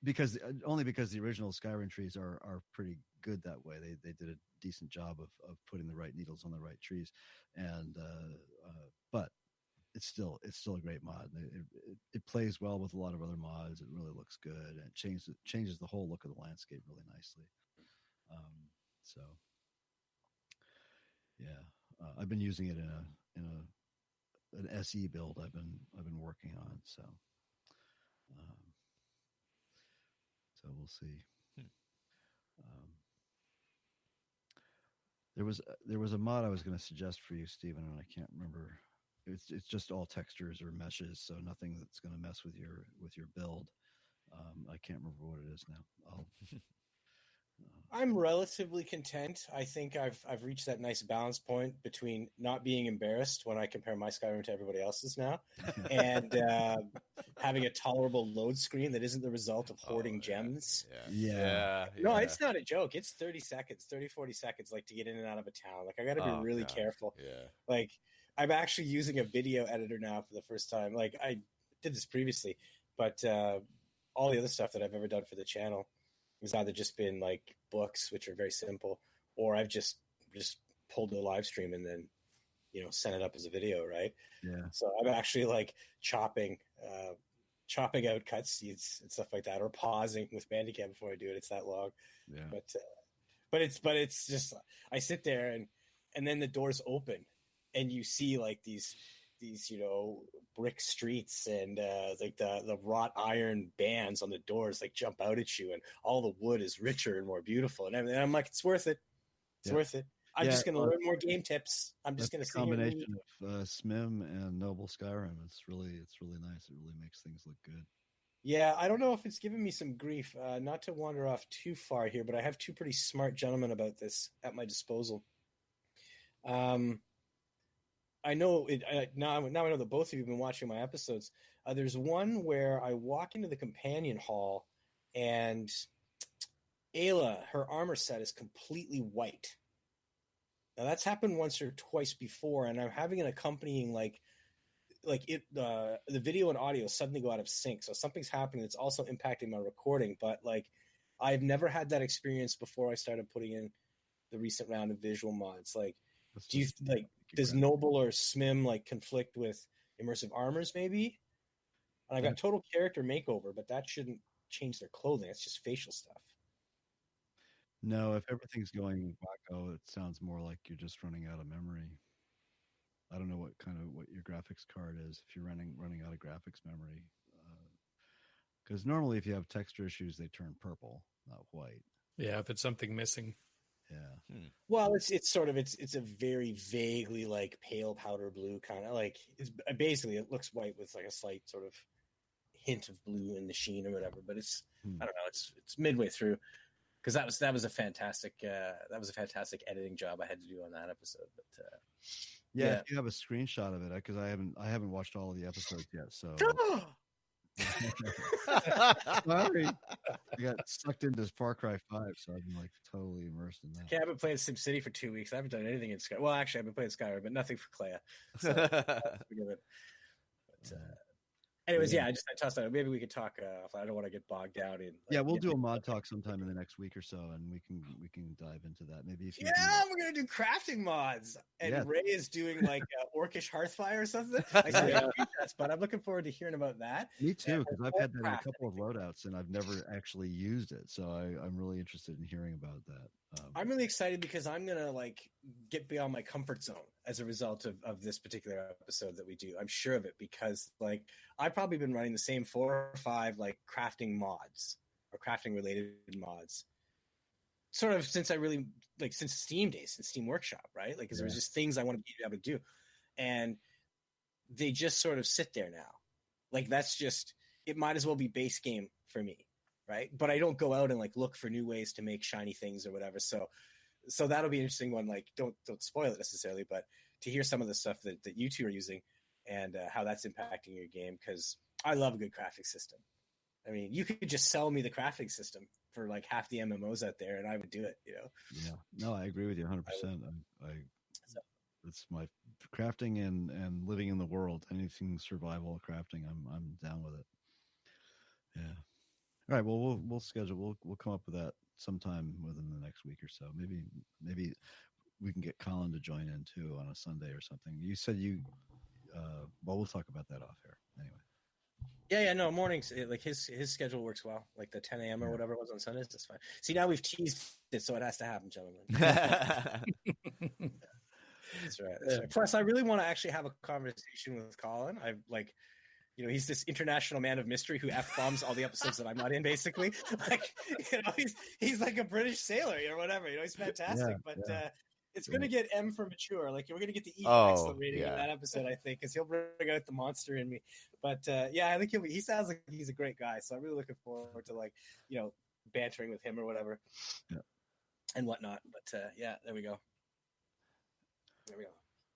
because the original Skyrim trees are pretty good that way. They did a decent job of putting the right needles on the right trees, and but it's still a great mod. It plays well with a lot of other mods. It really looks good, and it changes the whole look of the landscape really nicely. So yeah, I've been using it in an SE build I've been working on. So we'll see. There was a mod I was going to suggest for you, Stephen, and I can't remember. It's just all textures or meshes, so nothing that's going to mess with your build. I can't remember what it is now. I'm relatively content. I think I've reached that nice balance point between not being embarrassed when I compare my Skyrim to everybody else's now, and having a tolerable load screen that isn't the result of hoarding gems. Yeah. No, it's not a joke. It's 30 seconds, 40 seconds, like to get in and out of a town. Like I got to be really careful. Yeah. Like I'm actually using a video editor now for the first time. Like I did this previously, but all the other stuff that I've ever done for the channel has either just been like books, which are very simple, or I've just pulled the live stream and then, sent it up as a video, right? Yeah. So I'm actually like chopping out cutscenes and stuff like that, or pausing with Bandicam before I do it. It's that long. Yeah. But it's just, I sit there and then the doors open and you see like these brick streets and like the wrought iron bands on the doors like jump out at you, and all the wood is richer and more beautiful and everything. And I'm like, it's worth it. It's worth it. I'm just going to learn more game tips. I'm just going to see combination of SMIM and Noble Skyrim. It's really nice. It really makes things look good. Yeah, I don't know if it's giving me some grief. Not to wander off too far here, but I have two pretty smart gentlemen about this at my disposal. I know it now. I know that both of you have been watching my episodes. There's one where I walk into the companion hall, and Ayla, her armor set is completely white. Now that's happened once or twice before, and I'm having an accompanying the video and audio suddenly go out of sync. So something's happening that's also impacting my recording. But like, I've never had that experience before I started putting in the recent round of visual mods. Like, do you like? Does Noble or SMIM like conflict with immersive armors maybe? And I got total character makeover, but that shouldn't change their clothing. It's just facial stuff. No, if everything's going wacko, it sounds more like you're just running out of memory. I don't know what your graphics card is, if you're running out of graphics memory. Because normally if you have texture issues, they turn purple, not white. Yeah, if it's something missing. Yeah. Well, it's sort of it's a very vaguely like pale powder blue kind of like it's basically it looks white with like a slight sort of hint of blue in the sheen or whatever. But it's I don't know. It's midway through because that was a fantastic editing job I had to do on that episode. But yeah, if you have a screenshot of it, because I haven't watched all of the episodes yet, so. Sorry, I got sucked into Far Cry 5, so I've been like totally immersed in that. Okay, I've been playing SimCity for 2 weeks. I haven't done anything in Skyrim. Well, actually, I've been playing Skyrim, but nothing for Clea. So forgive it. But, anyways, I tossed out. Maybe we could talk. I don't want to get bogged down in. We'll do a mod talk sometime in the next week or so, and we can dive into that. Maybe if you we're gonna do crafting mods, and Ray is doing like orcish hearthfire or something. But I'm looking forward to hearing about that. Me too, because I've had that in a couple of loadouts, and I've never actually used it. So I'm really interested in hearing about that. I'm really excited because I'm gonna get beyond my comfort zone as a result of this particular episode that we do. I'm sure of it because I've probably been running the same 4 or 5 crafting mods or crafting related mods sort of since I really since Steam days, since Steam Workshop, right? Because there was just things I wanted to be able to do, and they just sort of sit there now. That's just it. Might as well be base game for me. Right. But I don't go out and look for new ways to make shiny things or whatever. So that'll be an interesting one. Don't spoil it necessarily, but to hear some of the stuff that you two are using and how that's impacting your game. Cause I love a good crafting system. I mean, you could just sell me the crafting system for half the MMOs out there and I would do it, Yeah, no, I agree with you 100%. It's my crafting and living in the world, anything survival crafting. I'm down with it. Yeah. All right. Well, we'll schedule. We'll come up with that sometime within the next week or so. Maybe we can get Colin to join in too on a Sunday or something. You said we'll talk about that off air anyway. Yeah. No, mornings. His schedule works well. The 10 a.m. or whatever it was on Sundays. That's fine. See, now we've teased it, so it has to happen, gentlemen. That's right. Plus, I really want to actually have a conversation with Colin. He's this international man of mystery who F-bombs all the episodes that I'm not in, basically. He's like a British sailor, or whatever. He's fantastic. It's going to get M for mature. We're going to get the E for excellent rating in that episode, I think, because he'll bring out the monster in me. But, I think he sounds like he's a great guy. So I'm really looking forward to, bantering with him or whatever and whatnot. But, there we go. There we go.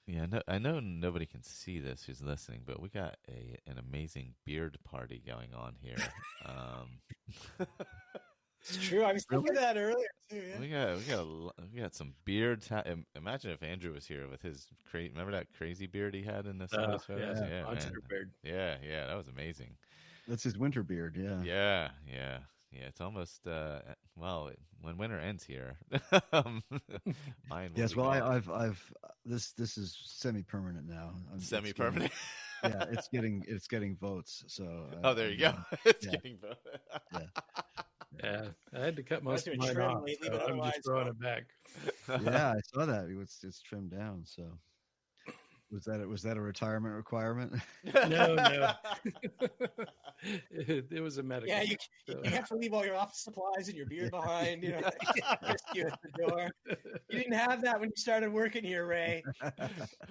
Yeah, no, I know nobody can see this who's listening, but we got an amazing beard party going on here. It's true. I was thinking that earlier too. Yeah. We got some beards. Imagine if Andrew was here with his remember that crazy beard he had in the photos? Yeah, monster beard. Yeah, that was amazing. That's his winter beard. Yeah. It's almost when winter ends here. Mine. Yes. Well, I've this is semi-permanent now. Semi-permanent. Yeah, it's getting votes. So. There you go. It's getting votes. Yeah, I had to cut most of mine off. So I'm just throwing it back. Yeah, I saw that. It's trimmed down. So. Was that a retirement requirement? No. It was a medical. Yeah, you have to leave all your office supplies and your beard behind. You at the door. You didn't have that when you started working here, Ray.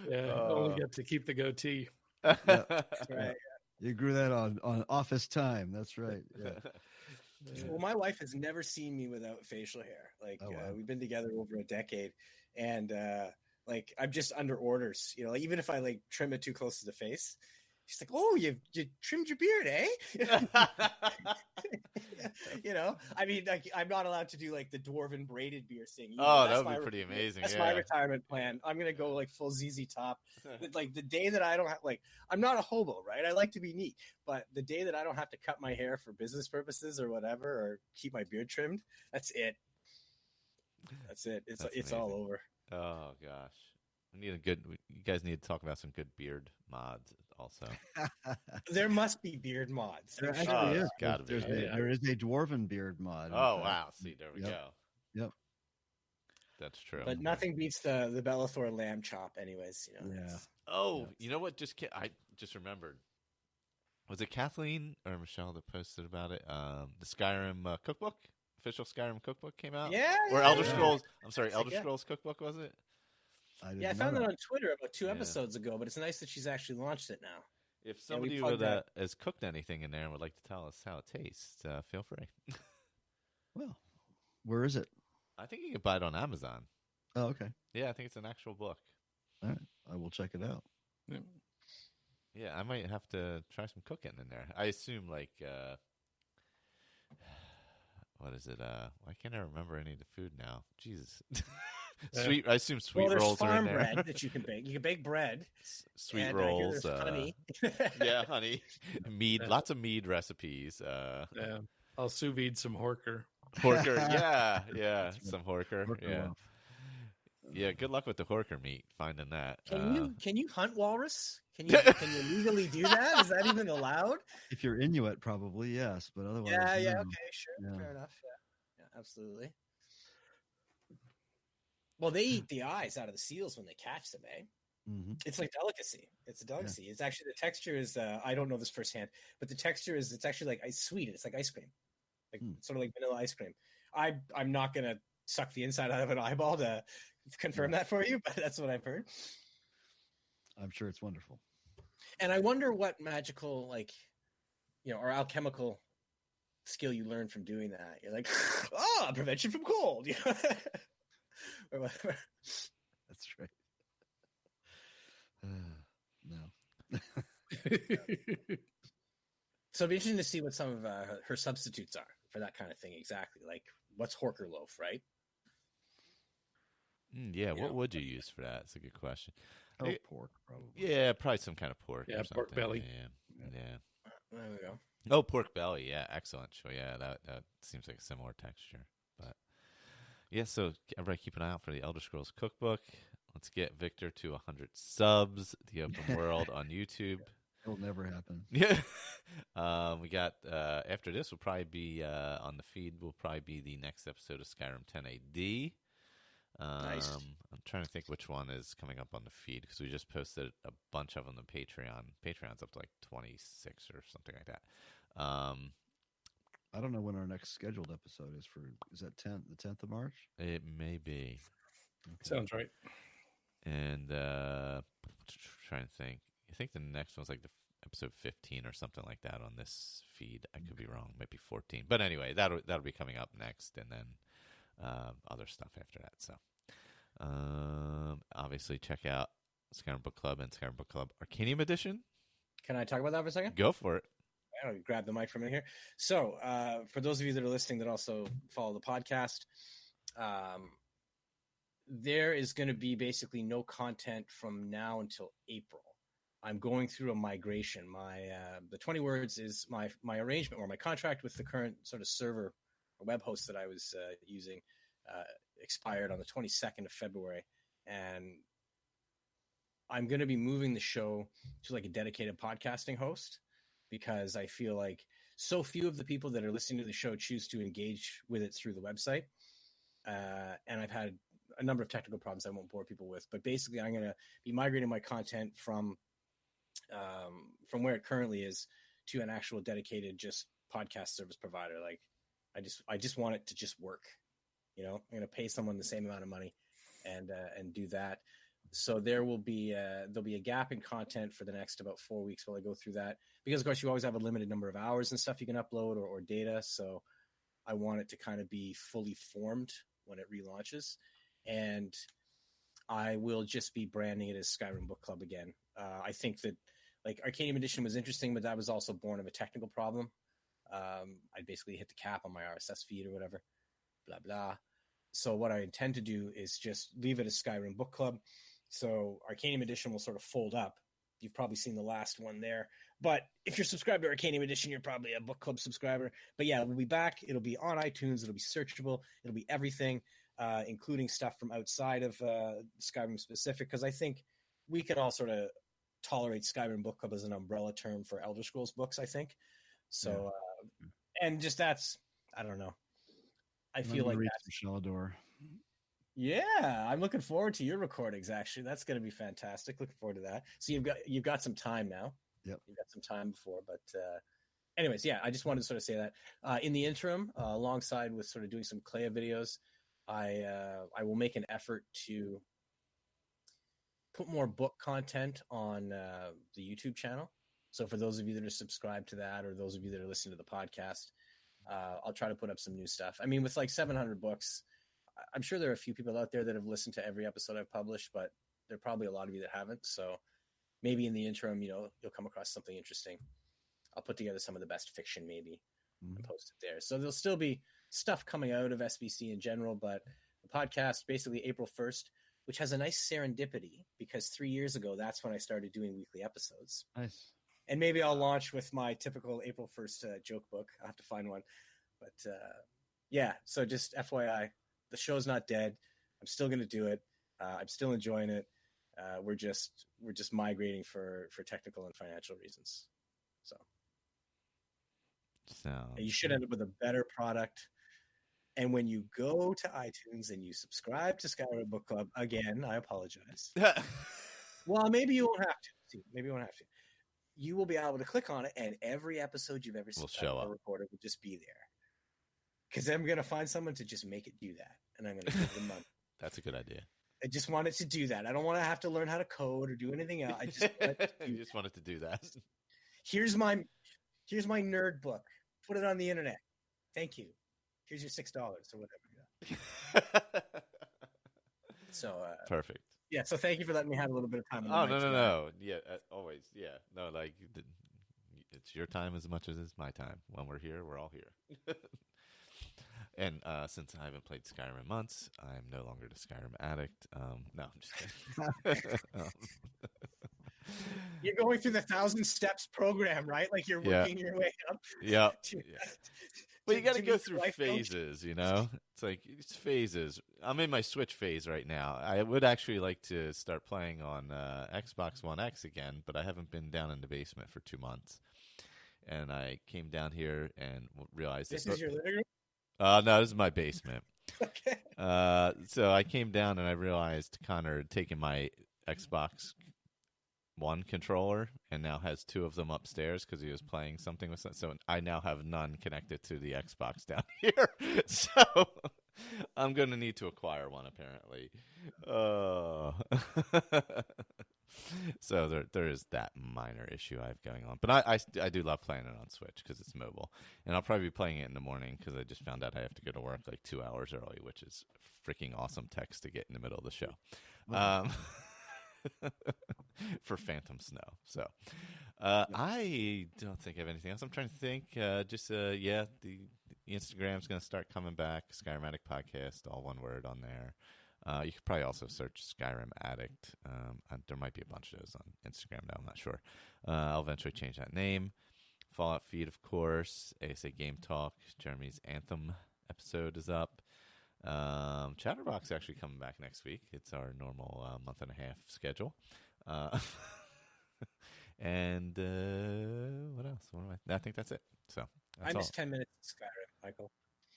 Yeah, only get to keep the goatee. That's right. You grew that on office time. That's right. Yeah. Well, my wife has never seen me without facial hair. Wow. We've been together over a decade, and I'm just under orders, even if I trim it too close to the face, she's like, "Oh, you trimmed your beard, eh?" I mean, I'm not allowed to do the dwarven braided beard thing. That would be pretty amazing. That's my retirement plan. I'm gonna go full ZZ Top. The day that I don't have I'm not a hobo, right? I like to be neat, but the day that I don't have to cut my hair for business purposes or whatever, or keep my beard trimmed, that's it. It's amazing. all over. Oh gosh, you guys need to talk about some good beard mods also. There must be beard mods. There actually is. Gotta be. There is a dwarven beard mod. Oh wow! See, there we go. Yep. That's true. But nothing beats the Bellathor lamb chop, anyways. Yeah. Oh, you know what? I just remembered. Was it Kathleen or Michelle that posted about it? The Skyrim cookbook. official Skyrim cookbook came out? Yeah, Or yeah, Elder yeah. Scrolls? I'm sorry, Elder Yeah. Scrolls cookbook was it? Yeah, I found that on Twitter about 2 Yeah. episodes ago, but it's nice that she's actually launched it now. If Yeah, we somebody plugged that. has cooked anything in there and would like to tell us how it tastes, feel free. Well, where is it? I think you can buy it on Amazon. Oh, okay. Yeah, I think it's an actual book. All right. I will check it out. Yeah. Yeah, I might have to try some cooking in there. I assume like what is it? Why can't I remember any of the food now? Jesus. Sweet. I assume sweet there's rolls are in farm there. bread that you can bake. You can bake bread. Sweet and I hear rolls. there's honey. Yeah, honey. Mead. Lots of mead recipes. Yeah. I'll sous vide some horker. Horker. Yeah. That's right. Some horker. Horker Yeah. loaf. Yeah. Good luck with the horker meat. Finding that. Can you hunt walrus? Can you legally do that? Is that even allowed? If you're Inuit, probably yes, but otherwise, Yeah. no. Okay. Sure. Yeah. Fair enough. Yeah. Absolutely. Well, they eat the eyes out of the seals when they catch them, eh? Mm-hmm. It's like delicacy. It's a delicacy. It's actually the texture is. I don't know this firsthand, but the texture is. It's actually like sweet. It's like ice cream, like sort of like vanilla ice cream. I'm not gonna suck the inside out of an eyeball to confirm that for you, but that's what I've heard. I'm sure it's wonderful. And I wonder what magical, like, or alchemical skill you learn from doing that. You're like, prevention from cold, or whatever. That's right. No. So it'd be interesting to see what some of her substitutes are for that kind of thing. Exactly, like what's horker loaf, right? Yeah. What would you use for that? It's a good question. Pork, probably. Yeah, probably some kind of pork. Yeah, or something. pork belly. Yeah. There we go. Oh, pork belly. Yeah, excellent. So yeah, that seems like a similar texture. But yeah, so everybody keep an eye out for the Elder Scrolls cookbook. Let's get Victor to 100 subs. The Open World on YouTube. It'll never happen. Yeah. We got after this will probably be on the feed. Will probably be the next episode of Skyrim 10 AD. Nice. I'm trying to think which one is coming up on the feed because we just posted a bunch of them on Patreon. Patreon's up to like 26 or something like that. I don't know when our next scheduled episode is for. Is that the 10th of March? It may be. Okay. Sounds right. And trying to think. I think the next one's like the episode 15 or something like that on this feed. I could be wrong. Might be 14. But anyway, that'll be coming up next, and then other stuff after that. So obviously check out Skyrim Book Club and Skyrim Book Club Arcanium Edition. Can I talk about that for a second? Go for it. I'll grab the mic from in here. So, for those of you that are listening that also follow the podcast, there is going to be basically no content from now until April. I'm going through a migration. The 20 words is my arrangement or my contract with the current sort of server or web host that I was using expired on the 22nd of February, and I'm going to be moving the show to like a dedicated podcasting host because I feel like so few of the people that are listening to the show choose to engage with it through the website. And I've had a number of technical problems I won't bore people with, but basically I'm going to be migrating my content from where it currently is to an actual dedicated just podcast service provider. Like I just want it to just work. I'm going to pay someone the same amount of money and do that. So there'll be a gap in content for the next about 4 weeks while I go through that, because of course you always have a limited number of hours and stuff you can upload or data. So I want it to kind of be fully formed when it relaunches, and I will just be branding it as Skyrim Book Club again. I think that like Arcanium Edition was interesting, but that was also born of a technical problem. I basically hit the cap on my RSS feed or whatever, blah, blah. So what I intend to do is just leave it as Skyrim Book Club. So Arcanium Edition will sort of fold up. You've probably seen the last one there. But if you're subscribed to Arcanium Edition, you're probably a Book Club subscriber. But yeah, we'll be back. It'll be on iTunes. It'll be searchable. It'll be everything, including stuff from outside of Skyrim specific, because I think we can all sort of tolerate Skyrim Book Club as an umbrella term for Elder Scrolls books, I think. So, and just that's, I don't know. I feel like that's Shalador. Yeah, I'm looking forward to your recordings. Actually, that's going to be fantastic. Looking forward to that. So you've got some time now. Yep, you've got some time before, but anyways, yeah, I just wanted to sort of say that. In the interim, alongside with sort of doing some Klea videos, I will make an effort to put more book content on the YouTube channel. So for those of you that are subscribed to that, or those of you that are listening to the podcast, I'll try to put up some new stuff. I mean, with like 700 books, I'm sure there are a few people out there that have listened to every episode I've published, but there are probably a lot of you that haven't. So maybe in the interim, you'll come across something interesting. I'll put together some of the best fiction maybe and post it there. So there'll still be stuff coming out of SBC in general, but the podcast basically April 1st, which has a nice serendipity because 3 years ago, that's when I started doing weekly episodes. Nice. And maybe I'll launch with my typical April 1st joke book. I'll have to find one. But yeah, so just FYI, the show's not dead. I'm still going to do it. I'm still enjoying it. We're just migrating for technical and financial reasons. So you should end up with a better product. And when you go to iTunes and you subscribe to Skyrim Book Club, again, I apologize. Well, maybe you won't have to. See, maybe you won't have to. You will be able to click on it, and every episode you've ever recorded will just be there. Because I'm going to find someone to just make it do that, and I'm going to give them money. That's a good idea. I just want it to do that. I don't want to have to learn how to code or do anything else. I just want it to do you just want it to do that. Here's my nerd book. Put it on the internet. Thank you. Here's your $6 or whatever. So perfect. Yeah. So thank you for letting me have a little bit of time. Oh, no. Yeah, always. Yeah. No, like it's your time as much as it's my time. When we're here, we're all here. And since I haven't played Skyrim in months, I'm no longer the Skyrim Addict. No, I'm just kidding. You're going through the 1,000 steps program, right? Like you're working your way up. Yeah. But you got to go through phases, you know? It's like it's phases. I'm in my Switch phase right now. I would actually like to start playing on Xbox One X again, but I haven't been down in the basement for 2 months. And I came down here and realized this is your living room? No, this is my basement. Okay. So I came down and I realized Connor had taken my Xbox One controller and now has 2 of them upstairs because he was playing something with that. So I now have none connected to the Xbox down here. So I'm going to need to acquire one apparently. So there is that minor issue I have going on. But I do love playing it on Switch because it's mobile. And I'll probably be playing it in the morning because I just found out I have to go to work like 2 hours early, which is freaking awesome text to get in the middle of the show. For Phantom Snow. So I don't think I have anything else. I'm trying to think. The Instagram's going to start coming back. Skyrim Addict Podcast, all one word on there. You could probably also search Skyrim Addict. There might be a bunch of those on Instagram now. I'm not sure. I'll eventually change that name. Fallout feed, of course. ASA Game Talk. Jeremy's Anthem episode is up. Chatterbox actually coming back next week. It's our normal month and a half schedule. And what else? I think that's it. So I missed 10 minutes of Skyrim, Michael.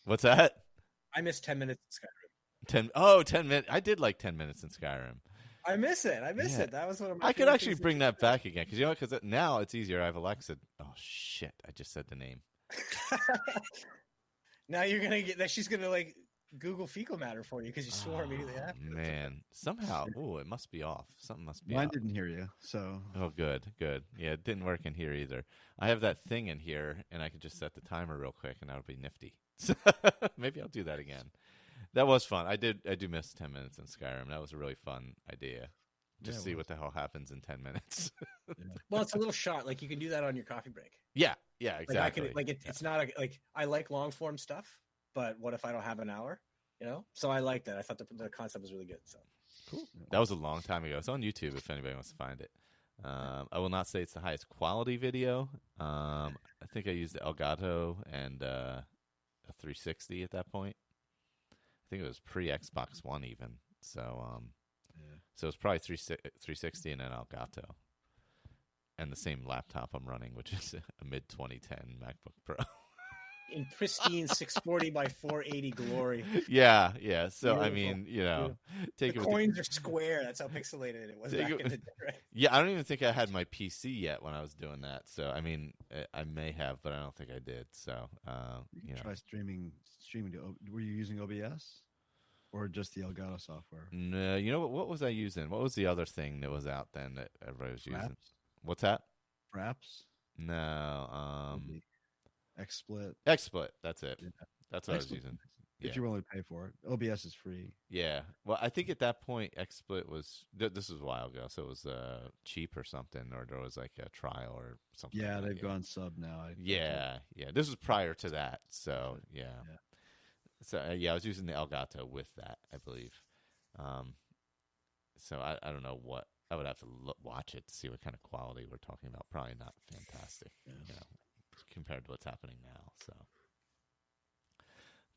What's that? I missed 10 minutes of Skyrim. 10 minutes. I did like 10 minutes in Skyrim. I miss it. That was one of my I could actually bring that back again because now it's easier. I have Alexa. Oh shit! I just said the name. Now you're gonna get that. She's gonna like Google fecal matter for you because you swore immediately after. Man, somehow, it must be off. Something must be. Mine off. didn't hear you, so. Oh, good. Yeah, it didn't work in here either. I have that thing in here, and I could just set the timer real quick, and that'll be nifty. So maybe I'll do that again. That was fun. I do miss 10 minutes in Skyrim. That was a really fun idea. Just see what the hell happens in 10 minutes. Well, it's a little shot. Like you can do that on your coffee break. Yeah, exactly. It's not I like long form stuff, but what if I don't have an hour? You know, so I like that. I thought the concept was really good. So cool. That was a long time ago. It's on YouTube if anybody wants to find it. I will not say it's the highest quality video. I think I used the Elgato and a 360 at that point. I think it was pre Xbox One even. So so it's probably 360 and an Elgato, and the same laptop I'm running, which is a mid 2010 MacBook Pro. in pristine 640 by 480 glory. Yeah. So I Beautiful. mean, take The it. coins are square. That's how pixelated it was back in the day. Right? Yeah, I don't even think I had my PC yet when I was doing that. So I mean, I may have, but I don't think I did. So Try streaming to. Were you using OBS or just the Elgato software? No, you know what was I using? What was the other thing that was out then that everybody was using? What's that? Fraps? No, XSplit. XSplit. That's it. Yeah. That's what I was using. If you're willing to pay for it, OBS is free. Yeah. Well, I think at that point, XSplit was. This was a while ago, so it was cheap or something, or there was like a trial or something. Yeah, they've gone sub now. Yeah. This was prior to that, so yeah. So I was using the Elgato with that, I believe. So I don't know what I would have to watch it to see what kind of quality we're talking about. Probably not fantastic, compared to what's happening now. So.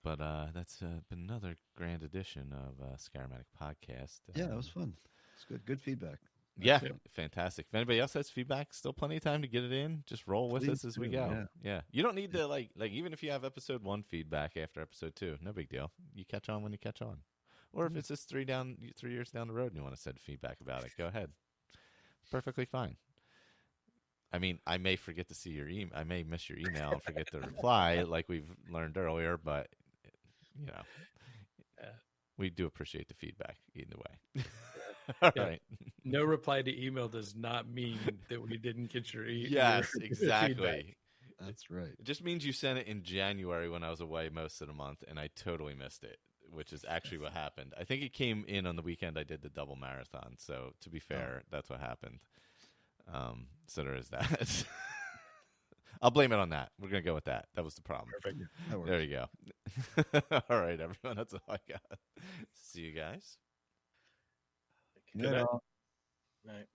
But that's been another grand edition of Skyrim Addict podcast. Yeah, it was fun. It's good. Good feedback. Yeah, fantastic. If anybody else has feedback, still plenty of time to get it in. Just roll with us as we go. Yeah. You don't need to like even if you have episode 1 feedback after episode 2, no big deal. You catch on when you catch on. Or if it's just 3 years down the road and you want to send feedback about it, go ahead. Perfectly fine. I mean, I may forget to see your email. I may miss your email and forget to reply, like we've learned earlier. But we do appreciate the feedback either way. All right. No reply to email does not mean that we didn't get your email. Yes, exactly. Feedback. That's right. It just means you sent it in January when I was away most of the month, and I totally missed it, which is actually what happened. I think it came in on the weekend I did the double marathon. So to be fair, that's what happened. So there is that. I'll blame it on that. We're going to go with that. That was the problem. Perfect. There you go. All right, everyone. That's all I got. See you guys. Good night. Night.